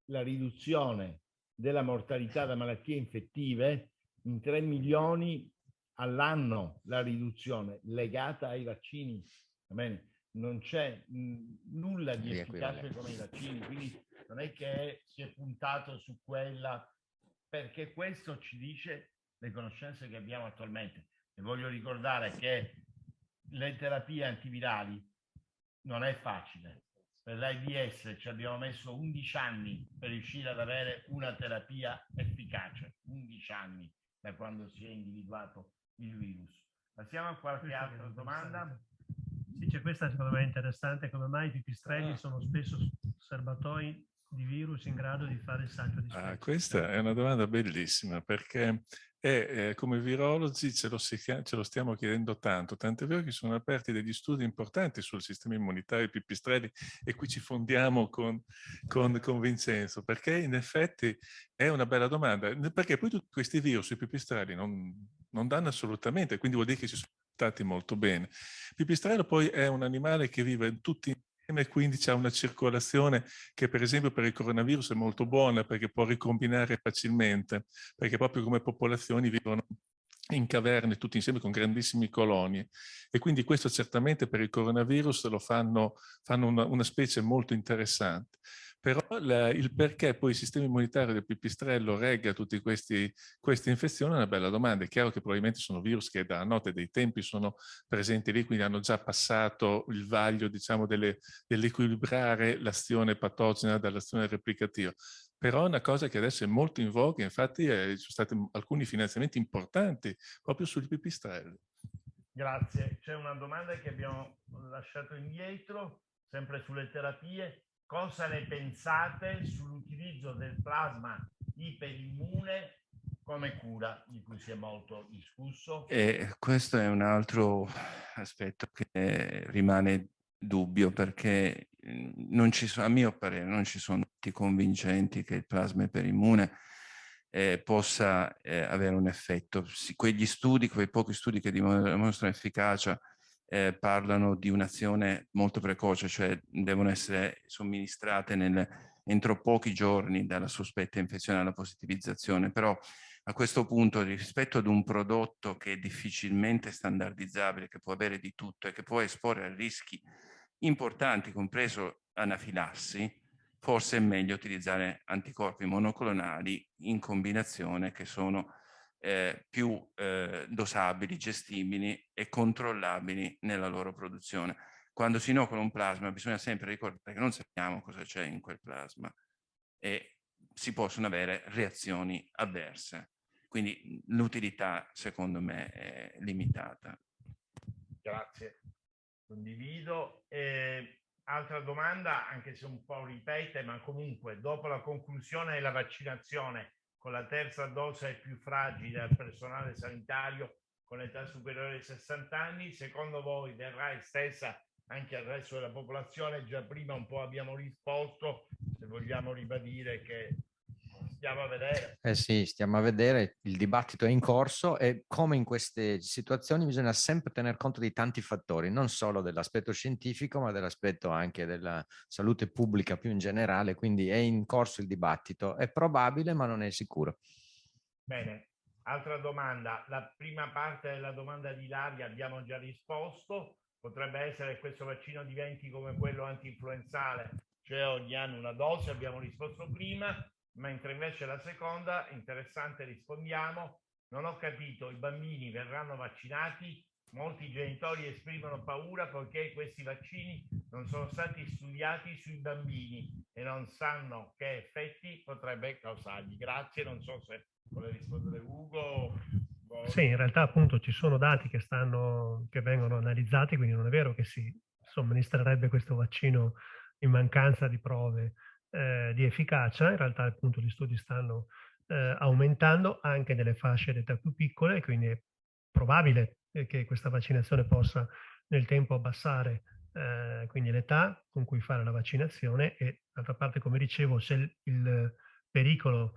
la riduzione della mortalità da malattie infettive in 3 milioni all'anno, la riduzione legata ai vaccini. Va bene? non c'è nulla di efficace come i vaccini, quindi non è che si è puntato su quella, perché questo ci dice le conoscenze che abbiamo attualmente. E voglio ricordare che le terapie antivirali non è facile. Per l'AIDS ci abbiamo messo 11 anni per riuscire ad avere una terapia efficace, 11 anni da quando si è individuato il virus. Passiamo a qualche altra domanda. Sì, c'è questa secondo me interessante, come mai i pipistrelli sono spesso serbatoi di virus in grado di fare il salto di specie? Questa è una domanda bellissima, perché come virologi ce lo stiamo chiedendo tanto, tant'è vero che sono aperti degli studi importanti sul sistema immunitario dei pipistrelli, e qui ci fondiamo con Vincenzo, perché in effetti è una bella domanda, perché poi tutti questi virus, i pipistrelli, non danno assolutamente, quindi vuol dire che ci sono stati molto bene. Il pipistrello poi è un animale che vive tutti insieme e quindi c'è una circolazione che per esempio per il coronavirus è molto buona, perché può ricombinare facilmente, perché proprio come popolazioni vivono in caverne tutti insieme con grandissime colonie, e quindi questo certamente per il coronavirus lo fanno una specie molto interessante. Però il perché poi il sistema immunitario del pipistrello regga tutte queste infezioni è una bella domanda. È chiaro che probabilmente sono virus che da notte dei tempi sono presenti lì, quindi hanno già passato il vaglio, diciamo, dell'equilibrare l'azione patogena dall'azione replicativa. Però è una cosa che adesso è molto in voga, infatti ci sono stati alcuni finanziamenti importanti proprio sui pipistrelli. Grazie. C'è una domanda che abbiamo lasciato indietro, sempre sulle terapie. Cosa ne pensate sull'utilizzo del plasma iperimmune come cura, di cui si è molto discusso? E questo è un altro aspetto che rimane dubbio, perché non ci sono, a mio parere, non ci sono dati convincenti che il plasma iperimmune possa avere un effetto. Quegli studi, quei pochi studi che dimostrano efficacia, parlano di un'azione molto precoce, cioè devono essere somministrate entro pochi giorni dalla sospetta infezione alla positivizzazione. Però a questo punto, rispetto ad un prodotto che è difficilmente standardizzabile, che può avere di tutto e che può esporre a rischi importanti, compreso anafilassi, forse è meglio utilizzare anticorpi monoclonali in combinazione, che sono più dosabili, gestibili e controllabili nella loro produzione. Quando si inocola un plasma bisogna sempre ricordare che non sappiamo cosa c'è in quel plasma e si possono avere reazioni avverse. Quindi l'utilità, secondo me, è limitata. Grazie, condivido. Altra domanda, anche se un po' ripete, ma comunque, dopo la conclusione della vaccinazione con la terza dose più fragile al personale sanitario con età superiore ai 60 anni, secondo voi verrà estesa anche al resto della popolazione? Già prima un po' abbiamo risposto, se vogliamo ribadire che stiamo a vedere. Sì, stiamo a vedere, il dibattito è in corso e come in queste situazioni bisogna sempre tener conto di tanti fattori, non solo dell'aspetto scientifico, ma dell'aspetto anche della salute pubblica più in generale, quindi è in corso il dibattito, è probabile ma non è sicuro. Bene, altra domanda, la prima parte della domanda di Ilaria abbiamo già risposto, potrebbe essere che questo vaccino diventi come quello anti-influenzale, cioè ogni anno una dose, abbiamo risposto prima. Mentre invece la seconda, interessante, rispondiamo, non ho capito, i bambini verranno vaccinati? Molti genitori esprimono paura poiché questi vaccini non sono stati studiati sui bambini e non sanno che effetti potrebbe causargli. Grazie, non so se vuole rispondere Ugo. Sì, in realtà appunto ci sono dati che vengono analizzati, quindi non è vero che si somministrerebbe questo vaccino in mancanza di prove di efficacia. In realtà appunto gli studi stanno aumentando anche nelle fasce d'età più piccole, quindi è probabile che questa vaccinazione possa nel tempo abbassare quindi l'età con cui fare la vaccinazione e d'altra parte, come dicevo, se il pericolo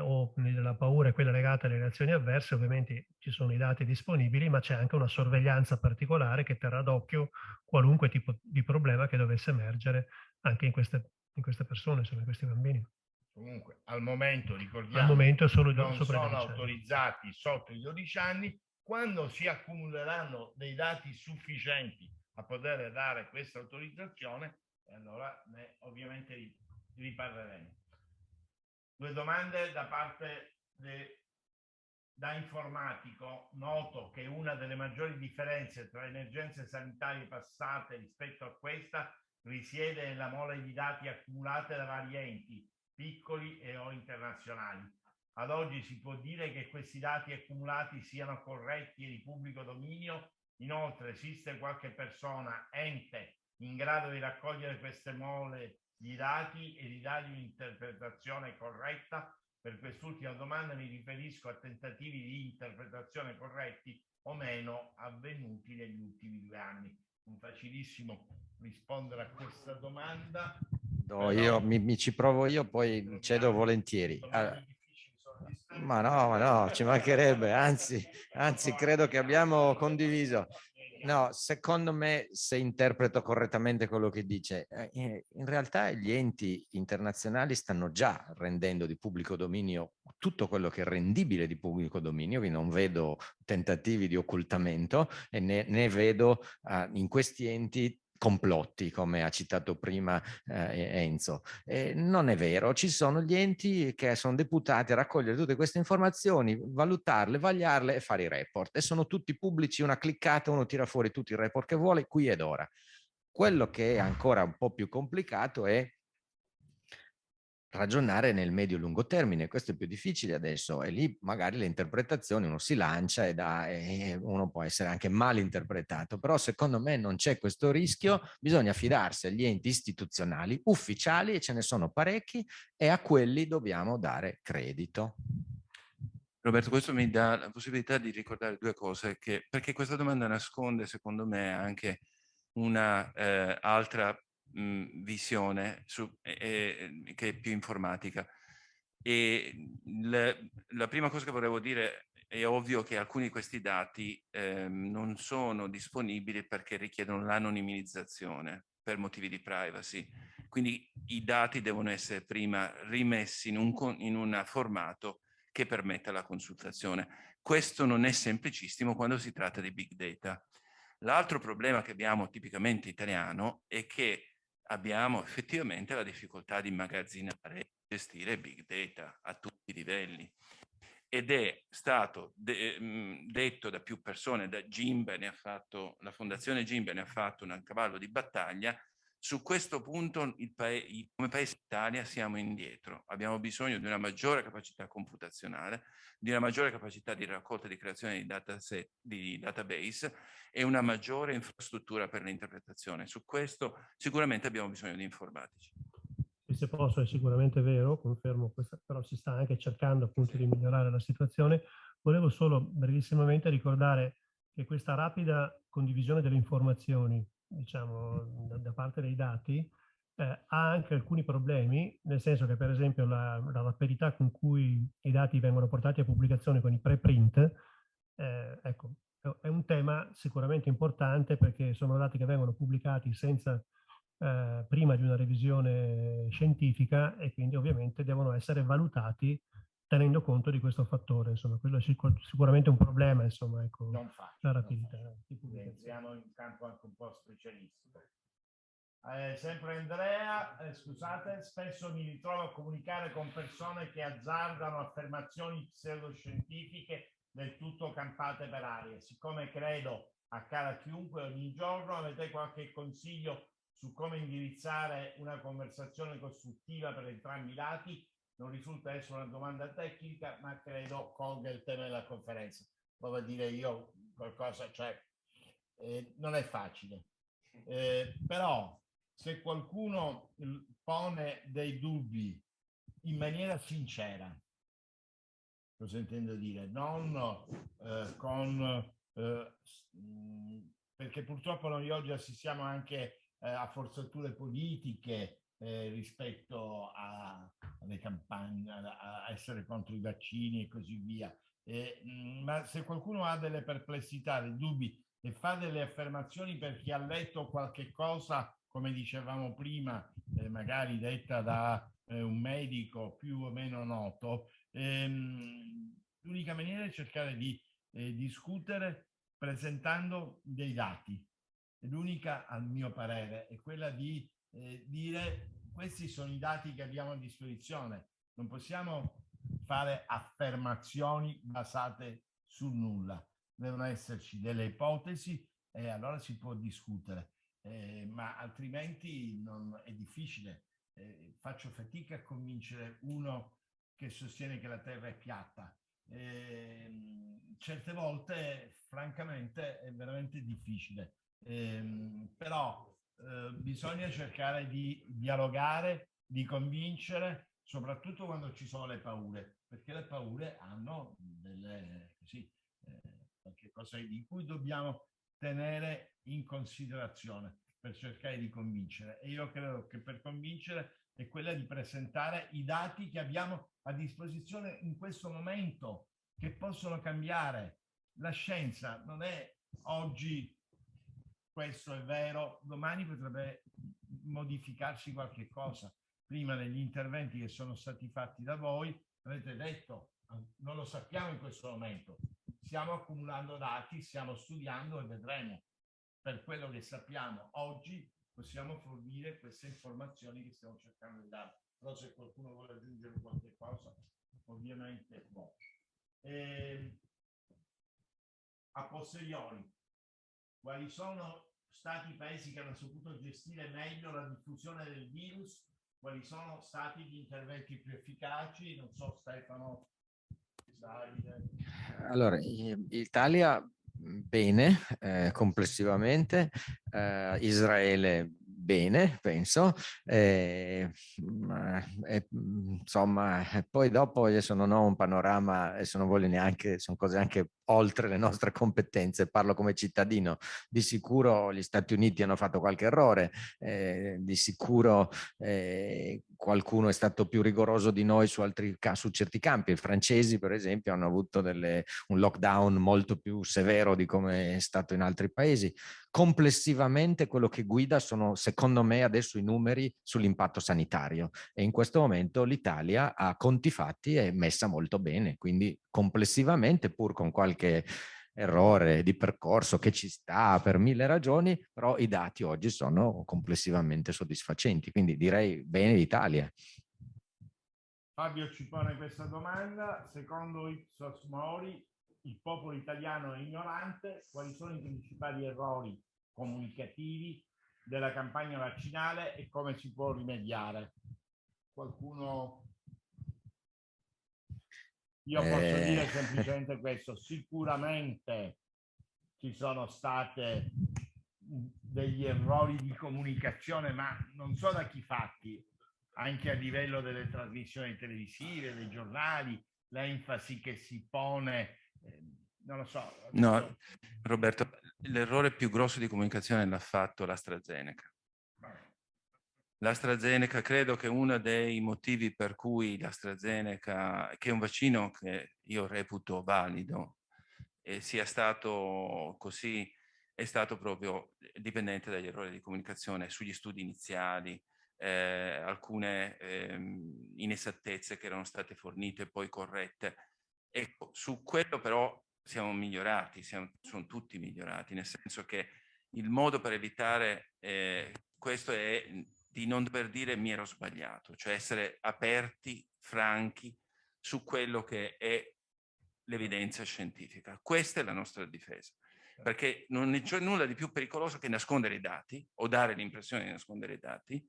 o la paura è quella legata alle reazioni avverse, ovviamente ci sono i dati disponibili, ma c'è anche una sorveglianza particolare che terrà d'occhio qualunque tipo di problema che dovesse emergere anche in queste persone, insomma, in questi bambini. Comunque, al momento, ricordiamo, al momento solo non sopra sono autorizzati sotto i 12 anni. Quando si accumuleranno dei dati sufficienti a poter dare questa autorizzazione, e allora ovviamente riparleremo. Due domande da parte da informatico. Noto che una delle maggiori differenze tra emergenze sanitarie passate rispetto a questa risiede nella mole di dati accumulate da vari enti, piccoli e o internazionali. Ad oggi si può dire che questi dati accumulati siano corretti e di pubblico dominio? Inoltre esiste qualche persona, ente, in grado di raccogliere queste mole di dati e di dargli un'interpretazione corretta? Per quest'ultima domanda mi riferisco a tentativi di interpretazione corretti o meno avvenuti negli ultimi 2 anni. Non facilissimo rispondere a questa domanda. Io mi ci provo io, poi cedo volentieri. Ma no, ci mancherebbe, anzi credo che abbiamo condiviso. No, secondo me, se interpreto correttamente quello che dice, in realtà gli enti internazionali stanno già rendendo di pubblico dominio tutto quello che è rendibile di pubblico dominio. Io non vedo tentativi di occultamento e ne vedo in questi enti complotti, come ha citato prima Enzo. Non è vero, ci sono gli enti che sono deputati a raccogliere tutte queste informazioni, valutarle, vagliarle e fare i report, e sono tutti pubblici, una cliccata, uno tira fuori tutti i report che vuole qui ed ora. Quello che è ancora un po' più complicato è ragionare nel medio-lungo termine. Questo è più difficile adesso, e lì magari le interpretazioni uno si lancia e uno può essere anche mal interpretato, però secondo me non c'è questo rischio. Bisogna fidarsi agli enti istituzionali ufficiali, e ce ne sono parecchi, e a quelli dobbiamo dare credito. Roberto, questo mi dà la possibilità di ricordare 2 cose, perché questa domanda nasconde secondo me anche una altra visione che è più informatica. E la prima cosa che volevo dire: è ovvio che alcuni di questi dati non sono disponibili perché richiedono l'anonimizzazione per motivi di privacy. Quindi i dati devono essere prima rimessi in un formato che permetta la consultazione. Questo non è semplicissimo quando si tratta di big data. L'altro problema che abbiamo tipicamente italiano è che abbiamo effettivamente la difficoltà di immagazzinare e gestire big data a tutti i livelli. Ed è stato detto da più persone, da Gimbe ne ha fatto, la Fondazione Gimbe ne ha fatto un cavallo di battaglia. Su questo punto come Paese Italia siamo indietro. Abbiamo bisogno di una maggiore capacità computazionale, di una maggiore capacità di raccolta e di creazione di database e una maggiore infrastruttura per l'interpretazione. Su questo sicuramente abbiamo bisogno di informatici. Se posso, è sicuramente vero, confermo questo, però si sta anche cercando appunto di migliorare la situazione. Volevo solo brevissimamente ricordare che questa rapida condivisione delle informazioni, diciamo, da parte dei dati, ha anche alcuni problemi, nel senso che per esempio la rapidità con cui i dati vengono portati a pubblicazione con i preprint, ecco, è un tema sicuramente importante, perché sono dati che vengono pubblicati senza prima di una revisione scientifica, e quindi ovviamente devono essere valutati tenendo conto di questo fattore. Insomma, quello è sicuramente un problema, insomma, ecco, non facile, la rapidità. Entriamo in campo anche un po' specialistico. Sempre Andrea, scusate, spesso mi ritrovo a comunicare con persone che azzardano affermazioni pseudoscientifiche del tutto campate per aria. Siccome credo accada a chiunque ogni giorno, avete qualche consiglio su come indirizzare una conversazione costruttiva per entrambi i lati? Non risulta essere una domanda tecnica, ma credo colga il tema della conferenza. Provo a dire io qualcosa, cioè non è facile, però se qualcuno pone dei dubbi in maniera sincera, cosa intendo dire? Non perché purtroppo noi oggi assistiamo anche a forzature politiche rispetto alle campagne, a essere contro i vaccini e così via. Ma se qualcuno ha delle perplessità, dei dubbi e fa delle affermazioni perché ha letto qualche cosa, come dicevamo prima, magari detta da un medico più o meno noto, l'unica maniera è cercare di discutere presentando dei dati. L'unica, al mio parere, è quella di dire: questi sono i dati che abbiamo a disposizione, non possiamo fare affermazioni basate sul nulla, devono esserci delle ipotesi e allora si può discutere, ma altrimenti è difficile. Faccio fatica a convincere uno che sostiene che la Terra è piatta. Certe volte, francamente, è veramente difficile. Però bisogna cercare di dialogare, di convincere, soprattutto quando ci sono le paure, perché le paure hanno qualche cosa di cui dobbiamo tenere in considerazione per cercare di convincere. E io credo che per convincere è quella di presentare i dati che abbiamo a disposizione in questo momento, che possono cambiare. La scienza non è oggi questo è vero, domani potrebbe modificarsi qualche cosa. Prima negli interventi che sono stati fatti da voi avete detto non lo sappiamo in questo momento, stiamo accumulando dati, stiamo studiando e vedremo. Per quello che sappiamo oggi possiamo fornire queste informazioni che stiamo cercando di dare. Però se qualcuno vuole aggiungere qualche cosa, ovviamente può. A posteriori, quali sono stati i paesi che hanno saputo gestire meglio la diffusione del virus? Quali sono stati gli interventi più efficaci? Non so, Stefano, Davide. Allora, Italia bene, complessivamente, Israele bene, penso, insomma, poi dopo adesso non ho un panorama, adesso non voglio neanche, sono cose anche oltre le nostre competenze, parlo come cittadino. Di sicuro gli Stati Uniti hanno fatto qualche errore, di sicuro qualcuno è stato più rigoroso di noi su certi campi. I francesi, per esempio, hanno avuto un lockdown molto più severo di come è stato in altri paesi. Complessivamente quello che guida sono, secondo me, adesso i numeri sull'impatto sanitario, e in questo momento l'Italia a conti fatti è messa molto bene, quindi complessivamente, pur con qualche errore di percorso che ci sta per 1000 ragioni, però i dati oggi sono complessivamente soddisfacenti, quindi direi bene l'Italia. Fabio ci pone questa domanda: secondo Ipsos Mori il popolo italiano è ignorante, quali sono i principali errori comunicativi della campagna vaccinale e come si può rimediare? Qualcuno? Io posso dire semplicemente questo: sicuramente ci sono stati degli errori di comunicazione, ma non so da chi fatti, anche a livello delle trasmissioni televisive, dei giornali, l'enfasi che si pone, non lo so. No, Roberto, l'errore più grosso di comunicazione l'ha fatto l'AstraZeneca. L'AstraZeneca, credo che uno dei motivi per cui l'AstraZeneca, che è un vaccino che io reputo valido, sia stato così, è stato proprio dipendente dagli errori di comunicazione sugli studi iniziali, alcune inesattezze che erano state fornite e poi corrette. Ecco, su quello però siamo migliorati, sono tutti migliorati, nel senso che il modo per evitare questo è di non dover dire mi ero sbagliato, cioè essere aperti, franchi su quello che è l'evidenza scientifica. Questa è la nostra difesa, perché non c'è nulla di più pericoloso che nascondere i dati o dare l'impressione di nascondere i dati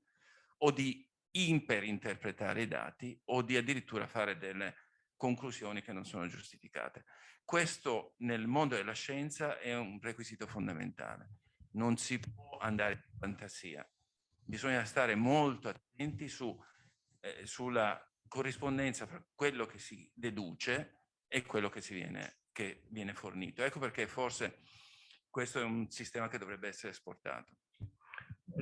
o di imperinterpretare i dati o di addirittura fare delle conclusioni che non sono giustificate. Questo nel mondo della scienza è un requisito fondamentale. Non si può andare in fantasia. Bisogna stare molto attenti sulla corrispondenza fra quello che si deduce e quello che viene fornito. Ecco perché forse questo è un sistema che dovrebbe essere esportato.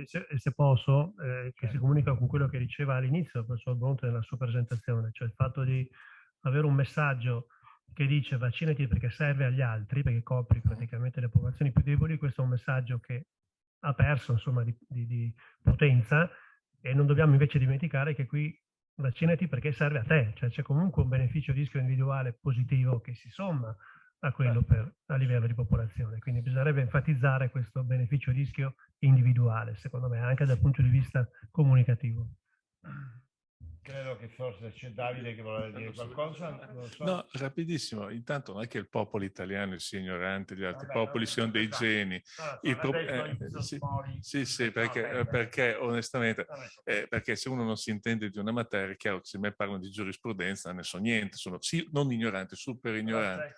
Se posso, che si comunica con quello che diceva all'inizio il professor Bronte nella sua presentazione, cioè il fatto di avere un messaggio che dice vaccinati perché serve agli altri, perché copri praticamente le popolazioni più deboli. Questo è un messaggio che ha perso, insomma, di potenza, e non dobbiamo invece dimenticare che qui vaccinati perché serve a te, cioè c'è comunque un beneficio rischio individuale positivo che si somma a quello a livello di popolazione. Quindi bisognerebbe enfatizzare questo beneficio-rischio individuale, secondo me, anche dal punto di vista comunicativo. Credo che forse c'è Davide che voleva dire qualcosa. Non lo so. No, rapidissimo. Intanto non è che il popolo italiano sia ignorante, gli altri Vabbè, popoli siano dei esatto. geni. Sì, perché onestamente, perché se uno non si intende di una materia, è chiaro che se me parlano di giurisprudenza non ne so niente, sono sì, non ignorante, super ignorante.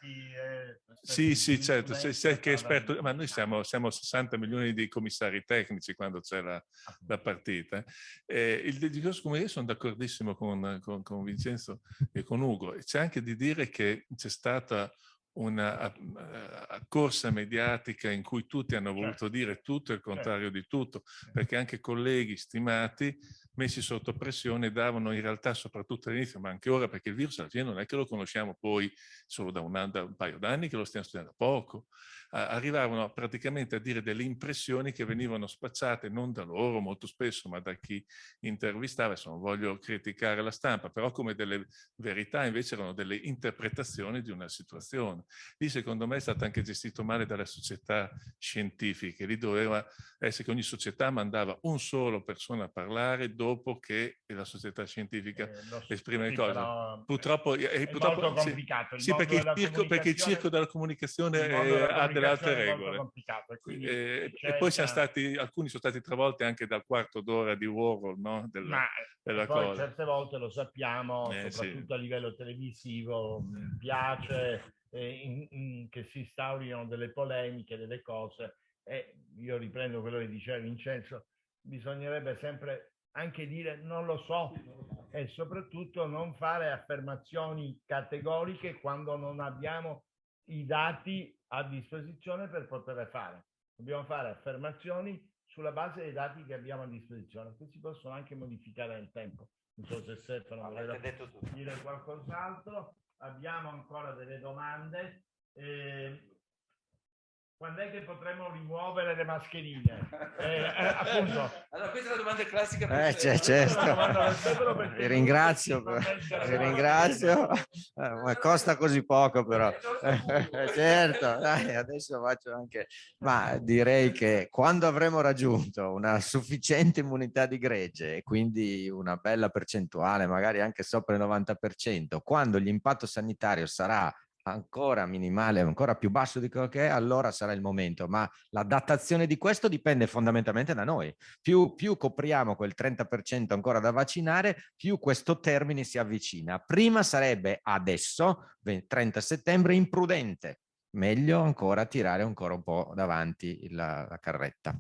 Sì, certo, sei che è esperto, ma noi siamo 60 milioni di commissari tecnici quando c'è la partita. Il discorso, come io sono d'accordissimo con Vincenzo e con Ugo. C'è anche di dire che c'è stata una corsa mediatica in cui tutti hanno voluto dire tutto e il contrario di tutto, perché anche colleghi stimati messi sotto pressione davano in realtà, soprattutto all'inizio, ma anche ora, perché il virus alla fine non è che lo conosciamo poi solo da un paio d'anni, che lo stiamo studiando da poco. Arrivavano praticamente a dire delle impressioni che venivano spacciate non da loro molto spesso, ma da chi intervistava. Adesso non voglio criticare la stampa, però come delle verità, invece erano delle interpretazioni di una situazione. Lì secondo me è stato anche gestito male dalle società scientifiche. Lì doveva essere che ogni società mandava un solo persona a parlare dopo che la società scientifica esprime le cose. Purtroppo è molto complicato. Sì, perché il circo della comunicazione ha delle altre regole. E poi alcuni sono stati travolti anche dal quarto d'ora di Orwell, no? Della poi cosa. certe volte lo sappiamo, soprattutto a livello televisivo, piace che si instaurino delle polemiche, delle cose. E io riprendo quello che diceva Vincenzo, bisognerebbe sempre anche dire non lo so e soprattutto non fare affermazioni categoriche quando non abbiamo i dati a disposizione per poterle fare. Dobbiamo fare affermazioni sulla base dei dati che abbiamo a disposizione, che si possono anche modificare nel tempo. Non so se Stefano voleva dire qualcos'altro. Abbiamo ancora delle domande. Quando è che potremo rimuovere le mascherine? Appunto. Allora, questa è la domanda classica. Certo. Vi ringrazio. Ma costa così poco, però. Certo, dai, adesso faccio anche. Ma direi che quando avremo raggiunto una sufficiente immunità di gregge e quindi una bella percentuale, magari anche sopra il 90%, quando l'impatto sanitario sarà ancora minimale, ancora più basso di quello che è, allora sarà il momento, ma la datazione di questo dipende fondamentalmente da noi. Più copriamo quel 30% ancora da vaccinare, più questo termine si avvicina. Prima sarebbe adesso, 30 settembre, imprudente. Meglio ancora tirare ancora un po' davanti la carretta.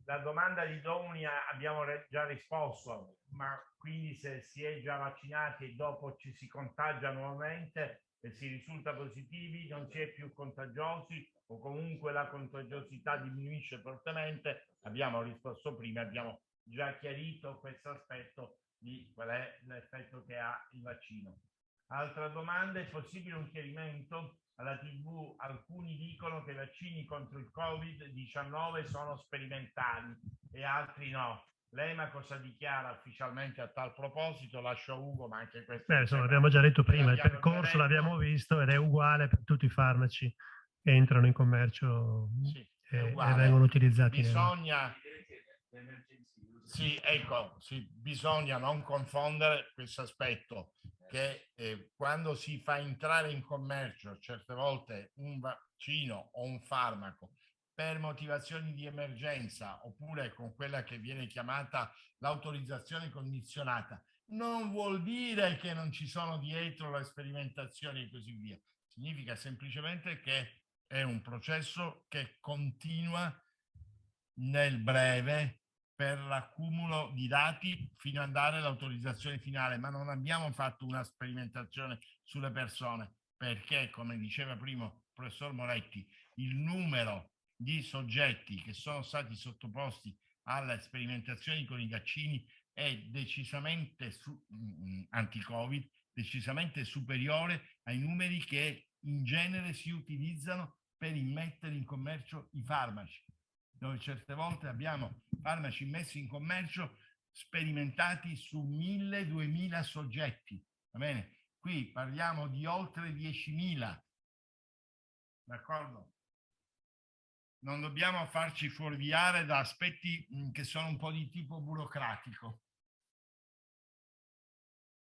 La domanda di Donia abbiamo già risposto, ma quindi se si è già vaccinati e dopo ci si contagia nuovamente e si risulta positivi, non si è più contagiosi o comunque la contagiosità diminuisce fortemente, abbiamo risposto prima, abbiamo già chiarito questo aspetto di qual è l'effetto che ha il vaccino. Altra domanda, è possibile un chiarimento? Alla TV alcuni dicono che i vaccini contro il Covid-19 sono sperimentali e altri no. L'EMA cosa dichiara ufficialmente a tal proposito? Lascio a Ugo, ma anche questo... insomma, l'abbiamo già detto prima, il percorso l'abbiamo visto ed è uguale per tutti i farmaci che entrano in commercio e vengono utilizzati. Bisogna... bisogna non confondere questo aspetto che quando si fa entrare in commercio certe volte un vaccino o un farmaco per motivazioni di emergenza oppure con quella che viene chiamata l'autorizzazione condizionata, non vuol dire che non ci sono dietro le sperimentazioni e così via. Significa semplicemente che è un processo che continua nel breve per l'accumulo di dati fino ad andare all'autorizzazione finale, ma non abbiamo fatto una sperimentazione sulle persone perché, come diceva prima il professor Moretti, il numero di soggetti che sono stati sottoposti alle sperimentazioni con i vaccini è decisamente anti-Covid, decisamente superiore ai numeri che in genere si utilizzano per immettere in commercio i farmaci, dove certe volte abbiamo farmaci messi in commercio sperimentati su 1000-2000 soggetti, va bene? Qui parliamo di oltre 10.000 d'accordo? Non dobbiamo farci fuorviare da aspetti che sono un po' di tipo burocratico.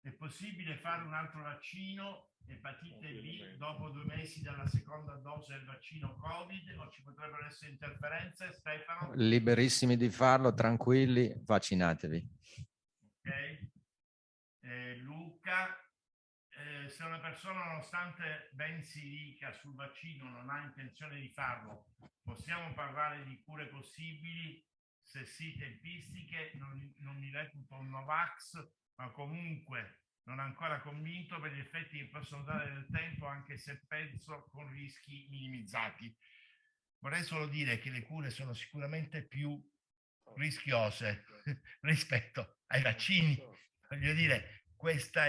È possibile fare un altro vaccino, epatite B, dopo 2 mesi dalla seconda dose del vaccino Covid, o ci potrebbero essere interferenze, Stefano? Liberissimi di farlo, tranquilli, vaccinatevi. Ok. Luca, se una persona, nonostante ben si dica sul vaccino, non ha intenzione di farlo, possiamo parlare di cure possibili? Se sì, tempistiche, non mi reputo un Novax, ma comunque non ancora convinto per gli effetti che possono dare nel tempo, anche se penso con rischi minimizzati. Vorrei solo dire che le cure sono sicuramente più rischiose rispetto ai vaccini. Voglio dire, questa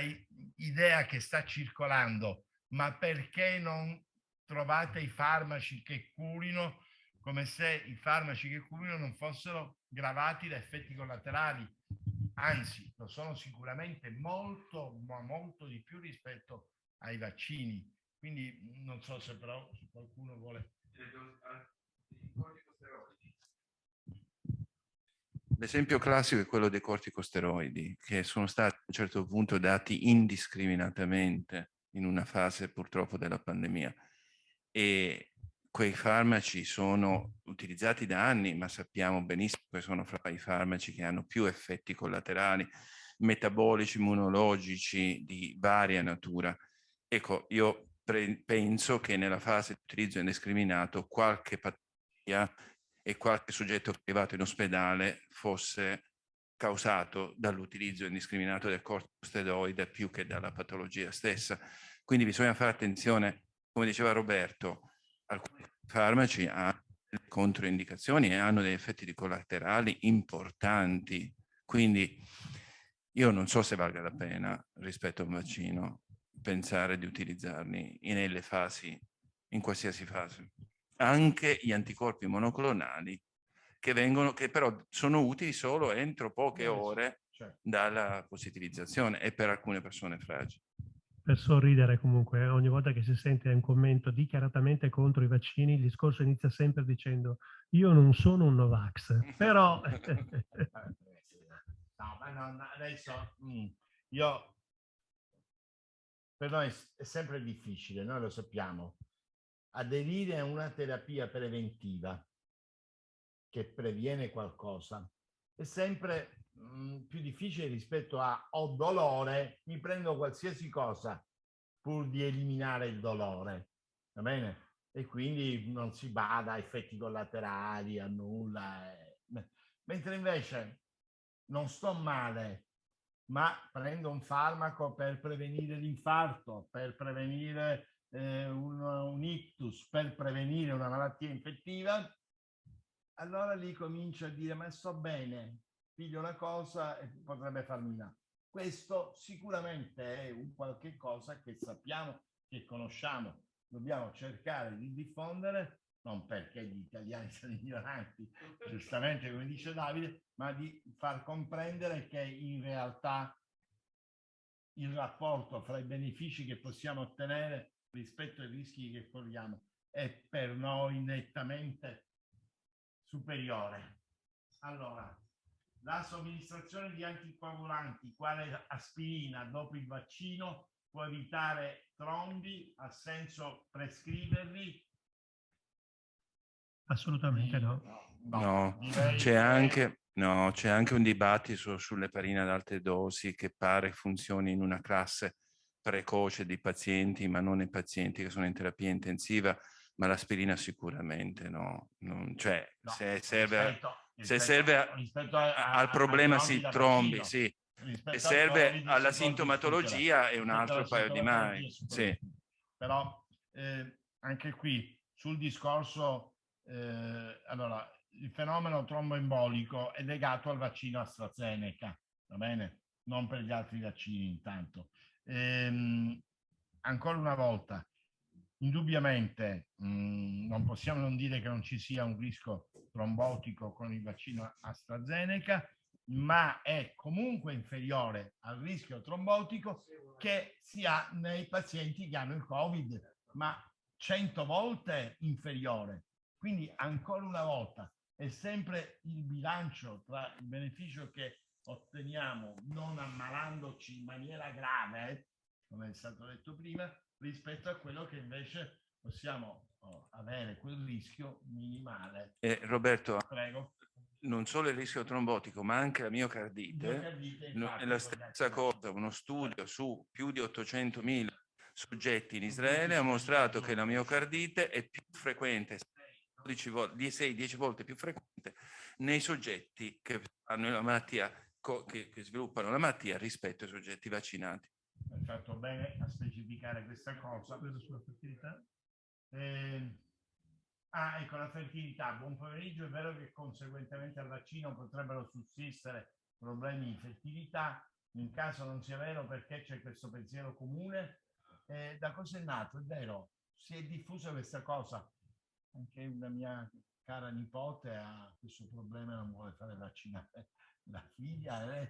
idea che sta circolando, ma perché non trovate i farmaci che curino, come se i farmaci che curino non fossero gravati da effetti collaterali? Anzi, lo sono sicuramente molto, ma molto di più rispetto ai vaccini. Quindi non so se però qualcuno vuole... L'esempio classico è quello dei corticosteroidi, che sono stati a un certo punto dati indiscriminatamente in una fase purtroppo della pandemia. E quei farmaci sono utilizzati da anni, ma sappiamo benissimo che sono fra i farmaci che hanno più effetti collaterali, metabolici, immunologici, di varia natura. Ecco, io penso che nella fase di utilizzo indiscriminato qualche patologia e qualche soggetto privato in ospedale fosse causato dall'utilizzo indiscriminato del corticosteroide più che dalla patologia stessa. Quindi bisogna fare attenzione, come diceva Roberto, alcuni farmaci hanno delle controindicazioni e hanno degli effetti collaterali importanti. Quindi io non so se valga la pena, rispetto a un vaccino, pensare di utilizzarli nelle fasi, in qualsiasi fase. Anche gli anticorpi monoclonali che però sono utili solo entro poche ore dalla positivizzazione e per alcune persone fragili. Per sorridere comunque, ogni volta che si sente un commento dichiaratamente contro i vaccini, il discorso inizia sempre dicendo io non sono un Novax, però... No, ma non, adesso io... Per noi è sempre difficile, noi lo sappiamo, aderire a una terapia preventiva che previene qualcosa è sempre più difficile rispetto a ho dolore, mi prendo qualsiasi cosa pur di eliminare il dolore, va bene? E quindi non si bada a effetti collaterali, a nulla. Mentre invece non sto male, ma prendo un farmaco per prevenire l'infarto, per prevenire un ictus, per prevenire una malattia infettiva, allora lì comincio a dire ma sto bene, piglio una cosa e potrebbe farmi male. Questo sicuramente è un qualche cosa che sappiamo, che conosciamo, dobbiamo cercare di diffondere, non perché gli italiani sono ignoranti, giustamente come dice Davide, ma di far comprendere che in realtà il rapporto fra i benefici che possiamo ottenere rispetto ai rischi che corriamo è per noi nettamente superiore. Allora, la somministrazione di anticoagulanti, quale aspirina dopo il vaccino, può evitare trombi? Ha senso prescriverli? Assolutamente no. No, c'è anche un dibattito sull'eparina ad alte dosi che pare funzioni in una classe precoce di pazienti, ma non nei pazienti che sono in terapia intensiva, ma l'aspirina sicuramente no. Cioè, no, se serve al problema trombi, sì. Se serve alla sintomatologia è un altro paio di mani. Sì. Però anche qui sul discorso allora, il fenomeno tromboembolico è legato al vaccino AstraZeneca, va bene? Non per gli altri vaccini intanto. Ancora una volta, indubbiamente non possiamo non dire che non ci sia un rischio trombotico con il vaccino AstraZeneca, ma è comunque inferiore al rischio trombotico che si ha nei pazienti che hanno il Covid, ma 100 volte inferiore. Quindi ancora una volta è sempre il bilancio tra il beneficio che otteniamo non ammalandoci in maniera grave, come è stato detto prima, rispetto a quello che invece possiamo avere quel rischio minimale. Roberto, prego. Non solo il rischio trombotico, ma anche la miocardite è la stessa cosa. Uno studio su più di 800.000 soggetti in Israele ha mostrato che la miocardite è più frequente, 10 volte più frequente nei soggetti che hanno la malattia, che sviluppano la malattia rispetto ai soggetti vaccinati. Hai fatto bene a specificare questa cosa. Quello sulla fertilità. Ecco, la fertilità. Buon pomeriggio. È vero che conseguentemente al vaccino potrebbero sussistere problemi di fertilità. In caso non sia vero, perché c'è questo pensiero comune. Da cosa è nato? È vero, si è diffusa questa cosa. Anche una mia cara nipote ha questo problema e non vuole fare vaccinare la figlia.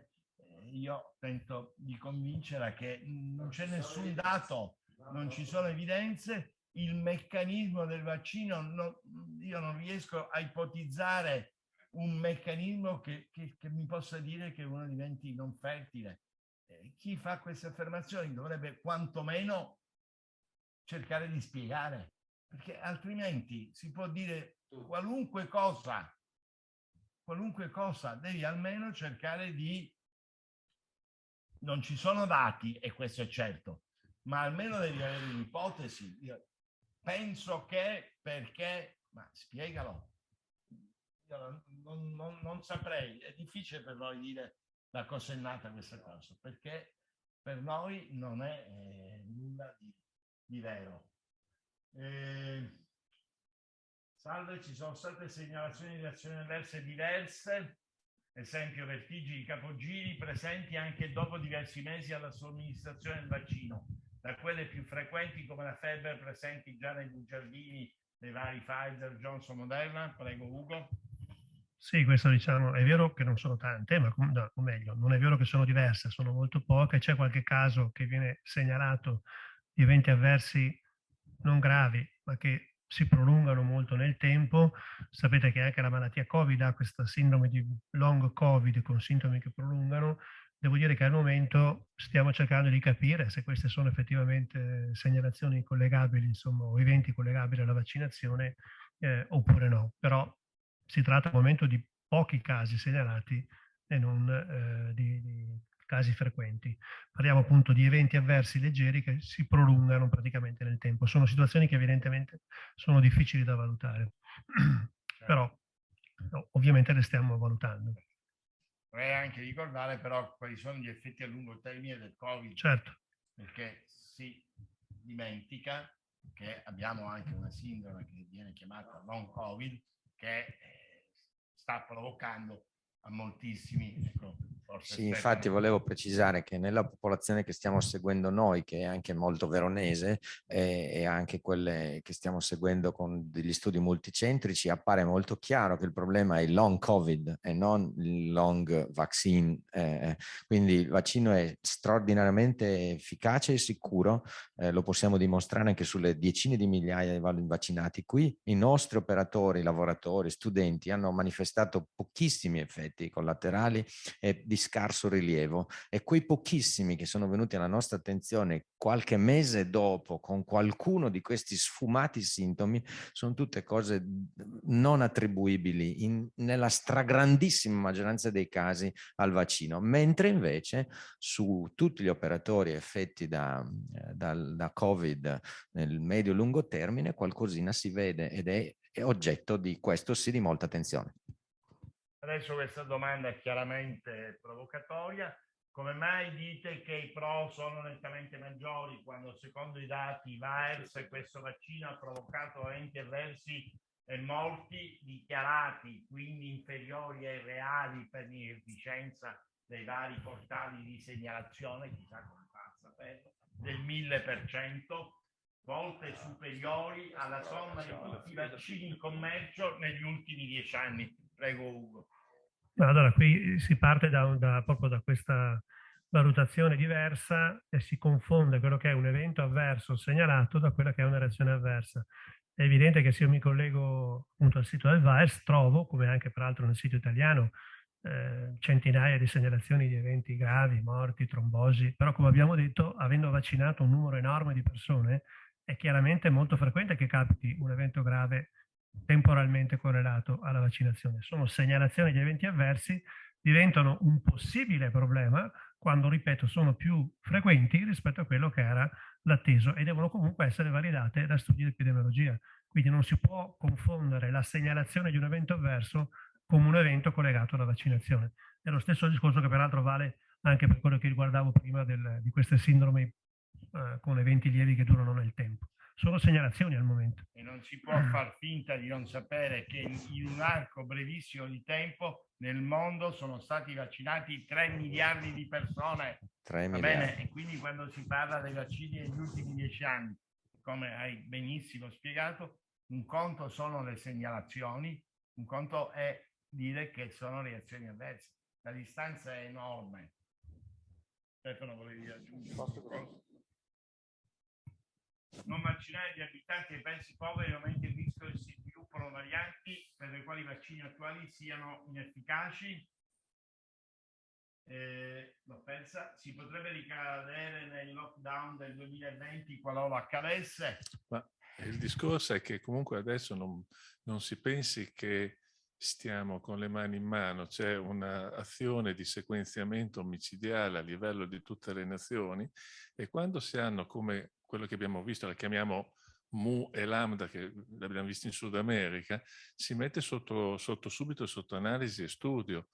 Io tento di convincerla che non c'è nessun dato, non ci sono evidenze. Il meccanismo del vaccino, io non riesco a ipotizzare un meccanismo che mi possa dire che uno diventi non fertile. Chi fa queste affermazioni dovrebbe quantomeno cercare di spiegare, perché altrimenti si può dire qualunque cosa, devi almeno cercare di... Non ci sono dati, e questo è certo, ma almeno devi avere un'ipotesi. Io penso che, perché, ma spiegalo. Io non saprei, è difficile per noi dire da cosa è nata questa cosa, perché per noi non è nulla di vero. Salve, ci sono state segnalazioni di reazioni avverse diverse, esempio vertigini, capogiri, presenti anche dopo diversi mesi alla somministrazione del vaccino, da quelle più frequenti come la febbre presenti già nei bugiardini dei vari Pfizer, Johnson, Moderna. Prego Ugo. Sì, questo diciamo, è vero che non sono tante, ma o meglio, non è vero che sono diverse, sono molto poche. C'è qualche caso che viene segnalato di eventi avversi non gravi, ma che si prolungano molto nel tempo. Sapete che anche la malattia Covid ha questa sindrome di long Covid con sintomi che prolungano. Devo dire che al momento stiamo cercando di capire se queste sono effettivamente segnalazioni collegabili, insomma, o eventi collegabili alla vaccinazione oppure no. Però si tratta al momento di pochi casi segnalati e non di casi frequenti. Parliamo appunto di eventi avversi leggeri che si prolungano praticamente nel tempo. Sono situazioni che evidentemente sono difficili da valutare, però ovviamente le stiamo valutando. Vorrei anche ricordare però quali sono gli effetti a lungo termine del Covid. Certo. Perché si dimentica che abbiamo anche una sindrome che viene chiamata long Covid, che sta provocando a moltissimi, ecco, forse sì, infatti volevo precisare che nella popolazione che stiamo seguendo noi, che è anche molto veronese, e anche quelle che stiamo seguendo con degli studi multicentrici, appare molto chiaro che il problema è il long Covid e non il long vaccine. Quindi il vaccino è straordinariamente efficace e sicuro, lo possiamo dimostrare anche sulle decine di migliaia di vaccinati. Qui i nostri operatori, lavoratori, studenti hanno manifestato pochissimi effetti collaterali e di scarso rilievo, e quei pochissimi che sono venuti alla nostra attenzione qualche mese dopo con qualcuno di questi sfumati sintomi sono tutte cose non attribuibili nella stragrandissima maggioranza dei casi al vaccino, mentre invece su tutti gli operatori affetti da Covid nel medio-lungo termine qualcosina si vede ed è oggetto di questo sì di molta attenzione. Adesso questa domanda è chiaramente provocatoria. Come mai dite che i pro sono nettamente maggiori quando secondo i dati VAERS questo vaccino ha provocato eventi avversi e morti dichiarati, quindi inferiori ai reali per l'inefficienza dei vari portali di segnalazione, chissà come fa a saperlo, del 1000%, volte superiori alla somma di tutti i vaccini in commercio negli ultimi 10 anni. Prego Ugo. Allora, qui si parte proprio da questa valutazione diversa e si confonde quello che è un evento avverso segnalato da quella che è una reazione avversa. È evidente che se io mi collego appunto al sito del VAERS trovo, come anche peraltro nel sito italiano, centinaia di segnalazioni di eventi gravi, morti, trombosi, però come abbiamo detto, avendo vaccinato un numero enorme di persone, è chiaramente molto frequente che capiti un evento grave temporalmente correlato alla vaccinazione. Sono segnalazioni di eventi avversi, diventano un possibile problema quando, ripeto, sono più frequenti rispetto a quello che era l'atteso e devono comunque essere validate da studi di epidemiologia. Quindi non si può confondere la segnalazione di un evento avverso come un evento collegato alla vaccinazione. È lo stesso discorso che peraltro vale anche per quello che riguardavo prima di queste sindromi con eventi lievi che durano nel tempo. Sono segnalazioni al momento. E non si può far finta di non sapere che in un arco brevissimo di tempo nel mondo sono stati vaccinati 3 miliardi di persone. 3 Va miliardi. bene? E quindi quando si parla dei vaccini negli ultimi 10 anni, come hai benissimo spiegato, un conto sono le segnalazioni, un conto è dire che sono reazioni avverse. La distanza è enorme. Stefano, volevi aggiungere qualcosa? Non vaccinare gli abitanti dei paesi poveri aumenta il rischio che si sviluppano varianti per le quali i vaccini attuali siano inefficaci. Lo pensa, si potrebbe ricadere nel lockdown del 2020 qualora accadesse? Ma il discorso è che comunque adesso non si pensi che stiamo con le mani in mano, c'è un'azione di sequenziamento micidiale a livello di tutte le nazioni e quando si hanno come quello che abbiamo visto, la chiamiamo Mu e Lambda, che l'abbiamo visto in Sud America, si mette subito sotto analisi e studio.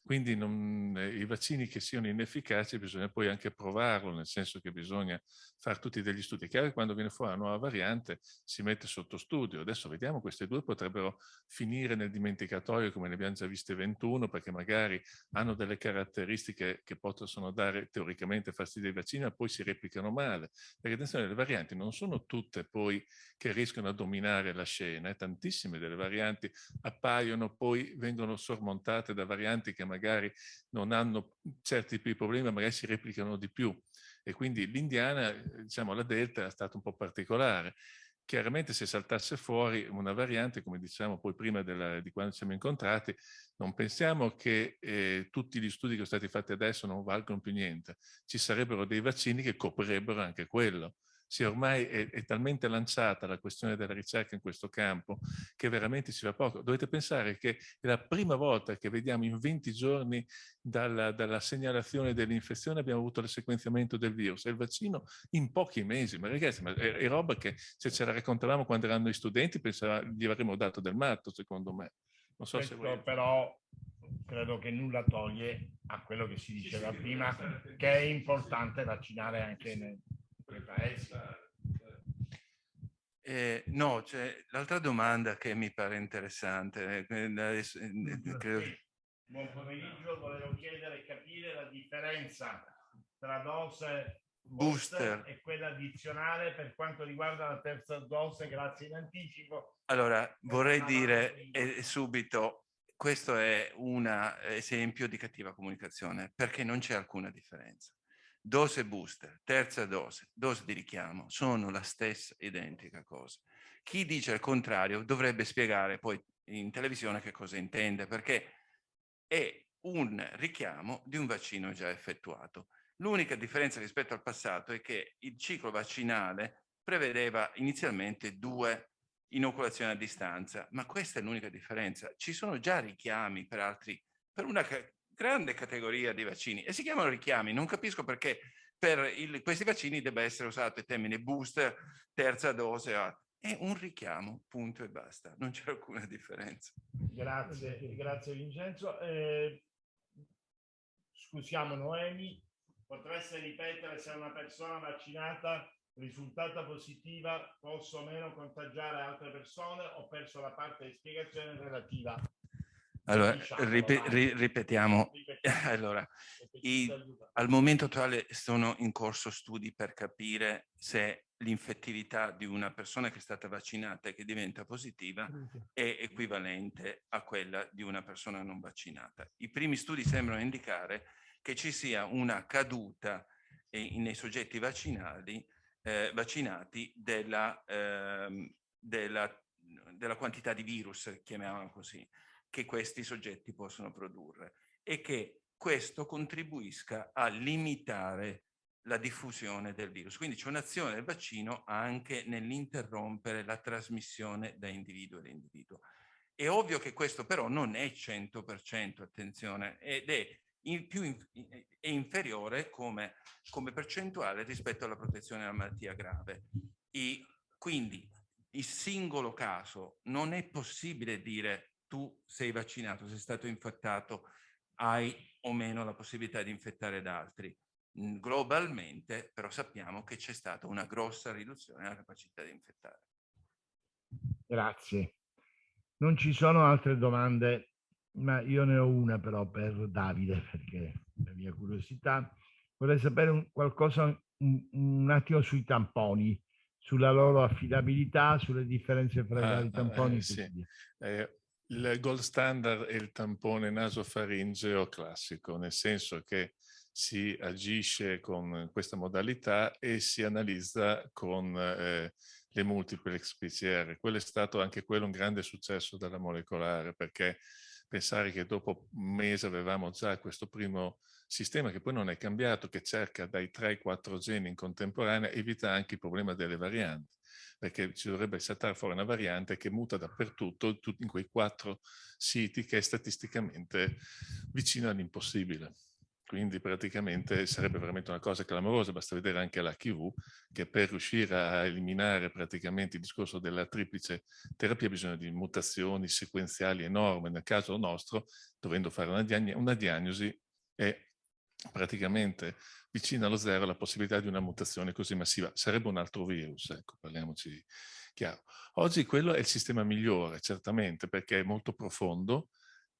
Quindi i vaccini che siano inefficaci bisogna poi anche provarlo, nel senso che bisogna fare tutti degli studi. È chiaro che quando viene fuori una nuova variante si mette sotto studio. Adesso vediamo, queste due potrebbero finire nel dimenticatoio come ne abbiamo già viste 21, perché magari hanno delle caratteristiche che possono dare teoricamente fastidio ai vaccini, ma poi si replicano male. Perché attenzione, le varianti non sono tutte poi che riescono a dominare la scena, tantissime delle varianti appaiono, poi vengono sormontate da varianti che magari non hanno certi tipi di problemi, ma magari si replicano di più. E quindi l'indiana, diciamo la delta, è stata un po' particolare. Chiaramente se saltasse fuori una variante, come diciamo poi prima di quando ci siamo incontrati, non pensiamo che tutti gli studi che sono stati fatti adesso non valgono più niente. Ci sarebbero dei vaccini che coprirebbero anche quello. Sì, ormai è talmente lanciata la questione della ricerca in questo campo che veramente si fa poco. Dovete pensare che è la prima volta che vediamo in 20 giorni dalla segnalazione dell'infezione abbiamo avuto il sequenziamento del virus e il vaccino in pochi mesi. Ma ragazzi, è roba che se ce la raccontavamo quando erano gli studenti gli avremmo dato del matto, secondo me. Non so se voi... Però credo che nulla toglie a quello che si diceva prima, che è importante vaccinare anche nei paesi. No, c'è l'altra domanda che mi pare interessante. Buon pomeriggio, volevo chiedere e capire la differenza tra dose booster e quella addizionale per quanto riguarda la terza dose, grazie in anticipo. Allora, vorrei dire subito, questo è un esempio di cattiva comunicazione, perché non c'è alcuna differenza. Dose booster, terza dose, dose di richiamo, sono la stessa identica cosa. Chi dice il contrario dovrebbe spiegare poi in televisione che cosa intende, perché è un richiamo di un vaccino già effettuato. L'unica differenza rispetto al passato è che il ciclo vaccinale prevedeva inizialmente 2 inoculazioni a distanza, ma questa è l'unica differenza. Ci sono già richiami per una grande categoria di vaccini e si chiamano richiami. Non capisco perché per questi vaccini debba essere usato il termine booster, terza dose. È un richiamo, punto e basta. Non c'è alcuna differenza. Grazie Vincenzo. Scusiamo Noemi, potreste ripetere se una persona vaccinata risultata positiva possa o meno contagiare altre persone? Ho perso la parte di spiegazione relativa. Allora, ripetiamo. Allora, al momento attuale sono in corso studi per capire se l'infettività di una persona che è stata vaccinata e che diventa positiva è equivalente a quella di una persona non vaccinata. I primi studi sembrano indicare che ci sia una caduta nei soggetti vaccinati della quantità di virus, chiamiamola così, che questi soggetti possono produrre, e che questo contribuisca a limitare la diffusione del virus. Quindi c'è un'azione del vaccino anche nell'interrompere la trasmissione da individuo ad individuo. È ovvio che questo però non è 100%, attenzione, ed è inferiore come percentuale rispetto alla protezione dalla malattia grave. Quindi il singolo caso non è possibile dire tu sei vaccinato, sei stato infettato, hai o meno la possibilità di infettare da altri. Globalmente però sappiamo che c'è stata una grossa riduzione della capacità di infettare. Grazie. Non ci sono altre domande, ma io ne ho una però per Davide, perché la mia curiosità. Vorrei sapere qualcosa un attimo sui tamponi, sulla loro affidabilità, sulle differenze fra i vari tamponi. Sì. Il gold standard è il tampone nasofaringeo classico, nel senso che si agisce con questa modalità e si analizza con le multiplex PCR. Quello è stato anche quello un grande successo della molecolare, perché pensare che dopo un mese avevamo già questo primo sistema, che poi non è cambiato, che cerca dai 3 ai 4 geni in contemporanea, evita anche il problema delle varianti, perché ci dovrebbe saltare fuori una variante che muta dappertutto, in quei 4 siti, che è statisticamente vicino all'impossibile. Quindi praticamente sarebbe veramente una cosa clamorosa. Basta vedere anche l'HIV, che per riuscire a eliminare praticamente il discorso della triplice terapia bisogna di mutazioni sequenziali enormi. Nel caso nostro, dovendo fare una diagnosi, è praticamente vicino allo zero la possibilità di una mutazione così massiva. Sarebbe un altro virus, ecco, parliamoci chiaro. Oggi quello è il sistema migliore, certamente, perché è molto profondo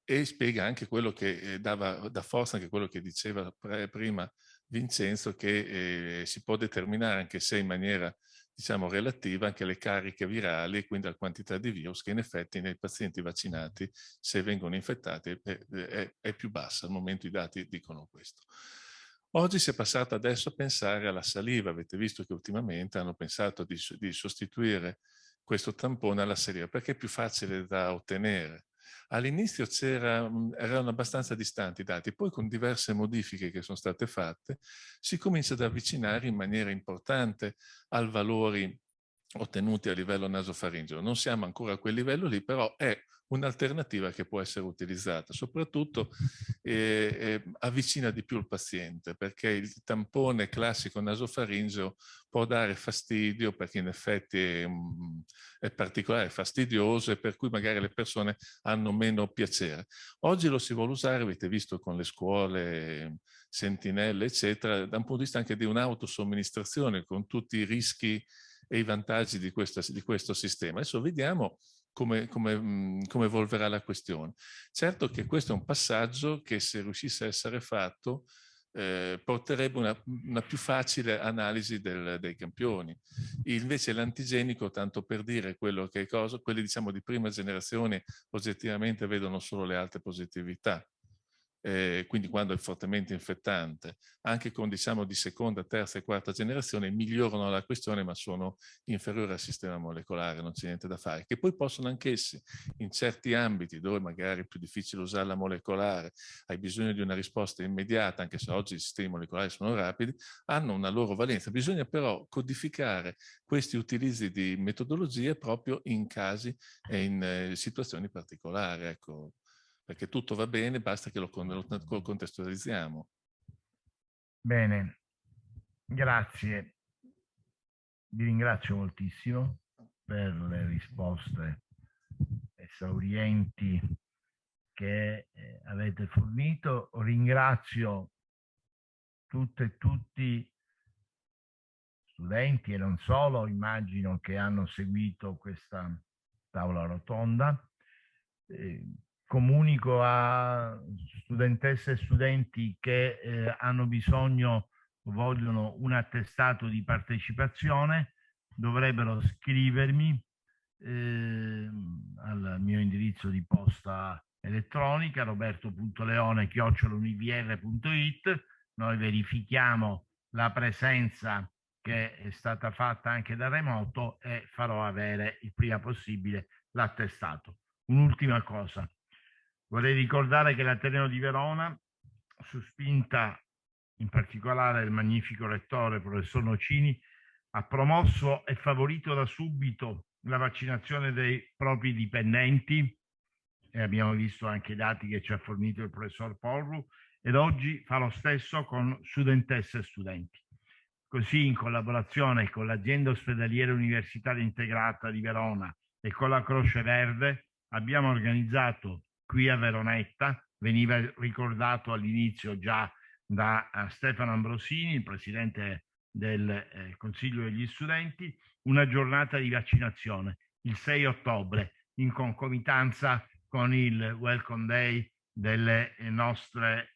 e spiega anche quello che dà forza, anche quello che diceva prima Vincenzo, che si può determinare, anche se in maniera diciamo relativa, anche le cariche virali, quindi la quantità di virus, che in effetti nei pazienti vaccinati, se vengono infettati, è più bassa. Al momento i dati dicono questo. Oggi si è passato adesso a pensare alla saliva. Avete visto che ultimamente hanno pensato di sostituire questo tampone alla saliva, perché è più facile da ottenere. All'inizio erano abbastanza distanti i dati, poi con diverse modifiche che sono state fatte si comincia ad avvicinare in maniera importante ai valori ottenuti a livello nasofaringeo. Non siamo ancora a quel livello lì, però è un'alternativa che può essere utilizzata, soprattutto avvicina di più il paziente, perché il tampone classico nasofaringeo può dare fastidio, perché in effetti è particolare, fastidioso, e per cui magari le persone hanno meno piacere. Oggi lo si vuole usare, avete visto, con le scuole, sentinelle, eccetera, da un punto di vista anche di un'autosomministrazione, con tutti i rischi e i vantaggi di questo sistema. Adesso vediamo come evolverà la questione. Certo che questo è un passaggio che, se riuscisse a essere fatto, porterebbe una più facile analisi dei campioni. Invece l'antigenico, tanto per dire quello che è cosa, quelli diciamo di prima generazione oggettivamente vedono solo le alte positività. Quindi quando è fortemente infettante, anche con diciamo di seconda, terza e quarta generazione migliorano la questione, ma sono inferiori al sistema molecolare, non c'è niente da fare, che poi possono anch'essi in certi ambiti dove magari è più difficile usare la molecolare, hai bisogno di una risposta immediata, anche se oggi i sistemi molecolari sono rapidi, hanno una loro valenza. Bisogna però codificare questi utilizzi di metodologie proprio in casi e in situazioni particolari, ecco. Perché tutto va bene, basta che lo contestualizziamo. Bene, grazie. Vi ringrazio moltissimo per le risposte esaurienti che avete fornito. Ringrazio tutte e tutti, studenti e non solo, immagino, che hanno seguito questa tavola rotonda. Comunico a studentesse e studenti che hanno bisogno, vogliono un attestato di partecipazione, dovrebbero scrivermi al mio indirizzo di posta elettronica roberto.leone@univr.it. Noi verifichiamo la presenza che è stata fatta anche da remoto e farò avere il prima possibile l'attestato. Un'ultima cosa, vorrei ricordare che l'Ateneo di Verona, su spinta in particolare del magnifico rettore professor Nocini, ha promosso e favorito da subito la vaccinazione dei propri dipendenti, e abbiamo visto anche i dati che ci ha fornito il professor Porru, ed oggi fa lo stesso con studentesse e studenti. Così, in collaborazione con l'azienda ospedaliera universitaria integrata di Verona e con la Croce Verde, abbiamo organizzato qui a Veronetta, veniva ricordato all'inizio già da Stefano Ambrosini, il presidente del Consiglio degli Studenti, una giornata di vaccinazione il 6 ottobre, in concomitanza con il Welcome Day delle nostre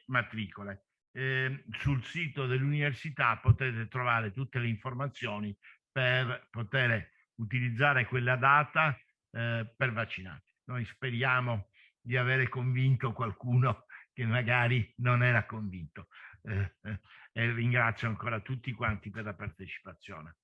matricole. Sul sito dell'università potete trovare tutte le informazioni per poter utilizzare quella data per vaccinarsi. Noi speriamo di avere convinto qualcuno che magari non era convinto. E ringrazio ancora tutti quanti per la partecipazione.